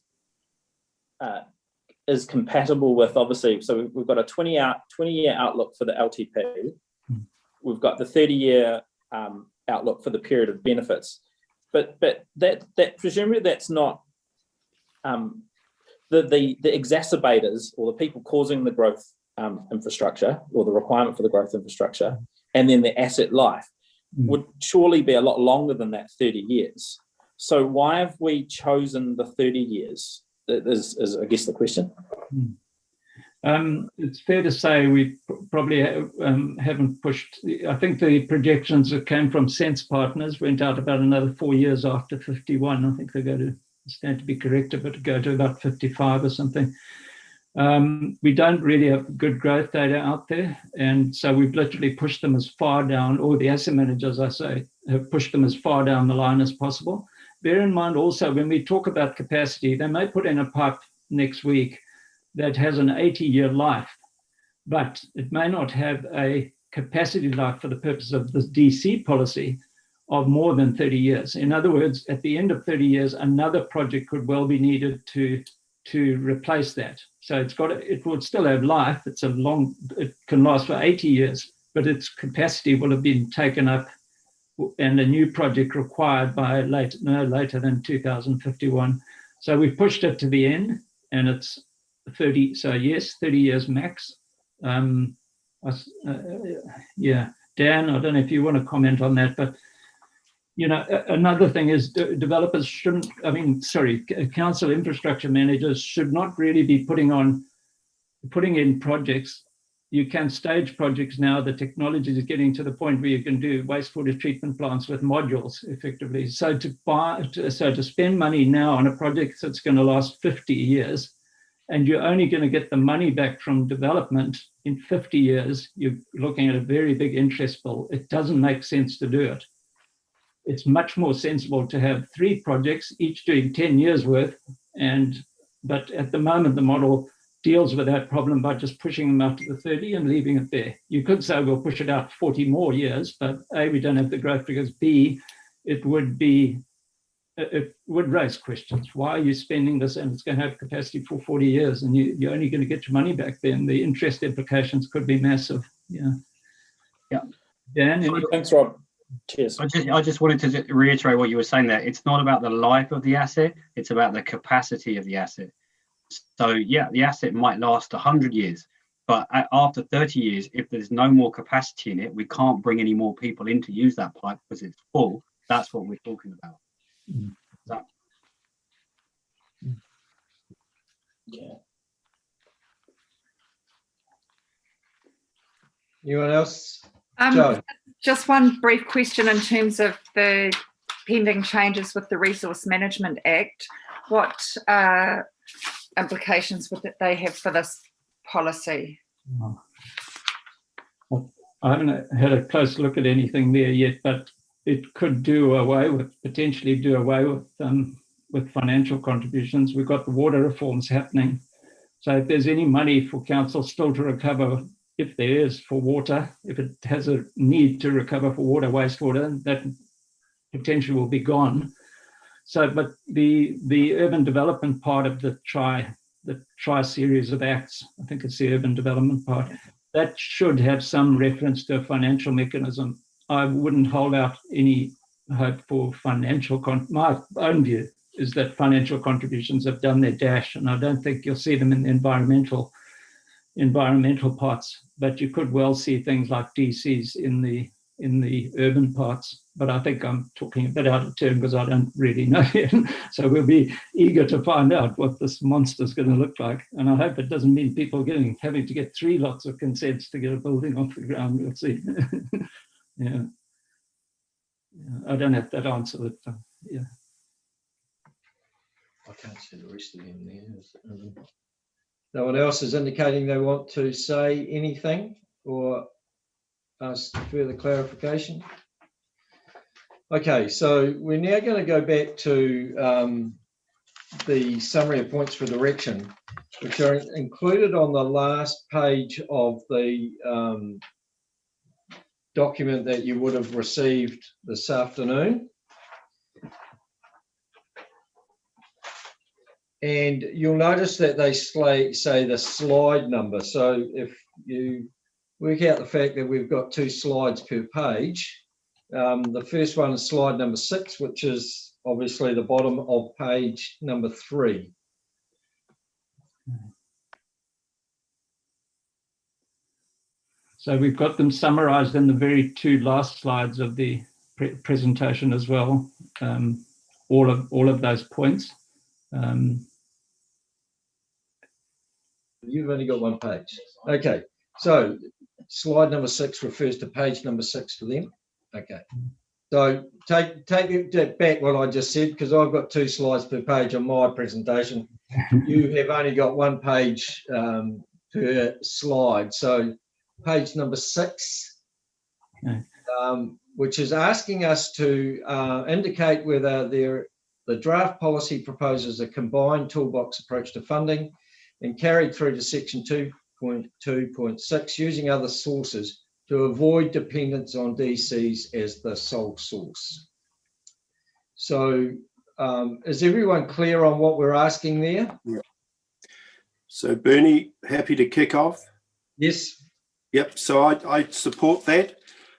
is compatible with, obviously, so we've got a 20-year outlook for the LTP. We've got the 30-year outlook for the period of benefits, but that presumably that's not the exacerbators or the people causing the growth infrastructure or the requirement for the growth infrastructure, and then the asset life would surely be a lot longer than that 30 years. So why have we chosen the 30 years? Is I guess the question. It's fair to say we probably haven't pushed. I think the projections that came from Sense Partners went out about another 4 years after 51. I think they go to, stand to be corrected, but to go to about 55 or something. We don't really have good growth data out there. And so we've literally pushed them as far down, or the asset managers, I say, have pushed them as far down the line as possible. Bear in mind also, when we talk about capacity, they may put in a pipe next week that has an 80-year life, but it may not have a capacity life for the purpose of this DC policy of more than 30 years. In other words, at the end of 30 years, another project could well be needed to replace that. So it would still have life. It can last for 80 years, but its capacity will have been taken up and a new project required by no later than 2051. So we've pushed it to the end, and it's 30. So yes, 30 years max. Dan, I don't know if you want to comment on that, but another thing is developers shouldn't, council infrastructure managers should not really be putting in projects. You can stage projects now. The technology is getting to the point where you can do wastewater treatment plants with modules effectively. So to spend money now on a project that's going to last 50 years, and you're only going to get the money back from development in 50 years, you're looking at a very big interest bill. It doesn't make sense to do it. It's much more sensible to have 3 projects, each doing 10 years worth. But at the moment, the model deals with that problem by just pushing them out to the 30 and leaving it there. You could say we'll push it out 40 more years, but A, we don't have the growth figures. B, it would be it would raise questions. Why are you spending this and it's going to have capacity for 40 years and you're only going to get your money back then? The interest implications could be massive. Yeah. Yeah. Dan, Thanks, Rob. Cheers. I just wanted to reiterate what you were saying there. It's not about the life of the asset, it's about the capacity of the asset. So yeah, the asset might last 100 years, but after 30 years, if there's no more capacity in it, we can't bring any more people in to use that pipe because it's full. That's what we're talking about. That. Yeah. Anyone else? Joe? Just one brief question in terms of the pending changes with the Resource Management Act. What implications would they have for this policy? I haven't had a close look at anything there yet, but it could potentially do away with financial contributions. We've got the water reforms happening. So if there's any money for council still to recover, if there is for water, if it has a need to recover for water, wastewater, that potentially will be gone. So, but the urban development part of the tri series of acts, I think it's the urban development part, that should have some reference to a financial mechanism. I wouldn't hold out any hope for financial, my own view is that financial contributions have done their dash, and I don't think you'll see them in the environmental parts, but you could well see things like DCs in the urban parts. But I think I'm talking a bit out of turn because I don't really know yet. So we'll be eager to find out what this monster is going to look like. And I hope it doesn't mean people having to get 3 lots of consents to get a building off the ground. We'll see. Yeah. I don't have that answer. But, yeah. I can't see the rest of them there. No one else is indicating they want to say anything or ask further clarification. Okay, so we're now going to go back to the summary of points for direction, which are included on the last page of the document that you would have received this afternoon. And you'll notice that they say the slide number. So if you work out the fact that we've got 2 slides per page, the first one is slide number 6, which is obviously the bottom of page number 3. So we've got them summarized in the very 2 last slides of the presentation as well, all of those points. You've only got 1 page. Okay, so slide number 6 refers to page number 6 for them. Okay, so take back what I just said, because I've got 2 slides per page on my presentation. You have only got 1 page per slide. So page number 6, okay. Which is asking us to indicate whether the draft policy proposes a combined toolbox approach to funding and carried through to section 2.2.6 using other sources to avoid dependence on DCs as the sole source. So is everyone clear on what we're asking there? Yeah. So Bernie, happy to kick off? Yes. Yep, so I support that.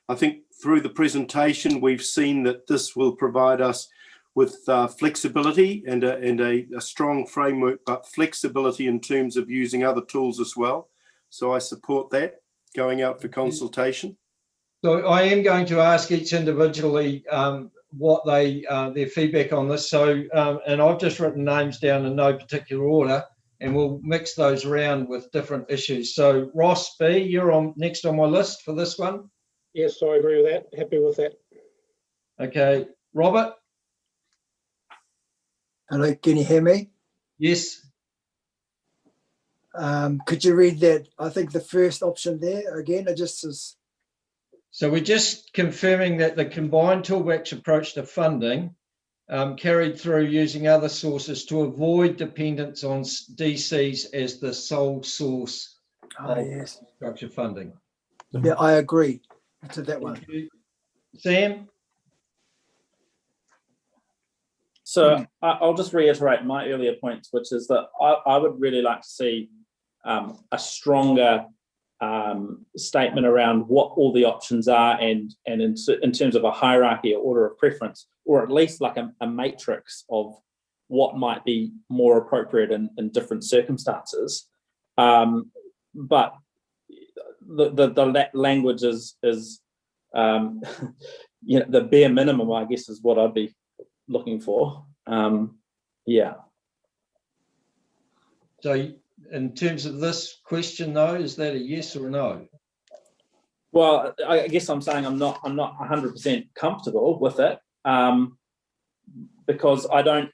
I think through the presentation, we've seen that this will provide us with flexibility and a strong framework, but flexibility in terms of using other tools as well. So I support that going out for consultation. So I am going to ask each individually what their feedback on this. So, and I've just written names down in no particular order, and we'll mix those around with different issues. So Ross B, you're next on my list for this one. Yes, I agree with that. Happy with that. Okay, Robert. Hello, can you hear me? Yes. Could you read that? I think the first option there again, it just says. So we're just confirming that the combined toolbox approach to funding carried through using other sources to avoid dependence on DCs as the sole source of infrastructure funding. Yeah, I agree to that one. Sam? So I'll just reiterate my earlier points, which is that I would really like to see a stronger statement around what all the options are, and in terms of a hierarchy or order of preference, or at least like a matrix of what might be more appropriate in different circumstances. But the language is you know, the bare minimum, I guess, is what I'd be looking for. Yeah. So in terms of this question though, is that a yes or a no? Well, I guess I'm saying I'm not 100% comfortable with it, because I don't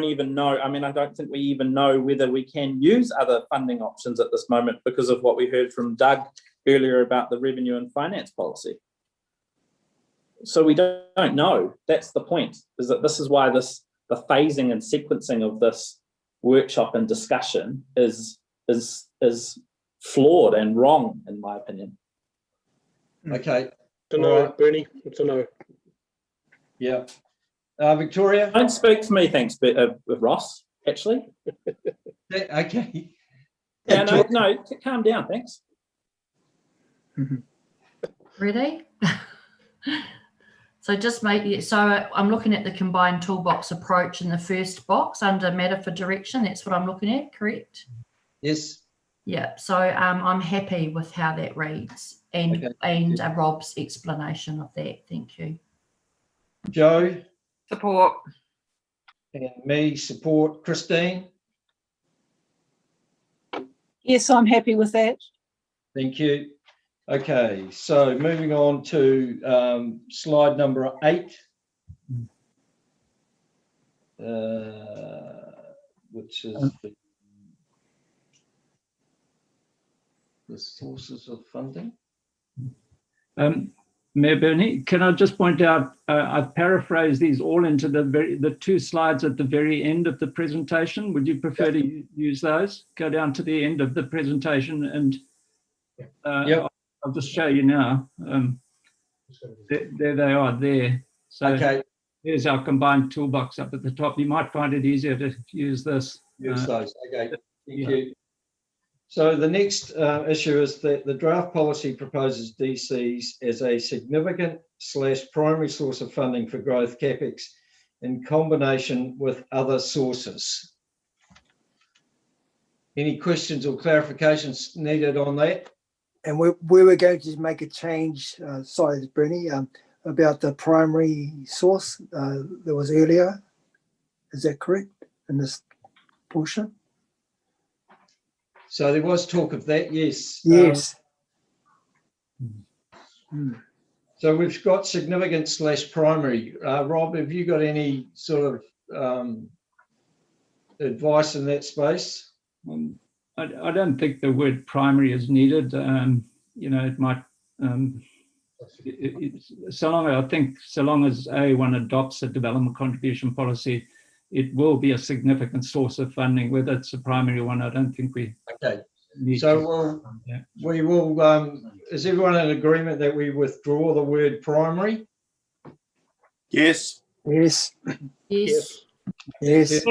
even know. I mean, I don't think we even know whether we can use other funding options at this moment because of what we heard from Doug earlier about the revenue and finance policy. So we don't know. That's the point, is that this is why the phasing and sequencing of this workshop and discussion is flawed and wrong, in my opinion. Okay. It's a no, Bernie. It's a no. Yeah. Victoria? Don't speak for me, thanks, Ross, actually. Okay. Yeah, no, calm down, thanks. Ready? So just I'm looking at the combined toolbox approach in the first box under matter for direction. That's what I'm looking at, correct? Yes. Yeah, so I'm happy with how that reads and Rob's explanation of that. Thank you. Joe? Support. And me, support. Christine? Yes, I'm happy with that. Thank you. Okay, so moving on to slide number 8, which is the sources of funding. Mayor Bernie, can I just point out, I've paraphrased these all into the 2 slides at the very end of the presentation. Would you prefer to use those? Go down to the end of the presentation and I'll just show you now. There they are there. So here's our combined toolbox up at the top. You might find it easier to use this. Use those. Okay, thank you. So the next issue is that the draft policy proposes DCs as a significant / primary source of funding for growth CapEx in combination with other sources. Any questions or clarifications needed on that? And we were going to make a change, sorry, Bernie, about the primary source that was earlier. Is that correct in this portion? So there was talk of that, yes. Yes. So we've got significant / primary. Rob, have you got any sort of advice in that space? I don't think the word primary is needed. You know, it might, so long as one adopts a development contribution policy, it will be a significant source of funding. Whether it's a primary one, I don't think we. Okay. So we will. Is everyone in agreement that we withdraw the word primary? Yes. Yes. Yes. Yes.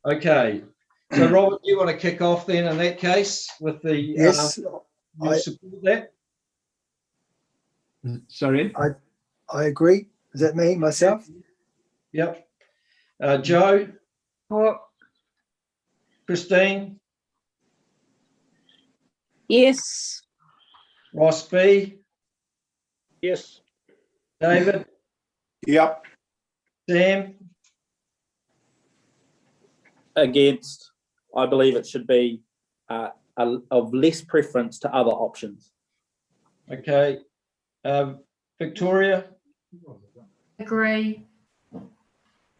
Okay. So Robert, do you want to kick off then in that case with the yes? You support that? Sorry? I agree. Is that me, myself? Yep. Joe? Support. Christine? Yes. Ross B? Yes. David? Yep. Sam? Against. I believe it should be of less preference to other options. Okay. Victoria? Agree.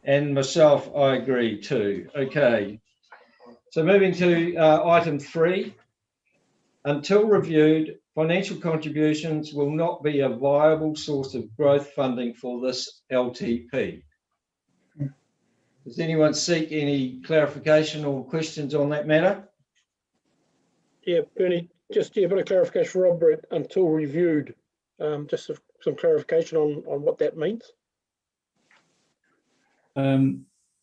And myself, I agree too. Okay. So moving to item 3. Until reviewed, financial contributions will not be a viable source of growth funding for this LTP. Does anyone seek any clarification or questions on that matter? Yeah, Bernie, just a bit of clarification for Robert, until reviewed. Just some clarification on what that means.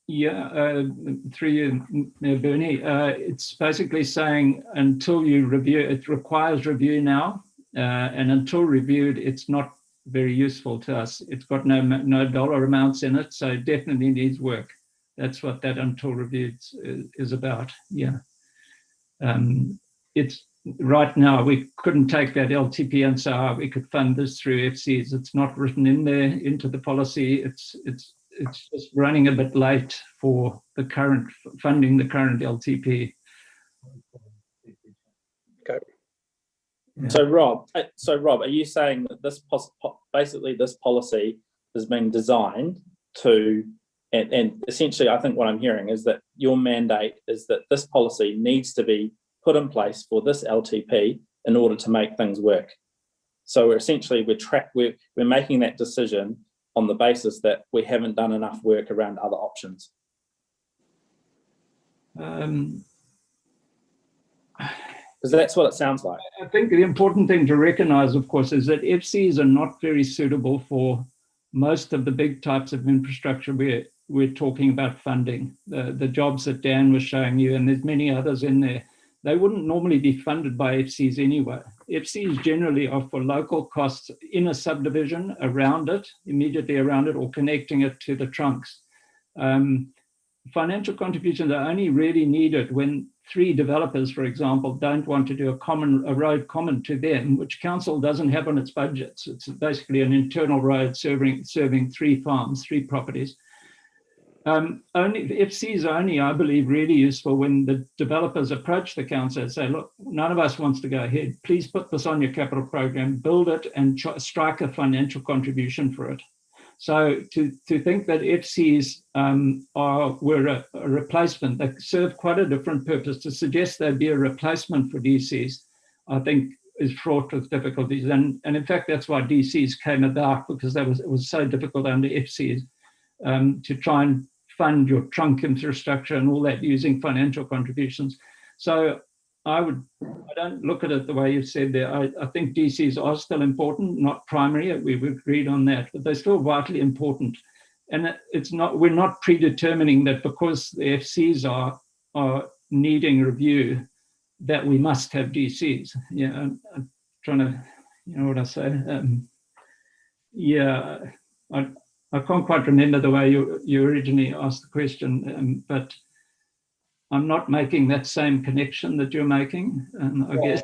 Through you, Bernie, it's basically saying until you review, it requires review now, and until reviewed, it's not very useful to us. It's got no dollar amounts in it, so it definitely needs work. That's what that until reviewed is about. Yeah. It's right now we couldn't take that LTP and say we could fund this through FCs. It's not written in there into the policy. It's just running a bit late for the current funding, the current LTP. Okay. Yeah. So Rob, are you saying that this basically this policy has been designed to, and essentially I think what I'm hearing is that your mandate is that this policy needs to be put in place for this LTP in order to make things work. So we're essentially we're making that decision on the basis that we haven't done enough work around other options. Because that's what it sounds like. I think the important thing to recognize, of course, is that FCs are not very suitable for most of the big types of infrastructure we're talking about funding. The jobs that Dan was showing you, and there's many others in there, they wouldn't normally be funded by FCs anyway. FCs generally are for local costs in a subdivision around it, immediately around it, or connecting it to the trunks. Financial contributions are only really needed when 3 developers, for example, don't want to do a road common to them, which council doesn't have on its budgets. It's basically an internal road serving 3 farms, 3 properties. FCs are only, I believe, really useful when the developers approach the council and say, look, none of us wants to go ahead. Please put this on your capital program, build it, and strike a financial contribution for it. So to think that FCs were a replacement, they serve quite a different purpose. To suggest they'd be a replacement for DCs, I think, is fraught with difficulties. And in fact, that's why DCs came about, because it was so difficult under FCs to try and fund your trunk infrastructure and all that using financial contributions. So I don't look at it the way you said there. I think DCs are still important, not primary. We've agreed on that, but they're still vitally important. And we're not predetermining that because the FCs are needing review that we must have DCs. Yeah, I'm trying to, you know what I say? I can't quite remember the way you originally asked the question, but I'm not making that same connection that you're making, I guess.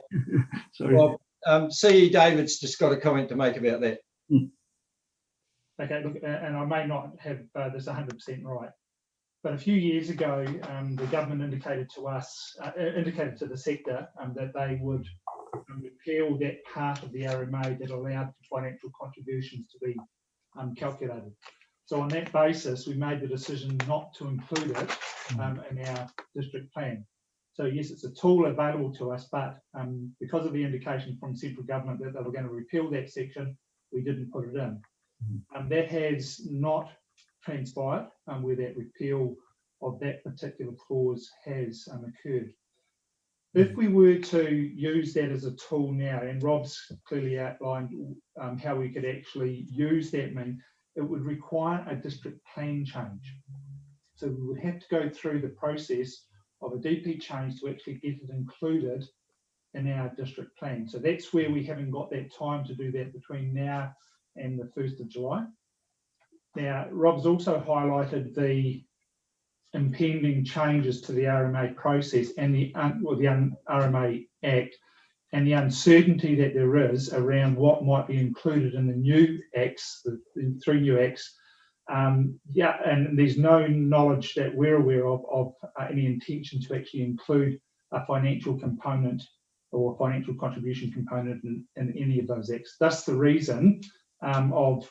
Sorry. Well, CE David's just got a comment to make about that. Okay, look, and I may not have this 100% right, but a few years ago, the government indicated to us, indicated to the sector that they would repeal that part of the RMA that allowed for financial contributions to be calculated. So on that basis, we made the decision not to include it in our district plan. So yes, it's a tool available to us, but because of the indication from central government that they were going to repeal that section, we didn't put it in. That has not transpired where that repeal of that particular clause has occurred. If we were to use that as a tool now, and Rob's clearly outlined how we could actually use that, it would require a district plan change. So we would have to go through the process of a DP change to actually get it included in our district plan. So that's where we haven't got that time to do that between now and the 1st of July. Now, Rob's also highlighted the impending changes to the RMA process and the RMA Act, and the uncertainty that there is around what might be included in the new acts, the 3 new acts. And there's no knowledge that we're aware of any intention to actually include a financial component or a financial contribution component in any of those acts. That's the reason of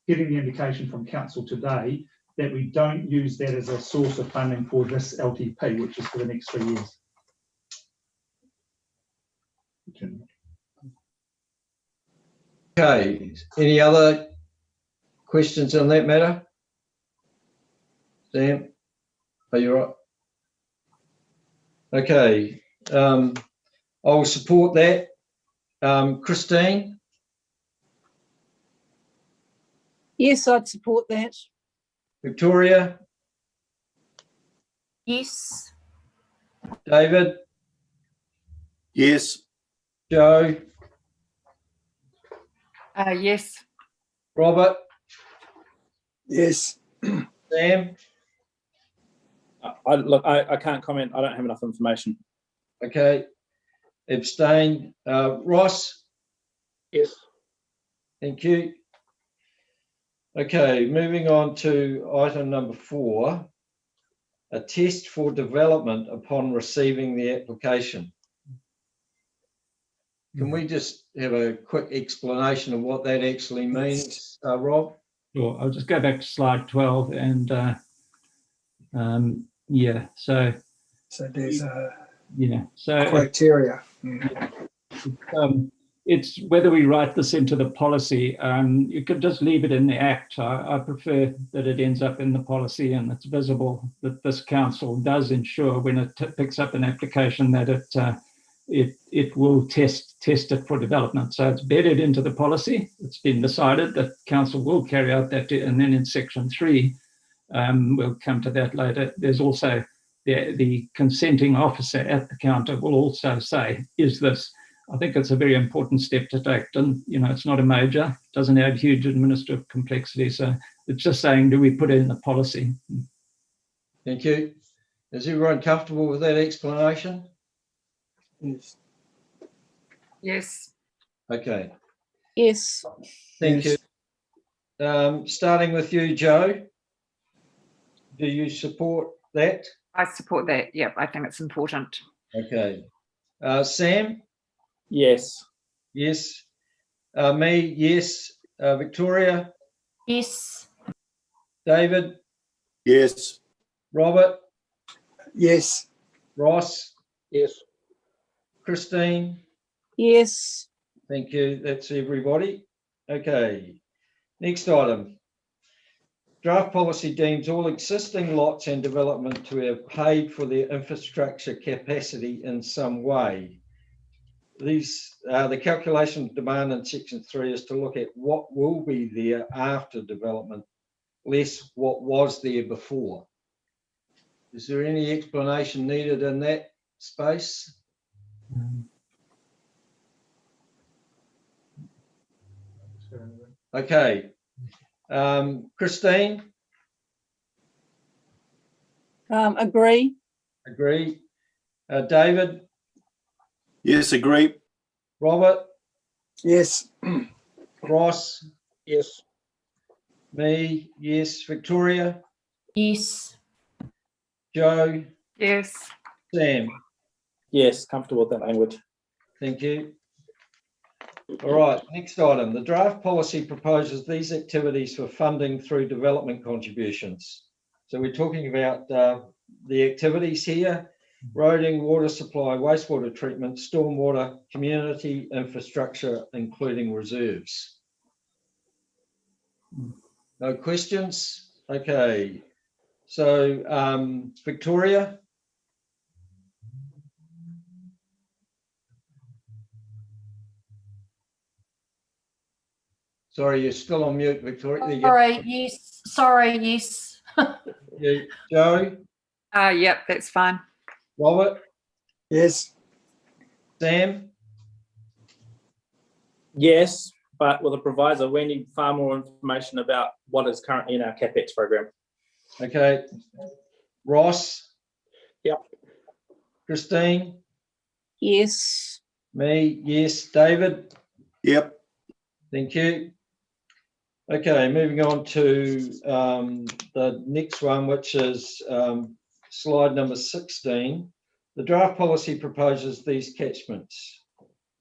getting the indication from council today that we don't use that as a source of funding for this LTP, which is for the next 3 years. Okay, any other questions on that matter? Sam, are you right? Okay, I'll support that. Christine? Yes, I'd support that. Victoria, Yes. David, Yes. Joe, Yes. Robert, Yes. Sam. I can't comment. I don't have enough information. Okay. Abstain. Ross. Yes. Thank you. Okay, moving on to item number 4, a test for development upon receiving the application. Can we just have a quick explanation of what that actually means, Rob? Sure. I'll just go back to slide 12 and yeah, so there's so criteria. It's whether we write this into the policy. You could just leave it in the Act. I prefer that it ends up in the policy and it's visible that this council does ensure when it picks up an application that it will test it for development. So it's bedded into the policy. It's been decided that council will carry out that, and then in section 3, we'll come to that later. There's also the consenting officer at the counter will also say, is this? I think it's a very important step to take, and it's not a major, doesn't add huge administrative complexity. So it's just saying, do we put it in the policy? Thank you. Is everyone comfortable with that explanation? Yes. Yes. Okay. Yes. Thank you. Starting with you, Joe. Do you support that? I support that. Yep, I think it's important. Okay. Sam? Yes. Yes. Me? Yes. Victoria? Yes. David? Yes. Robert? Yes. Ross? Yes. Christine? Yes. Thank you. That's everybody. Okay. Next item. Draft policy deems all existing lots and development to have paid for their infrastructure capacity in some way. The calculation of demand in section 3 is to look at what will be there after development, less what was there before. Is there any explanation needed in that space? Okay. Christine? Agree. Agree. David? Yes, agree. Robert? Yes. Ross? Yes. Me? Yes. Victoria? Yes. Joe? Yes. Sam? Yes, comfortable with that language. Thank you. All right, next item. The draft policy proposes these activities for funding through development contributions. So we're talking about the activities here: roading, water supply, wastewater treatment, stormwater, community infrastructure, including reserves. No questions? Okay. So Victoria? Sorry, you're still on mute, Victoria. There you go. Sorry, yes. Sorry, yes. You, Joe? Yep, that's fine. Robert? Yes. Sam? Yes, but with a proviso, we need far more information about what is currently in our CapEx program. Okay. Ross? Yep. Christine? Yes. Me? Yes. David? Yep. Thank you. Okay, moving on to the next one, which is slide number 16. The draft policy proposes these catchments: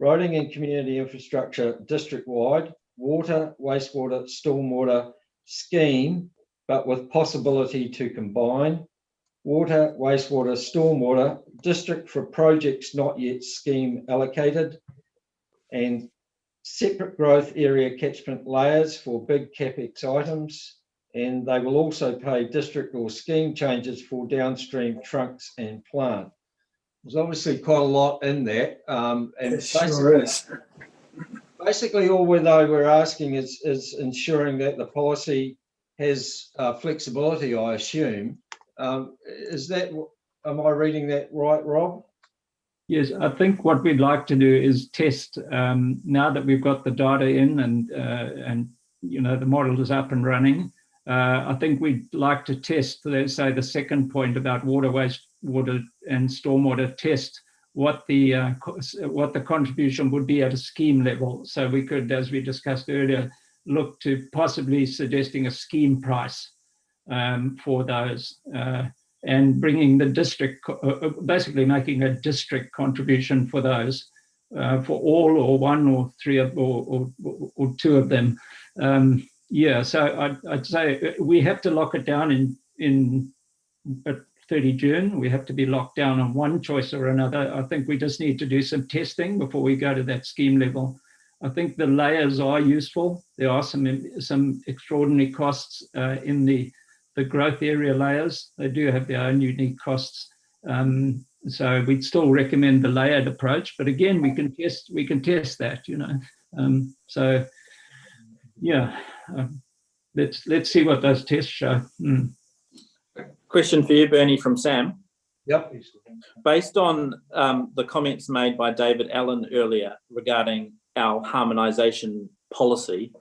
roading and community infrastructure district-wide, water, wastewater, stormwater scheme, but with possibility to combine, water, wastewater, stormwater district for projects not yet scheme allocated, and separate growth area catchment layers for big capex items, and they will also pay district or scheme changes for downstream trunks and plant. There's obviously quite a lot in that, and basically all we're asking is ensuring that the policy has flexibility, I assume. Is that, am I reading that right, Rob? Yes, I think what we'd like to do is test, now that we've got the data in and the model is up and running. I think we'd like to test, let's say, the second point about water, wastewater and stormwater, test what the contribution would be at a scheme level. So we could, as we discussed earlier, look to possibly suggesting a scheme price for those and bringing the district, basically making a district contribution for those, for all or one or three or two of them. Yeah, so I'd say we have to lock it down in at 30 June. We have to be locked down on one choice or another. I think we just need to do some testing before we go to that scheme level. I think the layers are useful. There are some extraordinary costs in the growth area layers. They do have their own unique costs. So we'd still recommend the layered approach, but again, we can test that, so yeah, let's see what those tests show. Question for you, Bernie, from Sam. Yep. Based on the comments made by David Allen earlier regarding our harmonisation policy,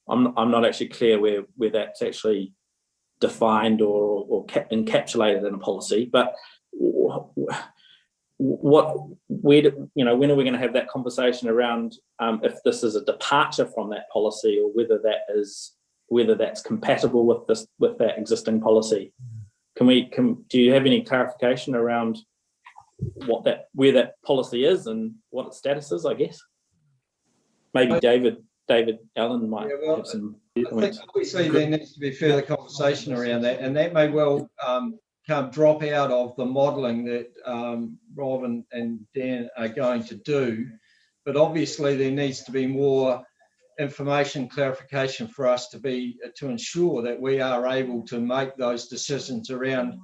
I'm not actually clear where that's actually defined or encapsulated in a policy, but when are we going to have that conversation around if this is a departure from that policy, or whether that's compatible with that existing policy? Do you have any clarification around where that policy is and what its status is, I guess? Maybe David Allen might have some comments. I think obviously there needs to be further conversation around that, and that may well drop out of the modelling that Rob and Dan are going to do. But obviously there needs to be more information clarification for us to ensure that we are able to make those decisions around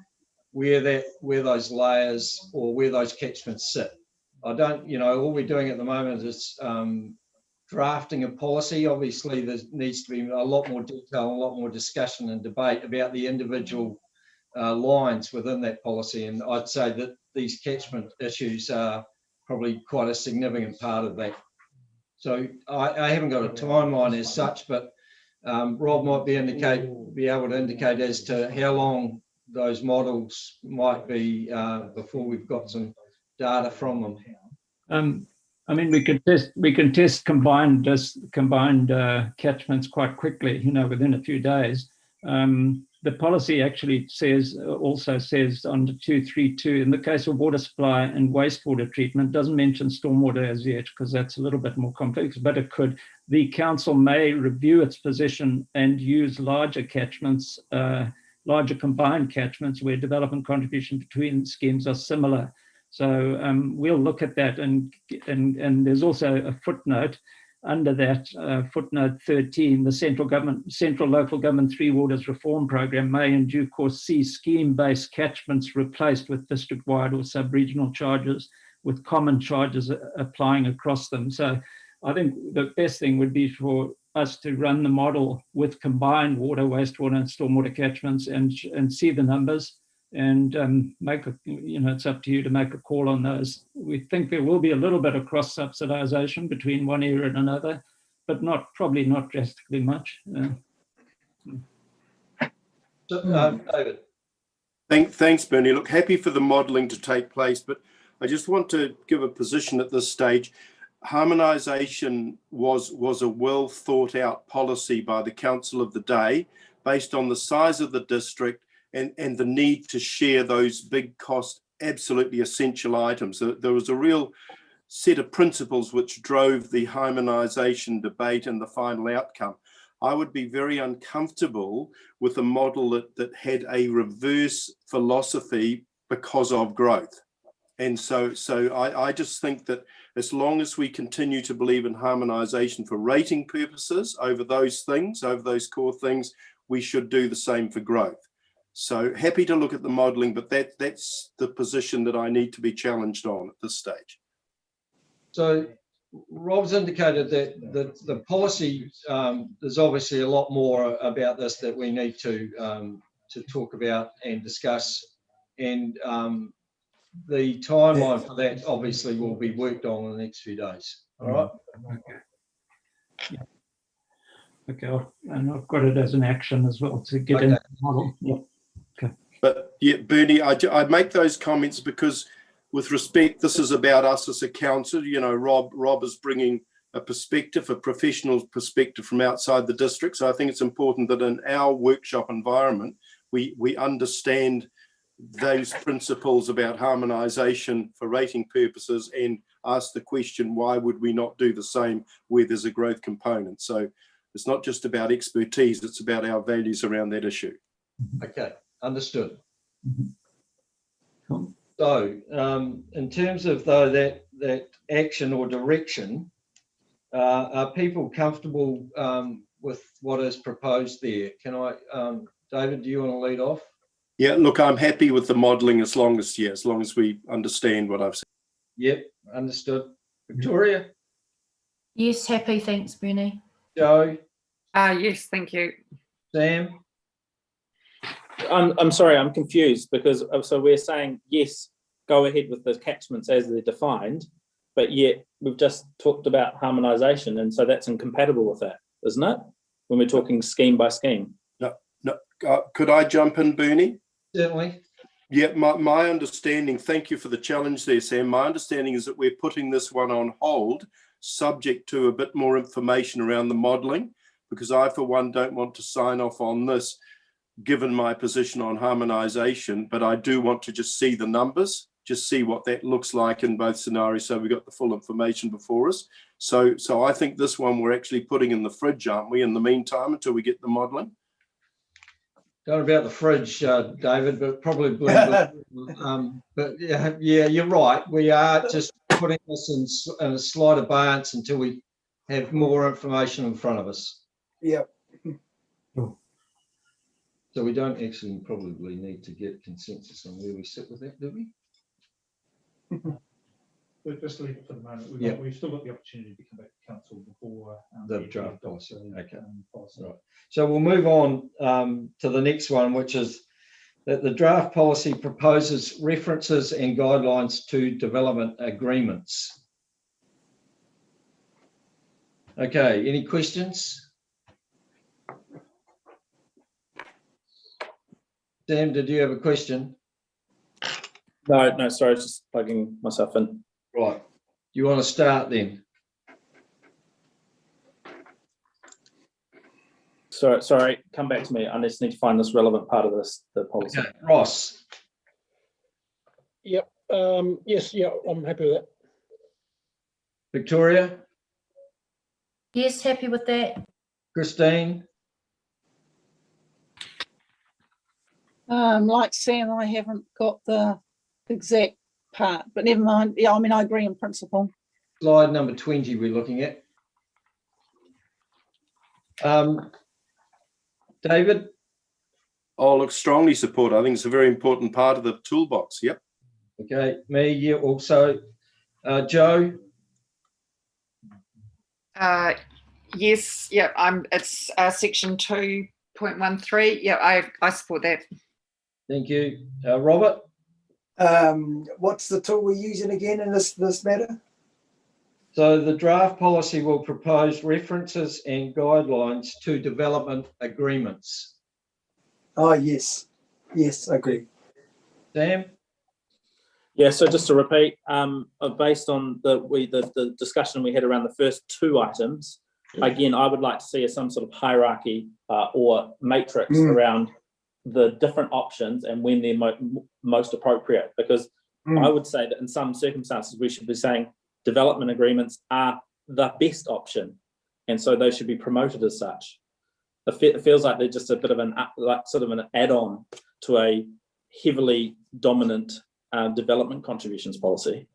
where those layers or where those catchments sit. I don't, all we're doing at the moment is drafting a policy. Obviously there needs to be a lot more detail, a lot more discussion and debate about the individual lines within that policy. And I'd say that these catchment issues are probably quite a significant part of that. So I haven't got a timeline as such, but Rob might be able to indicate as to how long those models might be before we've got some data from them. I mean, we can test combined catchments quite quickly, within a few days. The policy actually also says under 232, in the case of water supply and wastewater treatment, doesn't mention stormwater as yet, because that's a little bit more complex, but it could. The council may review its position and use larger catchments, larger combined catchments where development contribution between schemes are similar. So we'll look at that, and there's also a footnote under that, footnote 13, the central local government Three Waters Reform Program may in due course see scheme-based catchments replaced with district-wide or sub-regional charges with common charges applying across them. So I think the best thing would be for us to run the model with combined water, wastewater and stormwater catchments and see the numbers and it's up to you to make a call on those. We think there will be a little bit of cross subsidization between one area and another, but probably not drastically much. David. Thanks, Bernie. Look, happy for the modelling to take place, but I just want to give a position at this stage. Harmonisation was a well thought out policy by the council of the day, based on the size of the district and the need to share those big cost, absolutely essential items. There was a real set of principles which drove the harmonisation debate and the final outcome. I would be very uncomfortable with a model that had a reverse philosophy because of growth. And so I just think that as long as we continue to believe in harmonisation for rating purposes over those core things, we should do the same for growth. So happy to look at the modelling, but that's the position that I need to be challenged on at this stage. So Rob's indicated that the policy, there's obviously a lot more about this that we need to talk about and discuss. And the timeline for that obviously will be worked on in the next few days. All right. Okay. Yeah. Okay, and I've got it as an action as well to get in the model. Yeah. Okay. But yeah, Bernie, I make those comments because, with respect, this is about us as a council. You know, Rob is bringing a perspective, a professional perspective from outside the district. So I think it's important that in our workshop environment, we understand those principles about harmonisation for rating purposes and ask the question, why would we not do the same where there's a growth component? So it's not just about expertise, it's about our values around that issue. Okay, understood. Cool. So in terms of though that action or direction, are people comfortable with what is proposed there? Can I, David, do you want to lead off? Yeah, look, I'm happy with the modelling as long as we understand what I've said. Yep, understood. Victoria? Yes, happy. Thanks, Bernie. Joe? Yes, thank you. Sam? I'm sorry, I'm confused because so we're saying yes, go ahead with the catchments as they're defined, but yet we've just talked about harmonisation, and so that's incompatible with that, isn't it? When we're talking scheme by scheme. No, could I jump in, Bernie? Certainly. Yeah, my understanding, thank you for the challenge there, Sam. My understanding is that we're putting this one on hold, subject to a bit more information around the modelling, because I, for one, don't want to sign off on this, given my position on harmonisation, but I do want to just see the numbers, just see what that looks like in both scenarios, so we've got the full information before us. So I think this one we're actually putting in the fridge, aren't we, in the meantime, until we get the modelling? Don't know about the fridge, David, but probably but yeah, you're right. We are just putting this in a slight abeyance until we have more information in front of us. Yeah. So we don't actually probably need to get consensus on where we sit with that, do we? We'll just leave it for the moment. Yeah. We've still got the opportunity to come back to council before The draft policy. Okay. Policy. Right. So we'll move on to the next one, which is that the draft policy proposes references and guidelines to development agreements. Okay, any questions? Sam, did you have a question? No, sorry, I was just plugging myself in. Right. You want to start then? Sorry, come back to me. I just need to find this relevant part of the policy. Okay. Ross. Yep. Yes. Yeah. I'm happy with that. Victoria. Yes, happy with that. Christine. Like Sam, I haven't got the exact part, but never mind. Yeah, I mean, I agree in principle. Slide number 20 we're looking at. David? I'll look strongly support. I think it's a very important part of the toolbox. Yep. Okay, me, you also. Joe? Yes, yeah, it's section 2.13. Yeah, I support that. Thank you. Robert? What's the tool we're using again in this matter? So the draft policy will propose references and guidelines to development agreements. Oh, yes. Yes, I agree. Sam? Yeah, so just to repeat, based on the discussion we had around the first two items, again, I would like to see some sort of hierarchy or matrix around the different options and when they're most appropriate, because I would say that in some circumstances we should be saying development agreements are the best option, and so they should be promoted as such. It feels like they're just a bit of an add-on to a heavily dominant development contributions policy.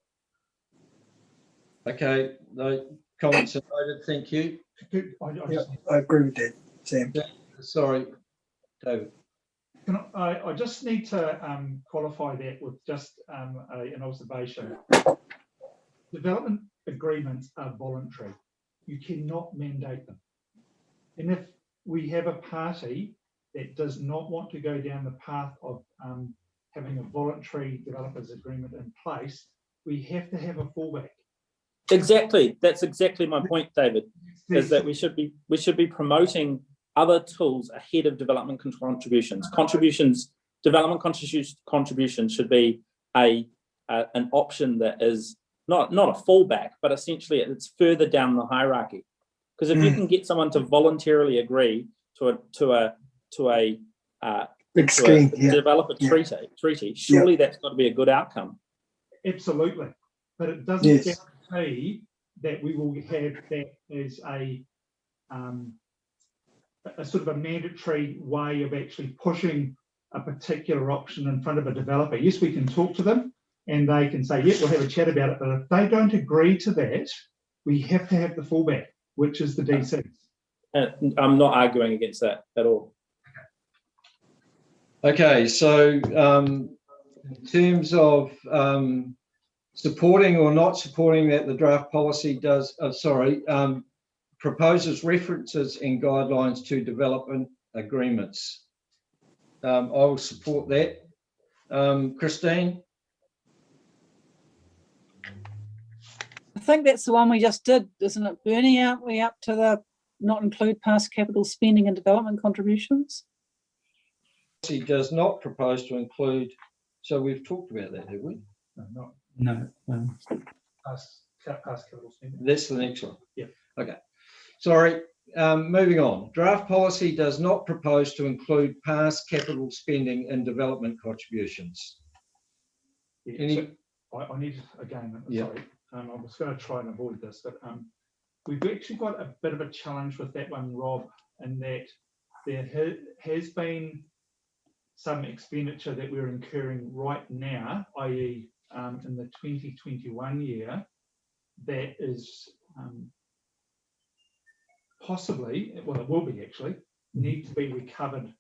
Okay, no comments are noted. Thank you. I agree with that, Sam. Sorry, David. I just need to qualify that with just an observation. Development agreements are voluntary. You cannot mandate them. And if we have a party that does not want to go down the path of having a voluntary developers agreement in place, we have to have a fallback. Exactly. That's exactly my point, David, is that we should be promoting other tools ahead of development contributions. Development contributions should be an option that is not a fallback, but essentially it's further down the hierarchy. Because if you can get someone to voluntarily agree to a developer treaty, surely that's got to be a good outcome. Absolutely, but it doesn't guarantee that we will have that as a sort of a mandatory way of actually pushing a particular option in front of a developer. Yes, we can talk to them and they can say, yeah, we'll have a chat about it. But if they don't agree to that, we have to have the fallback, which is the DC. I'm not arguing against that at all. Okay, so in terms of supporting or not supporting that, the draft policy does, proposes references and guidelines to development agreements. I will support that. Christine? I think that's the one we just did, isn't it, Bernie? Aren't we up to the not include past capital spending and development contributions? He does not propose to include, so we've talked about that, have we? No. Past capital spending. That's the next one. Yeah. Okay. Sorry. Moving on. Draft policy does not propose to include past capital spending and development contributions. Yeah, so I need, again, sorry, I was going to try and avoid this, but we've actually got a bit of a challenge with that one, Rob, in that there has been some expenditure that we're incurring right now, i.e. In the 2021 year, that is possibly, well, it will be actually, need to be recovered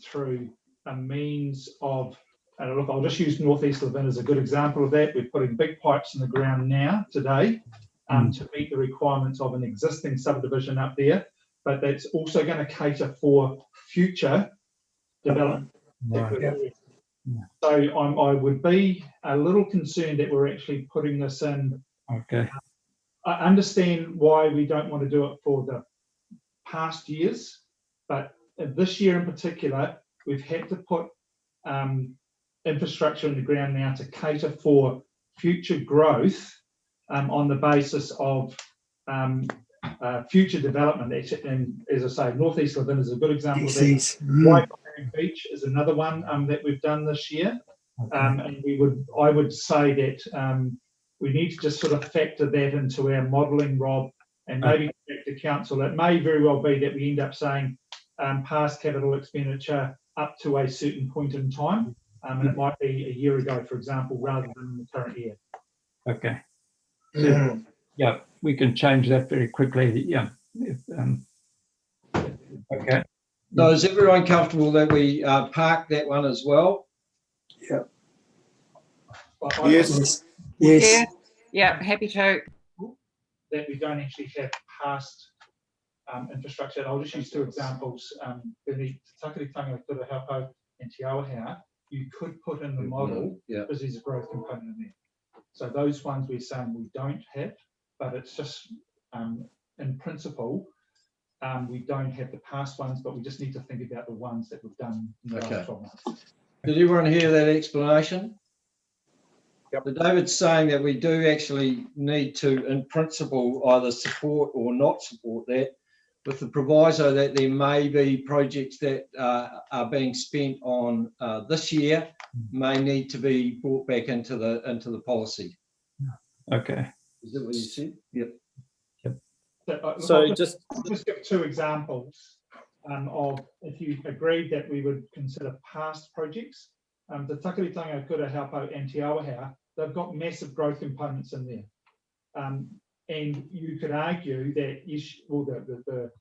through a means of, look, I'll just use North East Levin as a good example of that. We're putting big pipes in the ground now, today, to meet the requirements of an existing subdivision up there, but that's also going to cater for future development. Right. So I would be a little concerned that we're actually putting this in. Okay. I understand why we don't want to do it for the past years, but this year in particular, we've had to put infrastructure in the ground now to cater for future growth on the basis of future development. And as I say, North East Levin is a good example of that. White Beach is another one that we've done this year. And I would say that we need to just sort of factor that into our modelling, Rob, and maybe back to council. It may very well be that we end up saying past capital expenditure up to a certain point in time. And it might be a year ago, for example, rather than in the current year. Okay. So, yeah, we can change that very quickly. Yeah. Okay. So is everyone comfortable that we park that one as well? Yeah. Yes. Yes. Yeah, happy to. That we don't actually have past infrastructure. I'll just use two examples. The Takaritanga Kurahaupo and Te Auaha, you could put in the model because there's a growth component in there. So those ones we're saying we don't have, but it's just in principle, we don't have the past ones, but we just need to think about the ones that we've done in the last 12 months. Did everyone hear that explanation? Yep. David's saying that we do actually need to, in principle, either support or not support that, with the proviso that there may be projects that are being spent on this year may need to be brought back into the policy. Okay. Is that what you said? Yep. So I'll just give two examples of if you agreed that we would consider past projects. The Takaritanga Kurahaupo and Te Auaha, they've got massive growth components in there. And you could argue that the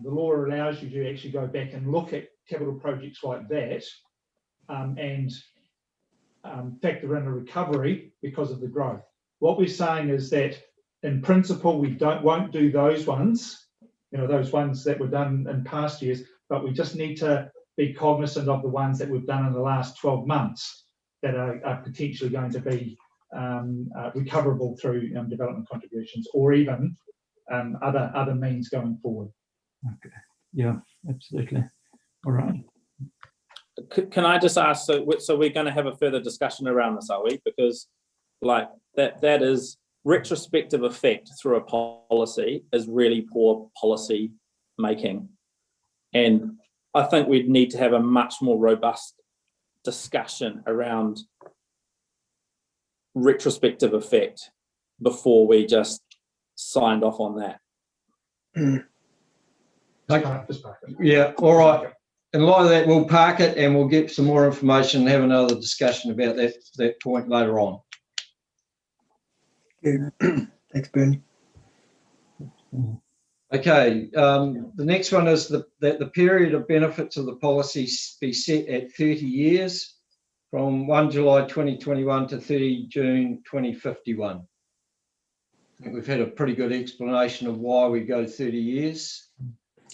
law allows you to actually go back and look at capital projects like that and factor in a recovery because of the growth. What we're saying is that in principle, we won't do those ones, those ones that were done in past years, but we just need to be cognizant of the ones that we've done in the last 12 months that are potentially going to be recoverable through development contributions or even other means going forward. Okay. Yeah, absolutely. All right. Can I just ask, so we're going to have a further discussion around this, are we? Because like that is retrospective effect through a policy is really poor policy making. And I think we'd need to have a much more robust discussion around retrospective effect before we just signed off on that. Yeah, all right. In light of that, we'll park it and we'll get some more information and have another discussion about that point later on. Yeah. Thanks, Bernie. Okay, the next one is that the period of benefits of the policy be set at 30 years from 1 July 2021 to 30 June 2051. I think we've had a pretty good explanation of why we go 30 years.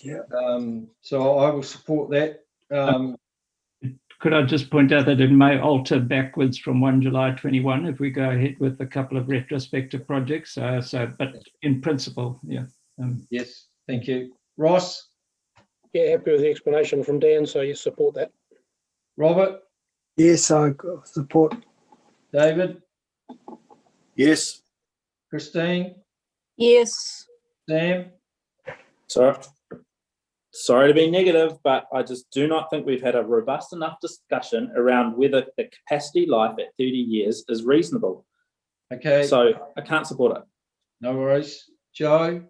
Yeah. So I will support that. Could I just point out that it may alter backwards from 1 July 21 if we go ahead with a couple of retrospective projects. But in principle, yeah. Yes, thank you. Ross? Yeah, happy with the explanation from Dan, so you support that. Robert? Yes, I support. David? Yes. Christine? Yes. Sam? Sorry to be negative, but I just do not think we've had a robust enough discussion around whether the capacity life at 30 years is reasonable. Okay. So I can't support it. No worries. Joe?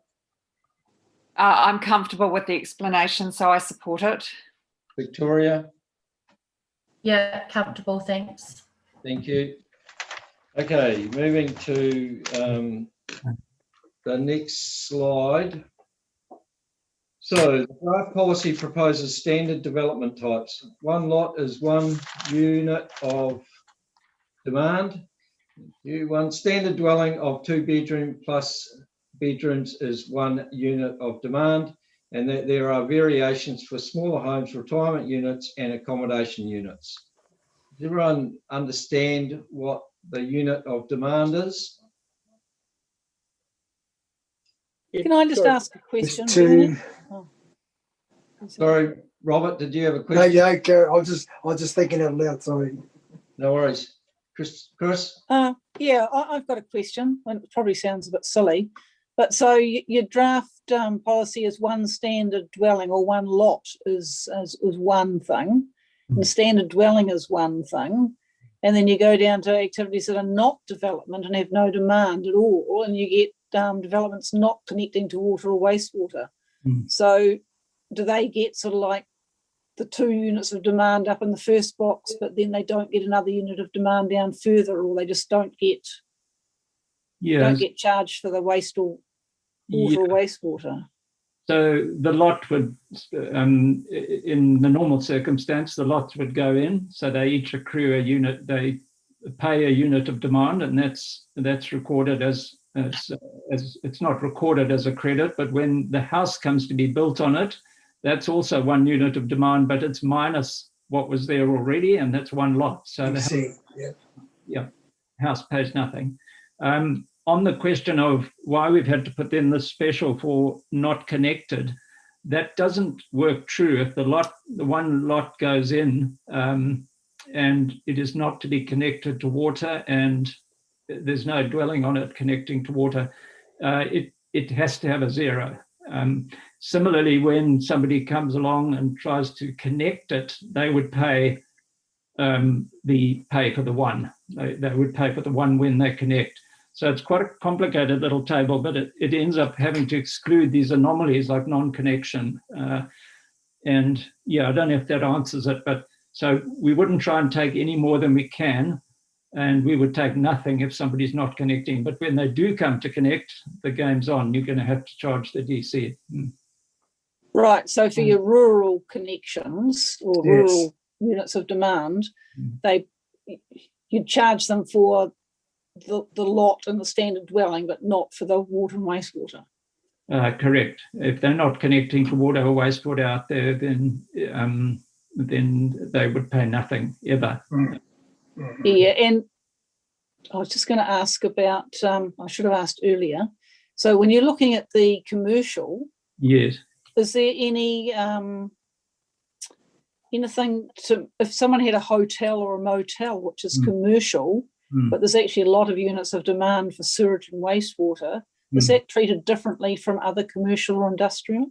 I'm comfortable with the explanation, so I support it. Victoria? Yeah, comfortable, thanks. Thank you. Okay, moving to the next slide. So the draft policy proposes standard development types. One lot is 1 unit of demand. One standard dwelling of 2 bedroom plus bedrooms is 1 unit of demand, and that there are variations for smaller homes, retirement units and accommodation units. Does everyone understand what the unit of demand is? Can I just ask a question? Sorry, Robert, did you have a No, question? yeah, Gary, I was just thinking out loud, sorry. No worries. Chris? Yeah, I've got a question, and it probably sounds a bit silly, but so your draft policy is 1 standard dwelling or 1 lot is one thing, and standard dwelling is one thing, and then you go down to activities that are not development and have no demand at all, and you get developments not connecting to water or wastewater. So do they get sort of like the 2 units of demand up in the first box, but then they don't get another unit of demand down further, or they just don't get charged for the waste or water or wastewater? So the lot would, in the normal circumstance, the lots would go in. So they each accrue a unit. They pay a unit of demand, and that's recorded as it's not recorded as a credit. But when the house comes to be built on it, that's also 1 unit of demand, but it's minus what was there already, and that's 1 lot. So the house pays nothing. On the question of why we've had to put in this special for not connected, that doesn't work true. If the 1 lot goes in and it is not to be connected to water and there's no dwelling on it connecting to water, it has to have a 0. Similarly, when somebody comes along and tries to connect it, they would pay for the 1. They would pay for the 1 when they connect. So it's quite a complicated little table, but it ends up having to exclude these anomalies like non-connection. And yeah, I don't know if that answers it, but so we wouldn't try and take any more than we can, and we would take nothing if somebody's not connecting. But when they do come to connect, the game's on. You're going to have to charge the DC. Right, so for your rural connections or rural units of demand, you'd charge them for the lot and the standard dwelling, but not for the water and wastewater. Correct. If they're not connecting to water or wastewater out there, then they would pay nothing ever. Yeah, and I was just going to ask about, I should have asked earlier. So when you're looking at the commercial, Yes. is there any anything to, if someone had a hotel or a motel, which is commercial, but there's actually a lot of units of demand for sewage and wastewater, is that treated differently from other commercial or industrial?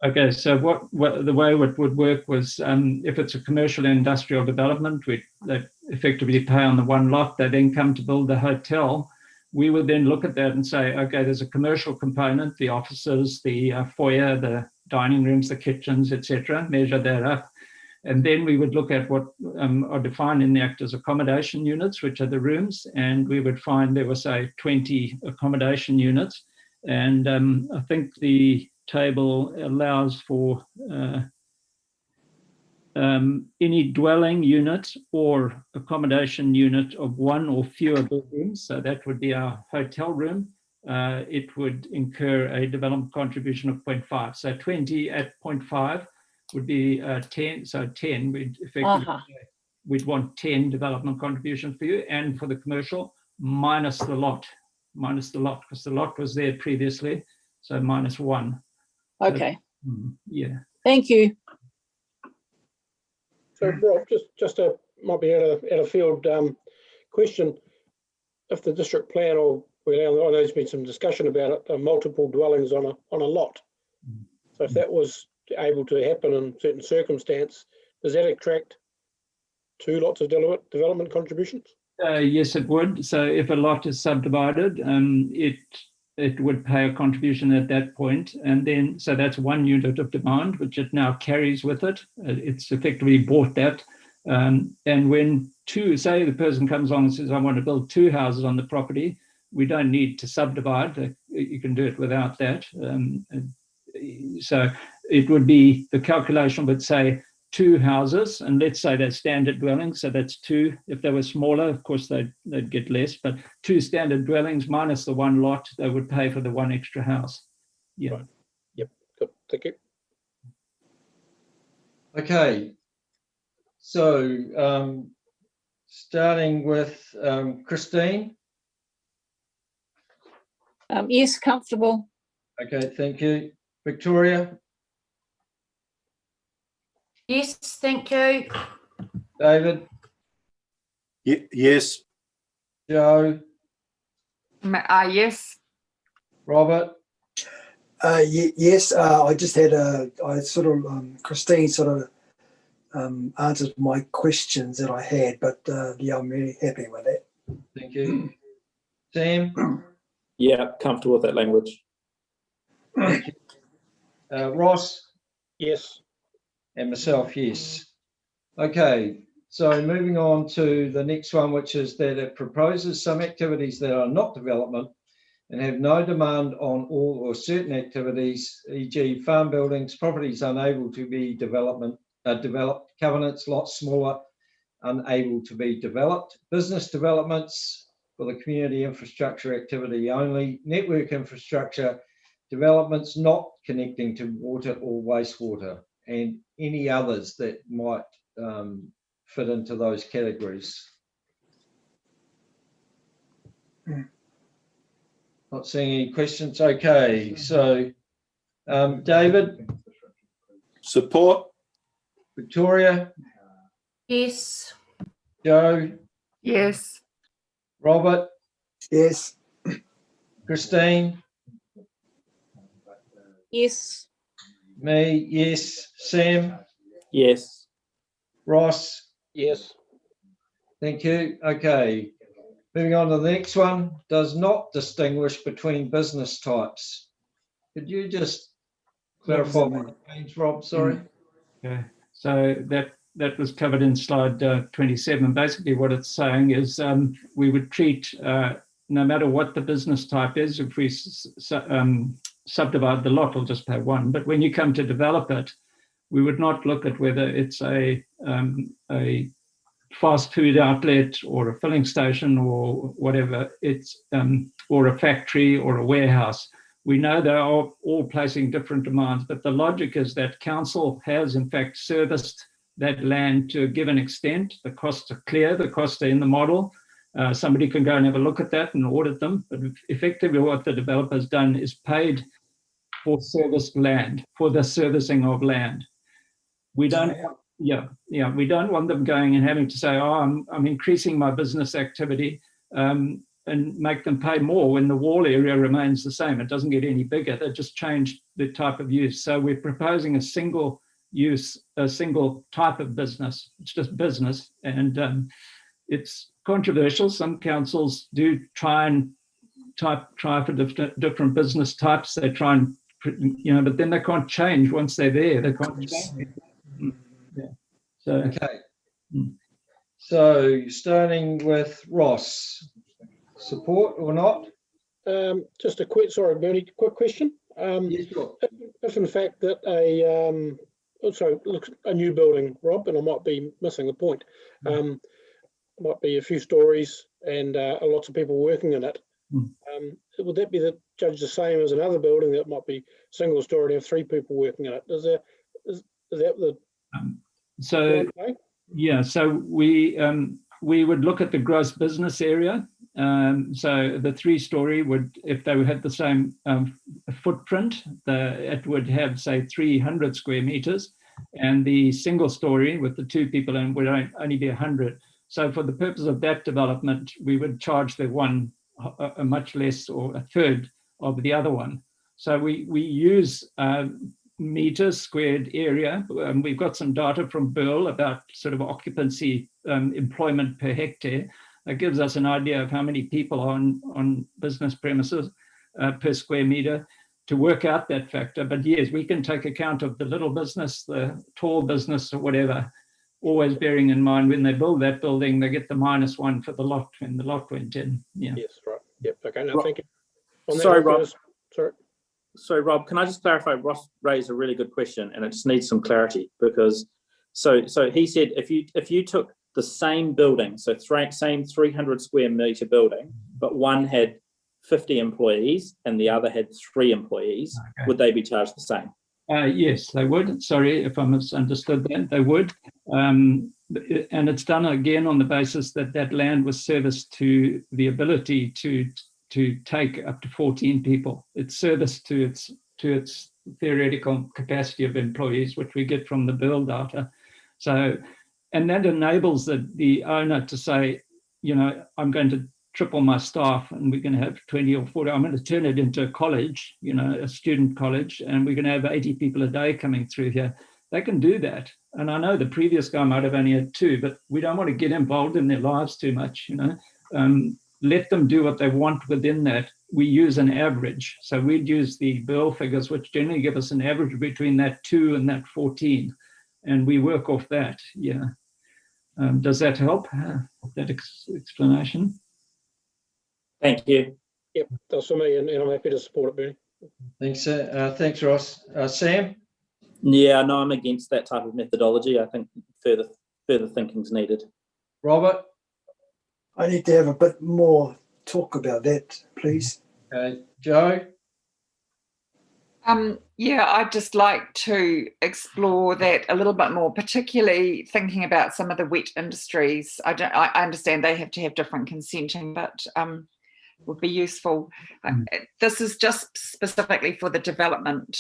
Okay, so what the way it would work was, if it's a commercial and industrial development, they effectively pay on the one lot. They then come to build the hotel. We would then look at that and say, okay, there's a commercial component, the offices, the foyer, the dining rooms, the kitchens, etc. Measure that up, and then we would look at what are defined in the Act as accommodation units, which are the rooms, and we would find there were, say, 20 accommodation units, and I think the table allows for any dwelling unit or accommodation unit of one or fewer bedrooms. So that would be our hotel room. It would incur a development contribution of 0.5. So 20 at 0.5 would be 10. So 10, we'd effectively say we'd want 10 development contribution for you, and for the commercial, minus the lot, because the lot was there previously. So minus 1. Okay. Yeah. Thank you. So Rob, just a might be out of field question. If the district plan, or I know there's been some discussion about it, multiple dwellings on a lot. So if that was able to happen in certain circumstance, does that attract 2 lots of development contributions? Yes, it would. So if a lot is subdivided, it would pay a contribution at that point. And then, so that's 1 unit of demand, which it now carries with it. It's effectively bought that. And when say the person comes along and says, I want to build 2 houses on the property, we don't need to subdivide. You can do it without that. So it would be, the calculation would say 2 houses, and let's say they're standard dwellings, so that's 2. If they were smaller, of course, they'd get less, but 2 standard dwellings minus the 1 lot, they would pay for the 1 extra house. Yeah. Right. Yep, good, thank you. Okay, so starting with Christine. Yes, comfortable. Okay, thank you. Victoria? Yes, thank you. David? Yes. Joe? Yes. Robert? Yes, I just had Christine sort of answered my questions that I had, but yeah, I'm really happy with that. Thank you. Sam? Yeah, comfortable with that language. Thank you. Ross? Yes. And myself, yes. Okay, so moving on to the next one, which is that it proposes some activities that are not development and have no demand on all or certain activities, e.g. farm buildings, properties unable to be developed, covenants, lots smaller, unable to be developed, business developments for the community infrastructure activity only, network infrastructure, developments not connecting to water or wastewater, and any others that might fit into those categories. Not seeing any questions. Okay, so David? Support. Victoria? Yes. Joe? Yes. Robert? Yes. Christine? Yes. Me, yes. Sam? Yes. Ross? Yes. Thank you. Okay. Moving on to the next one. Does not distinguish between business types. Could you just clarify what it means, Rob? Sorry. Okay. So that was covered in slide 27. Basically what it's saying is we would treat, no matter what the business type is, if we subdivide the lot, we'll just pay 1. But when you come to develop it, we would not look at whether it's a fast food outlet or a filling station or whatever, it's or a factory or a warehouse. We know they are all placing different demands, but the logic is that council has in fact serviced that land to a given extent. The costs are clear, the costs are in the model. Somebody can go and have a look at that and audit them, but effectively what the developer has done is paid for serviced land, for the servicing of land. We don't, we don't want them going and having to say, oh, I'm increasing my business activity and make them pay more when the wall area remains the same. It doesn't get any bigger. They just changed the type of use. So we're proposing a single use, a single type of business. It's just business, and it's controversial. Some councils do try for different business types. They try and, but then they can't change once they're there. They can't change. Yeah. So okay. So starting with Ross, support or not? Just a quick, sorry, Bernie, quick question. Yes, sure. If in fact that a new building, Rob, and I might be missing the point, might be a few stories and lots of people working in it. Would that be judged the same as another building that might be single story and have 3 people working in it? Is that the so we would look at the gross business area. So the 3-story would, if they had the same footprint, it would have, say, 300 square meters, and the single story with the 2 people in would only be 100. So for the purpose of that development, we would charge the one a much less, or a third of the other one. So we use meters squared area. We've got some data from Burl about sort of occupancy employment per hectare. That gives us an idea of how many people are on business premises per square meter to work out that factor. But yes, we can take account of the little business, the tall business, or whatever, always bearing in mind when they build that building, they get the -1 for the lot when the lot went in. Yeah. Yes, right. Yep. Okay. No, thank you. Sorry, Rob. Sorry. Sorry, Rob. Can I just clarify? Ross raised a really good question, and it just needs some clarity because. So he said if you took the same building, so same 300 square meter building, but one had 50 employees and the other had 3 employees, okay, would they be charged the same? Yes, they would. Sorry if I misunderstood that. They would. And it's done again on the basis that that land was serviced to the ability to take up to 14 people. It's serviced to its theoretical capacity of employees, which we get from the Burl data. So, and that enables the owner to say, I'm going to triple my staff and we're going to have 20 or 40. I'm going to turn it into a college, a student college, and we're going to have 80 people a day coming through here. They can do that. And I know the previous guy might have only had 2, but we don't want to get involved in their lives too much, let them do what they want within that. We use an average. So we'd use the Burl figures, which generally give us an average between that 2 and that 14. And we work off that, yeah. Does that help, that explanation? Thank you. Yep, that's for me, and I'm happy to support it, Bernie. Thanks, Ross. Sam? Yeah, no, I'm against that type of methodology. I think further thinking's needed. Robert? I need to have a bit more talk about that, please. Okay. Joe? Yeah, I'd just like to explore that a little bit more, particularly thinking about some of the wet industries. I understand they have to have different consenting, but would be useful. This is just specifically for the development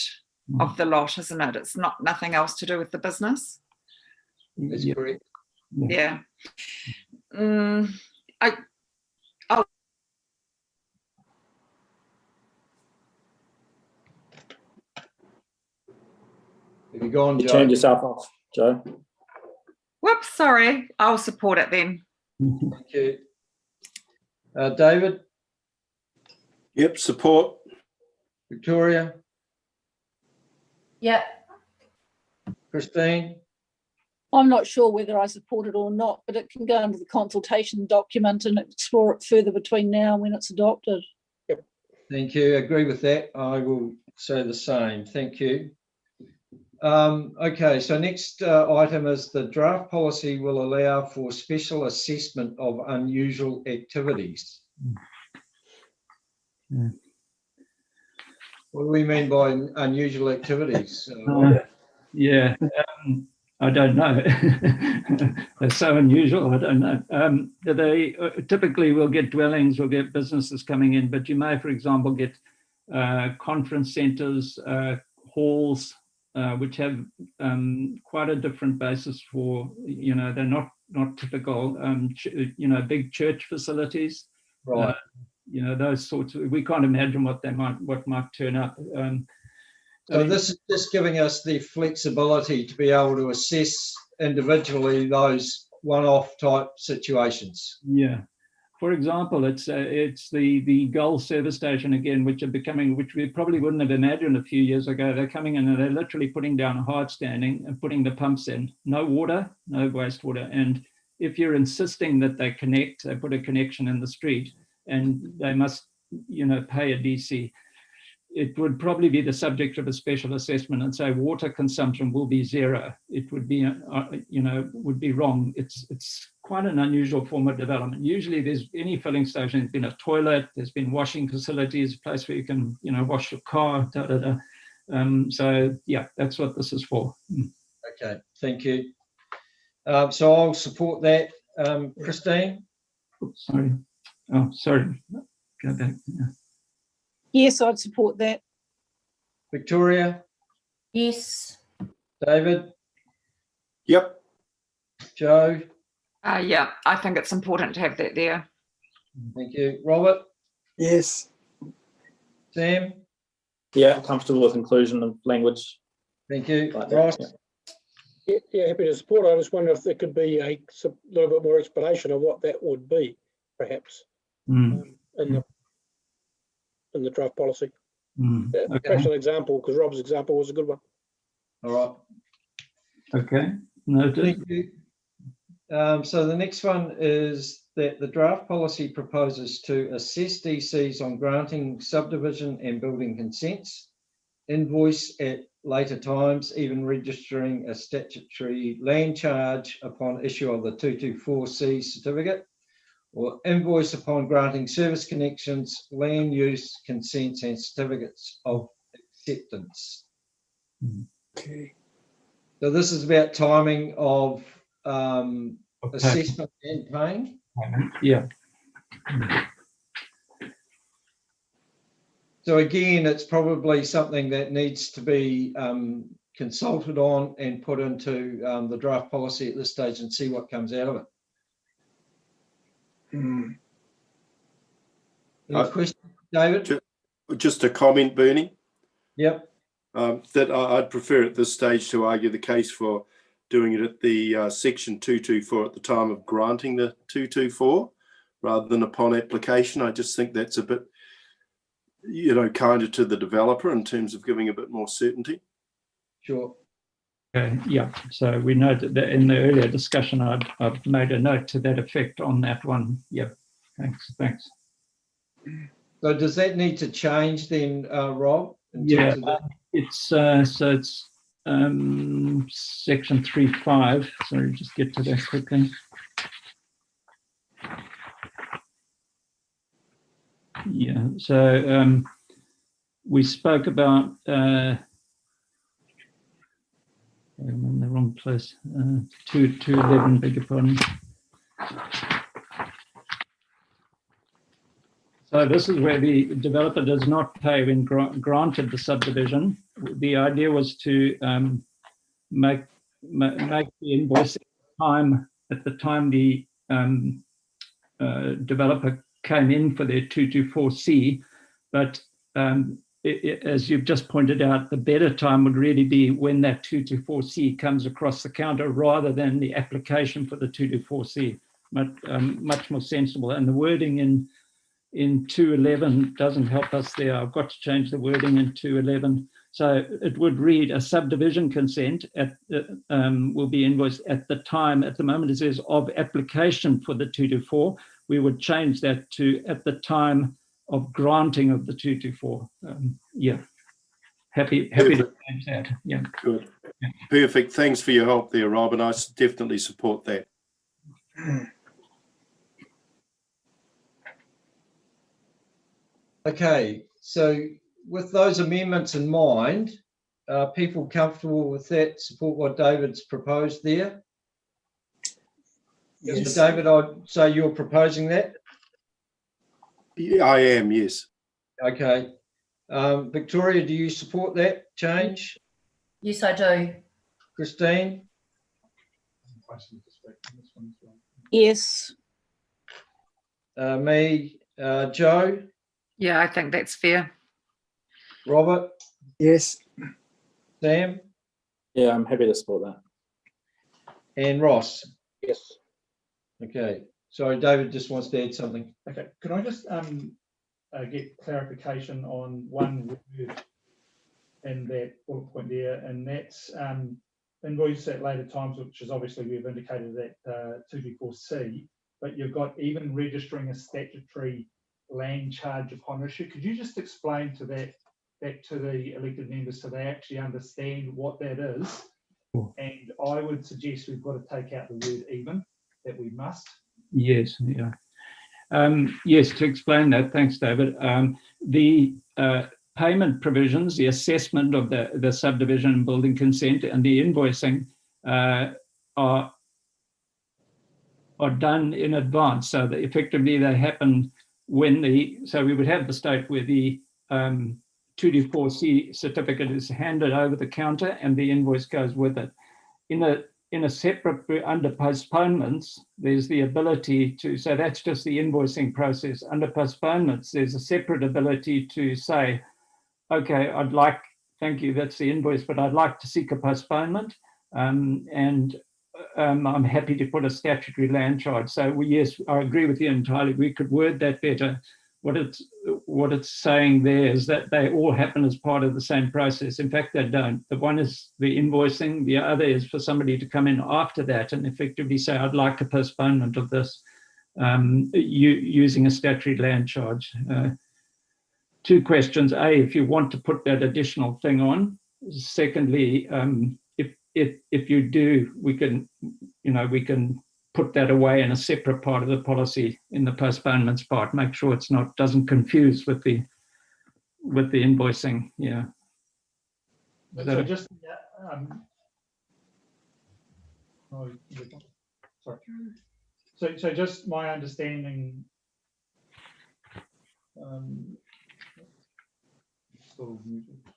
of the lot, isn't it? It's nothing else to do with the business. That's correct. Yeah. Have you gone, Joe? You turned yourself off, Joe. Whoops, sorry. I'll support it then. Thank you. David? Yep, support. Victoria? Yep. Christine? I'm not sure whether I support it or not, but it can go into the consultation document and explore it further between now and when it's adopted. Thank you. I agree with that. I will say the same. Thank you. Okay, so next item is the draft policy will allow for special assessment of unusual activities. Yeah. What do we mean by unusual activities? Yeah, I don't know. They're so unusual, I don't know. They typically will get dwellings, will get businesses coming in, but you may, for example, get conference centres, halls, which have quite a different basis for, they're not typical, big church facilities. Right. Those sorts of, we can't imagine what might turn up. So this is just giving us the flexibility to be able to assess individually those one-off type situations. Yeah. For example, it's the Gull service station again, which we probably wouldn't have imagined a few years ago. They're coming in and they're literally putting down a hard standing and putting the pumps in. No water, no wastewater. And if you're insisting that they connect, they put a connection in the street and they must, pay a DC. It would probably be the subject of a special assessment and say water consumption will be zero. It would be, would be wrong. It's quite an unusual form of development. Usually there's any filling station, there's been a toilet, there's been washing facilities, a place where you can, wash your car, so yeah, that's what this is for. Okay, thank you. So I'll support that. Christine? Oops, sorry. Oh, sorry. Go back. Yeah. Yes, I'd support that. Victoria? Yes. David? Yep. Joe? Yeah, I think it's important to have that there. Thank you. Robert? Yes. Sam? Yeah, comfortable with inclusion of language. Thank you. Like that, Ross? yeah. Yeah, happy to support. I just wonder if there could be a little bit more explanation of what that would be, perhaps, in the draft policy. Okay. Perhaps an example, because Rob's example was a good one. All right. Okay. Noted. Thank you. So the next one is that the draft policy proposes to assess DCs on granting subdivision and building consents, invoice at later times, even registering a statutory land charge upon issue of the 224C certificate, or invoice upon granting service connections, land use consents and certificates of acceptance. Okay. So this is about timing of Okay. assessment and paying. Yeah. So again, it's probably something that needs to be consulted on and put into the draft policy at this stage and see what comes out of it. Any questions, David? Just a comment, Bernie. Yep. That I'd prefer at this stage to argue the case for doing it at the section 224 at the time of granting the 224 rather than upon application. I just think that's a bit, kinder to the developer in terms of giving a bit more certainty. Sure. Okay, yeah, so we noted that in the earlier discussion, I've made a note to that effect on that one. Yeah, thanks. So does that need to change then, Rob? Yeah, it's section 3.5. Sorry, just get to that quickly. Yeah, so we spoke about I'm in the wrong place. 211, beg your pardon. So this is where the developer does not pay when granted the subdivision. The idea was to make the invoice at the time the developer came in for their 224C, but as you've just pointed out, the better time would really be when that 224C comes across the counter rather than the application for the 224C. Much more sensible. And the wording in 211 doesn't help us there. I've got to change the wording in 211. So it would read a subdivision consent will be invoiced at the time. At the moment it says of application for the 224. We would change that to at the time of granting of the 224. Yeah, happy to change that. Yeah. Good. Perfect. Thanks for your help there, Rob, and I definitely support that. Okay, so with those amendments in mind, are people comfortable with that? Support what David's proposed there? Yes. So David, I'd say you're proposing that? Yeah, I am, yes. Okay. Victoria, do you support that change? Yes, I do. Christine? Yes. Me? Joe? Yeah, I think that's fair. Robert? Yes. Sam? Yeah, I'm happy to support that. And Ross? Yes. Okay. Sorry, David just wants to add something. Okay, can I just get clarification on one word in that bullet point there, and that's invoice at later times, which is obviously we've indicated that 224C, but you've got even registering a statutory land charge upon issue. Could you just explain to that to the elected members so they actually understand what that is? And I would suggest we've got to take out the word even, that we must. Yes, yeah. Yes, to explain that, thanks, David. The payment provisions, the assessment of the subdivision and building consent and the invoicing are done in advance, so that effectively they happen when so we would have the state where the 224C certificate is handed over the counter and the invoice goes with it. In a separate, under postponements, there's the ability to, so that's just the invoicing process. Under postponements, there's a separate ability to say, okay, I'd like, thank you, that's the invoice, but I'd like to seek a postponement. And I'm happy to put a statutory land charge. So yes, I agree with you entirely. We could word that better. What it's saying there is that they all happen as part of the same process. In fact, they don't. The one is the invoicing. The other is for somebody to come in after that and effectively say, I'd like a postponement of this using a statutory land charge. Two questions. A, if you want to put that additional thing on. Secondly, if you do, we can put that away in a separate part of the policy in the postponements part. Make sure it's doesn't confuse with the invoicing. Yeah. So just sorry. So just my understanding.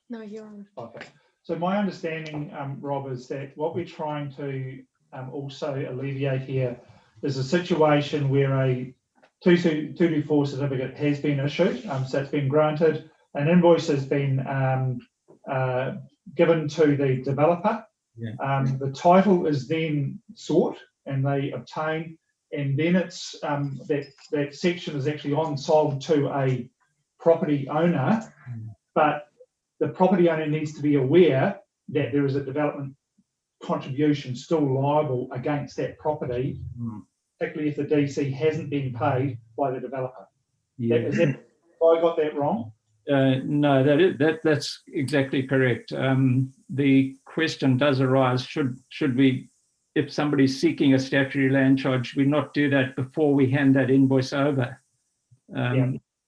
No, you're on. Okay. So my understanding, Rob, is that what we're trying to also alleviate here is a situation where a 224 certificate has been issued, so it's been granted, an invoice has been given to the developer. Yeah. The title is then sought and they obtain, and then it's that section is actually on sold to a property owner, but the property owner needs to be aware that there is a development contribution still liable against that property, particularly if the DC hasn't been paid by the developer. Yeah. Have I got that wrong? No, that's exactly correct. The question does arise, should we, if somebody's seeking a statutory land charge, we not do that before we hand that invoice over?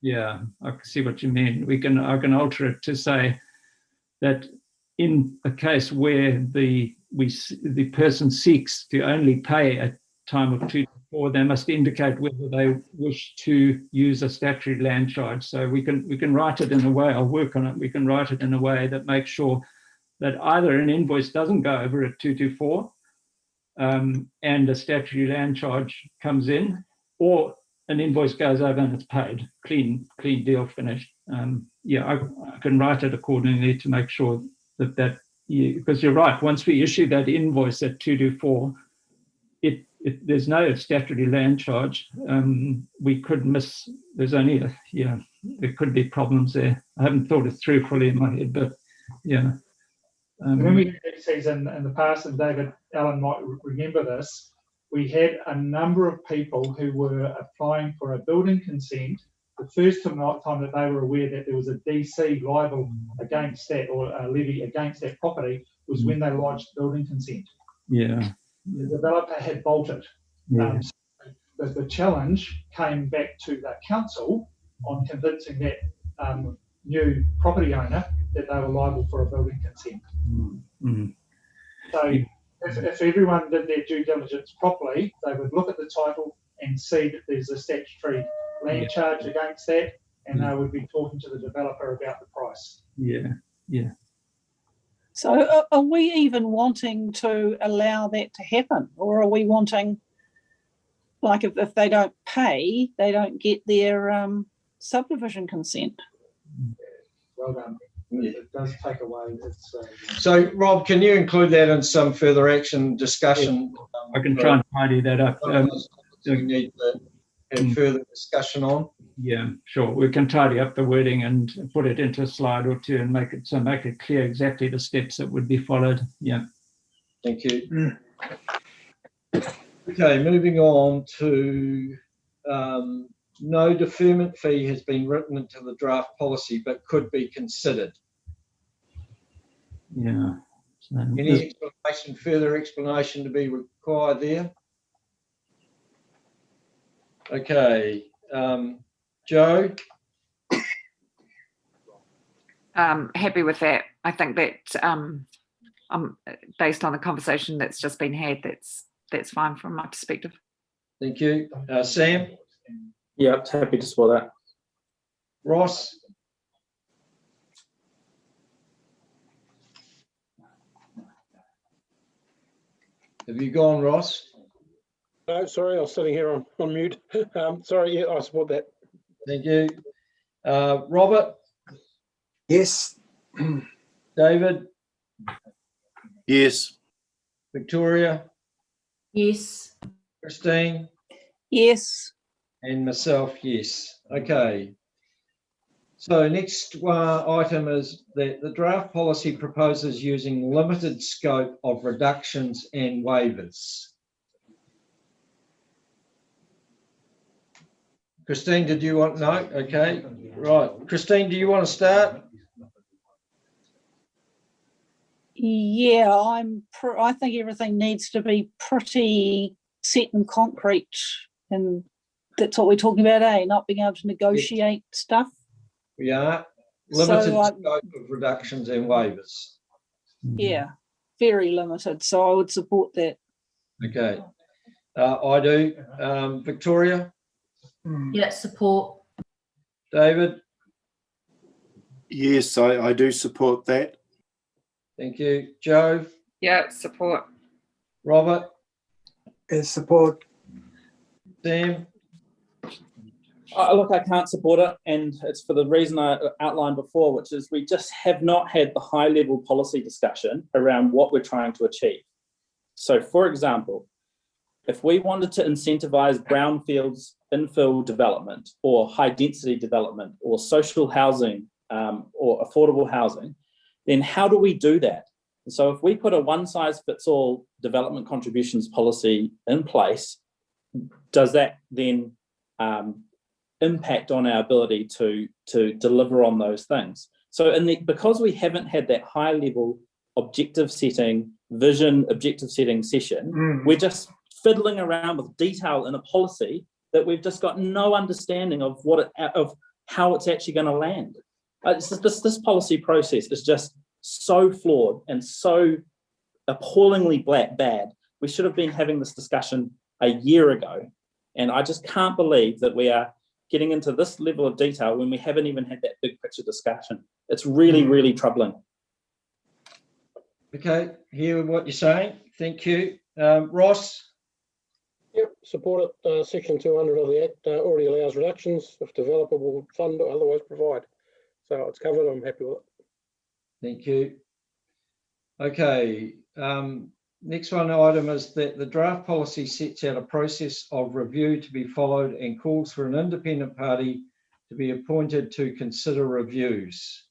Yeah, I can see what you mean. I can alter it to say that in a case where the person seeks to only pay at time of 224, they must indicate whether they wish to use a statutory land charge. So we can write it in a way, I'll work on it, we can write it in a way that makes sure that either an invoice doesn't go over at 224 and a statutory land charge comes in, or an invoice goes over and it's paid, clean deal, finished. Yeah, I can write it accordingly to make sure that because you're right, once we issue that invoice at 224, there's no statutory land charge. We could miss, there could be problems there. I haven't thought it through fully in my head, but yeah. When we had DCs in the past, and David Allen might remember this, we had a number of people who were applying for a building consent. the first time that they were aware that there was a DC liable against that, or a levy against that property, was when they lodged building consent. Yeah. The developer had bolted. Yeah. The challenge came back to the council on convincing that new property owner that they were liable for a building consent. Mm. So if everyone did their due diligence properly, they would look at the title and see that there's a statutory land charge against that, and they would be talking to the developer about the price. Yeah. Yeah. So are we even wanting to allow that to happen? Or are we wanting, like if they don't pay, they don't get their subdivision consent? Well done. It does take away its... So, Rob, can you include that in some further action discussion? I can try and tidy that up. We need to have further discussion on. Yeah, sure. We can tidy up the wording and put it into a slide or two and make it clear exactly the steps that would be followed. Yeah. Thank you. Okay, moving on to no deferment fee has been written into the draft policy, but could be considered. Yeah. So any explanation, further explanation to be required there? Okay, Joe? Happy with that. I think that based on the conversation that's just been had, that's fine from my perspective. Thank you. Sam? Yeah, happy to support that. Ross? Have you gone, Ross? No, sorry, I was sitting here on mute. Sorry, yeah, I support that. Thank you. Robert? Yes. David? Yes. Victoria? Yes. Christine? Yes. And myself, yes. Okay. So next item is that the draft policy proposes using limited scope of reductions and waivers. Christine, did you want, no? Okay, right. Christine, do you want to start? Yeah, I think everything needs to be pretty set in concrete, and that's what we're talking about, not being able to negotiate stuff. We are limited So, scope of reductions and waivers. Yeah, very limited. So I would support that. Okay, I do. Victoria? Yeah, support. David? Yes, I do support that. Thank you. Joe? Yeah, support. Robert? Yes, support. Sam? Look, I can't support it, and it's for the reason I outlined before, which is we just have not had the high-level policy discussion around what we're trying to achieve. So, for example, if we wanted to incentivize brownfields infill development or high-density development or social housing or affordable housing, then how do we do that? And so if we put a one-size-fits-all development contributions policy in place, does that then impact on our ability to deliver on those things? So because we haven't had that high level objective setting, vision objective setting session, we're just fiddling around with detail in a policy that we've just got no understanding of of how it's actually going to land. This policy process is just so flawed and so appallingly bad. We should have been having this discussion a year ago. And I just can't believe that we are getting into this level of detail when we haven't even had that big picture discussion. It's really, really troubling. Okay, hear what you're saying. Thank you. Ross? Yep, support it. Section 200 of the Act already allows reductions if developer will fund or otherwise provide. So it's covered. I'm happy with it. Thank you. Okay, next item is that the draft policy sets out a process of review to be followed and calls for an independent party to be appointed to consider reviews.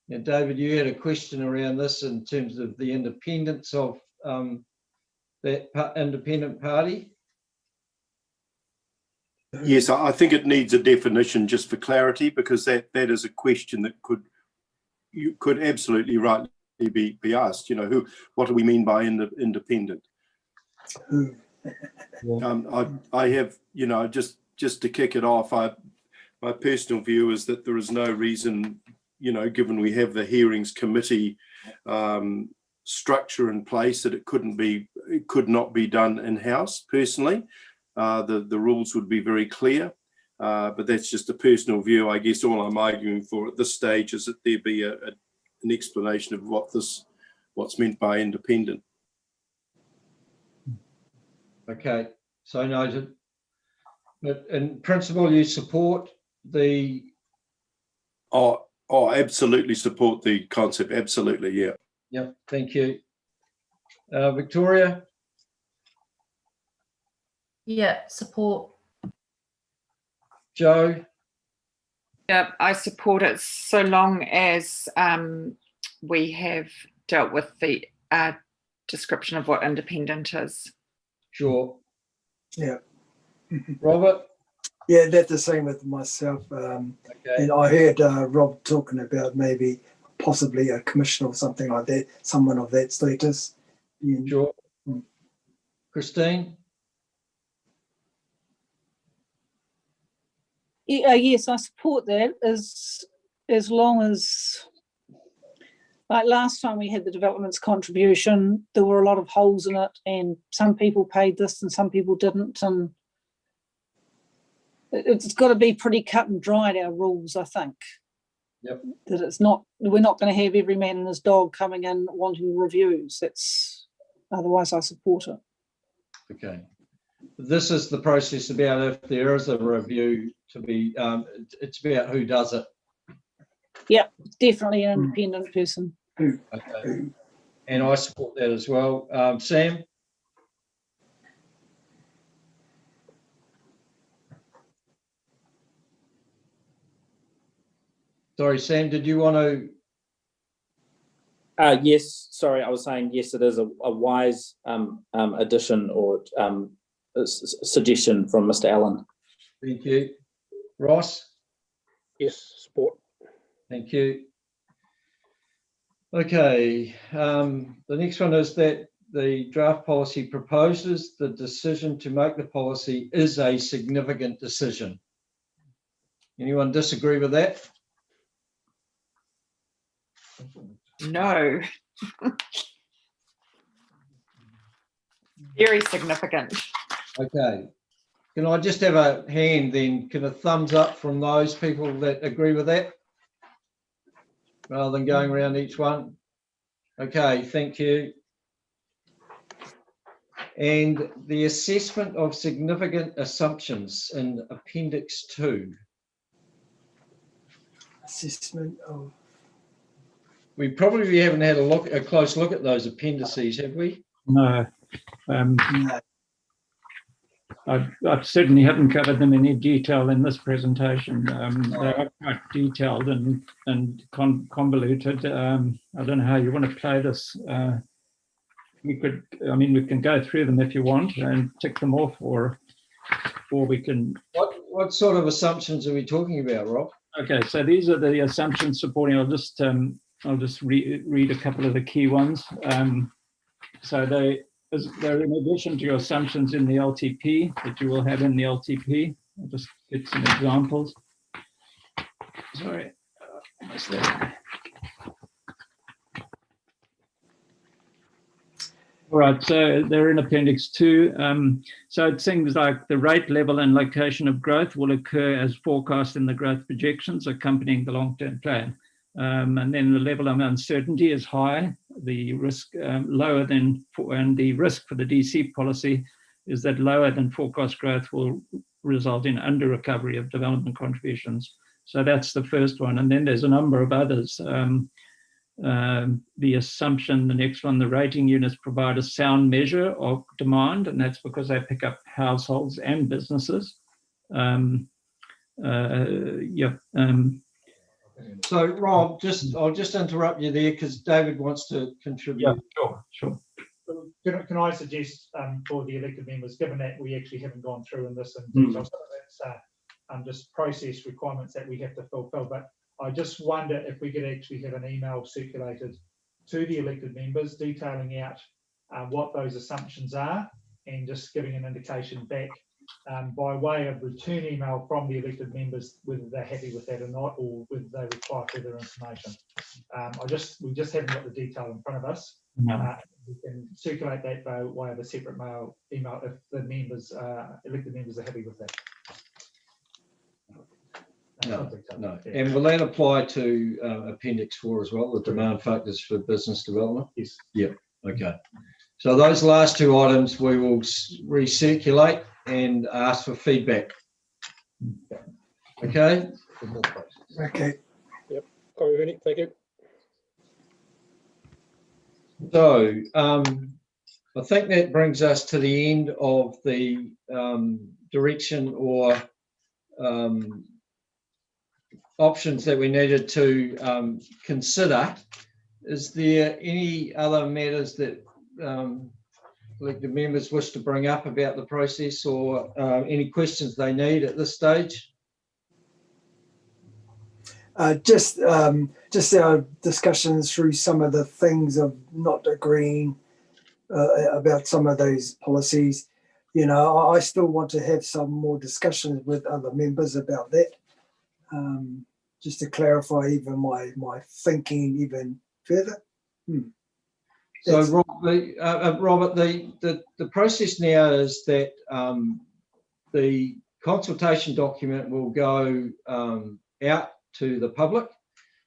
Now, David, you had a question around this in terms of the independence of that independent party. Yes, I think it needs a definition just for clarity, because that is a question that could absolutely rightly be asked. You know, what do we mean by independent? I have, you know, just to kick it off, my personal view is that there is no reason, you know, given we have the hearings committee structure in place, that it could not be done in-house. Personally, the rules would be very clear, but that's just a personal view. I guess all I'm arguing for at this stage is that there be an explanation of what's meant by independent. Okay, so noted. But in principle, you support the... Oh, absolutely support the concept. Absolutely, yeah. Yep, thank you. Victoria? Yeah, support. Joe? Yeah, I support it so long as we have dealt with the description of what independent is. Sure. Yeah. Robert? Yeah, that's the same with myself. And I heard Rob talking about maybe possibly a commissioner or something like that, someone of that status. Yeah. Sure. Christine? Yes, I support that as long as, like last time we had the development's contribution, there were a lot of holes in it, and some people paid this and some people didn't, and it's got to be pretty cut and dried, our rules, I think. Yep. That it's not, we're not going to have every man and his dog coming in wanting reviews. Otherwise I support it. Okay. This is the process about if there is a review to be, it's about who does it. Yep, definitely an independent person. Okay. And I support that as well. Sam? Sorry, Sam, did you want to? Yes, sorry, I was saying yes, it is a wise addition or suggestion from Mr. Allen. Thank you. Ross? Yes, support. Thank you. Okay, the next one is that the draft policy proposes the decision to make the policy is a significant decision. Anyone disagree with that? No. Very significant. Okay. Can I just have a hand then? Can a thumbs up from those people that agree with that? Rather than going around each one. Okay, thank you. And the assessment of significant assumptions in Appendix 2. Assessment of... We probably haven't had a close look at those appendices, have we? No. I certainly haven't covered them in any detail in this presentation. They are quite detailed and convoluted. I don't know how you want to play this. We can go through them if you want and tick them off, or we can. What sort of assumptions are we talking about, Rob? Okay, so these are the assumptions supporting. I'll just read a couple of the key ones. So they're in addition to your assumptions in the LTP that you will have in the LTP. I'll just get some examples. Sorry, almost there. All right, so they're in Appendix 2. So it's things like the rate, level, and location of growth will occur as forecast in the growth projections accompanying the long-term plan. And then the level of uncertainty is high, the risk lower than, and the risk for the DC policy is that lower than forecast growth will result in under recovery of development contributions. So that's the first one. And then there's a number of others. The assumption, the next one, the rating units provide a sound measure of demand, and that's because they pick up households and businesses. So Rob, I'll just interrupt you there because David wants to contribute. Yeah, sure. Can I suggest for the elected members, given that we actually haven't gone through in this in detail, some of that that's just process requirements that we have to fulfil. But I just wonder if we could actually have an email circulated to the elected members detailing out what those assumptions are and just giving an indication back by way of return email from the elected members whether they're happy with that or not, or whether they require further information. We just haven't got the detail in front of us. We can circulate that by way of a separate email if the members, elected members, are happy with that. No. And will that apply to Appendix 4 as well, the demand factors for business development? Yes. Yeah. Okay. So those last two items we will recirculate and ask for feedback. Okay. Okay. Yep. Copy, Vinny. Thank you. So I think that brings us to the end of the direction or options that we needed to consider. Is there any other matters that elected members wish to bring up about the process, or any questions they need at this stage? Just our discussions through some of the things of not agreeing about some of those policies. You know, I still want to have some more discussions with other members about that, just to clarify even my thinking even further. So, Robert, the process now is that the consultation document will go out to the public.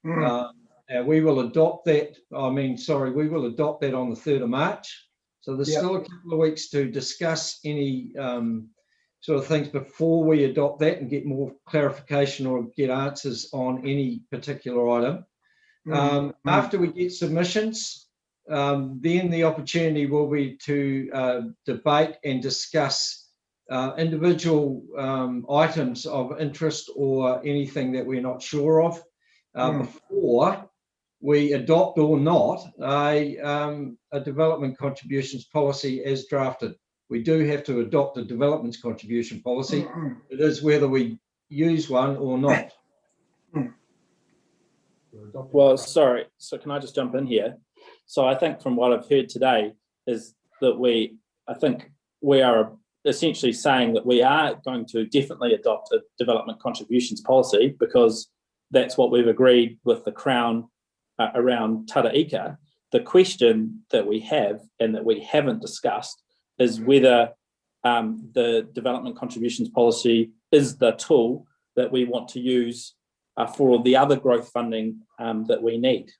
And we will adopt that. We will adopt that on the 3rd of March. So there's still a couple of weeks to discuss any sort of things before we adopt that and get more clarification or get answers on any particular item. After we get submissions, then the opportunity will be to debate and discuss individual items of interest or anything that we're not sure of before we adopt or not a development contributions policy as drafted. We do have to adopt a development contribution policy. It is whether we use one or not. Well, sorry. So can I just jump in here? So I think from what I've heard today is that I think we are essentially saying that we are going to definitely adopt a development contributions policy because that's what we've agreed with the Crown around Tara Ika. The question that we have and that we haven't discussed is whether the development contributions policy is the tool that we want to use for the other growth funding that we need.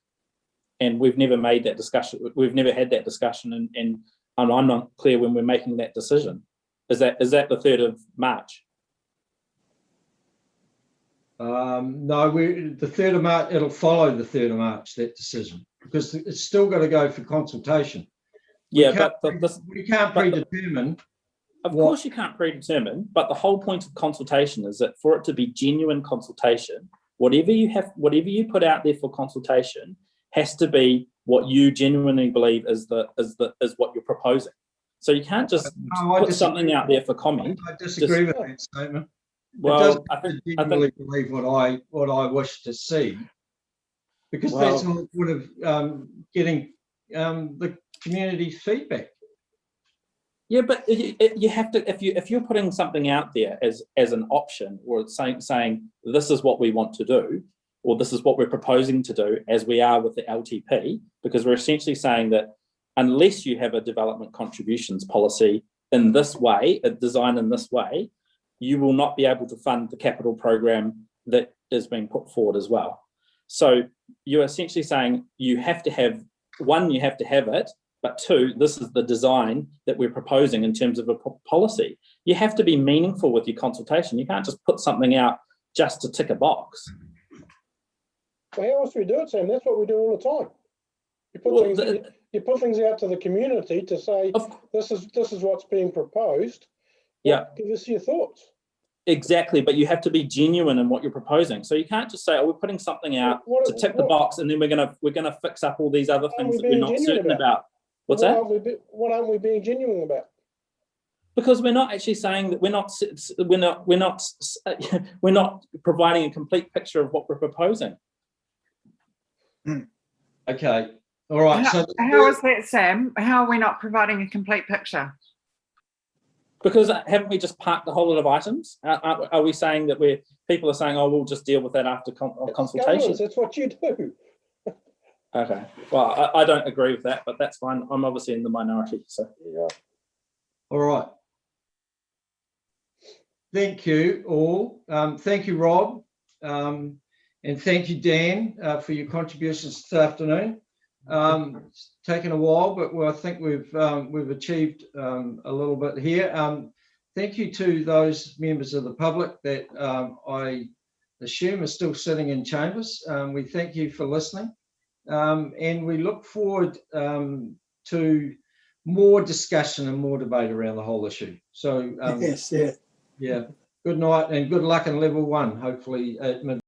And we've never made that discussion. We've never had that discussion, and I'm not clear when we're making that decision. Is that the 3rd of March? No, the 3rd of March, it'll follow the 3rd of March, that decision, because it's still got to go for consultation. We can't predetermine. Of course you can't predetermine, but the whole point of consultation is that for it to be genuine consultation, whatever you put out there for consultation has to be what you genuinely believe is what you're proposing. So you can't just put something out there for comment. I disagree with that statement. Well, I genuinely believe what I wish to see, because that's all part of getting the community's feedback. Yeah, but you have to, if you're putting something out there as an option, or saying this is what we want to do, or this is what we're proposing to do, as we are with the LTP, because we're essentially saying that unless you have a development contributions policy in this way, designed in this way, you will not be able to fund the capital program that is being put forward as well. So you're essentially saying you have to have, one, you have to have it, but two, this is the design that we're proposing in terms of a policy. You have to be meaningful with your consultation. You can't just put something out just to tick a box. Well, how else do we do it, Sam? That's what we do all the time. You put things out to the community to say, this is what's being proposed. Yeah. Give us your thoughts. Exactly, but you have to be genuine in what you're proposing. So you can't just say, "Oh, we're putting something out to tick the box, and then we're gonna fix up all these other things that we're not certain about." What's that? What aren't we being genuine about? Because we're not actually saying that we're not providing a complete picture of what we're proposing. Okay, all right. How, So how is that, Sam? How are we not providing a complete picture? Because haven't we just parked a whole lot of items? Are we saying that people are saying, oh, we'll just deal with that after consultation? That's what you do. Okay. Well, I don't agree with that, but that's fine. I'm obviously in the minority. So. Yeah. all right. Thank you all. Thank you, Rob. And thank you, Dan, for your contributions this afternoon. It's taken a while, but I think we've achieved a little bit here. Thank you to those members of the public that I assume are still sitting in chambers. We thank you for listening, and we look forward to more discussion and more debate around the whole issue. So Yes, yeah. yeah, good night and good luck in level 1, hopefully at mid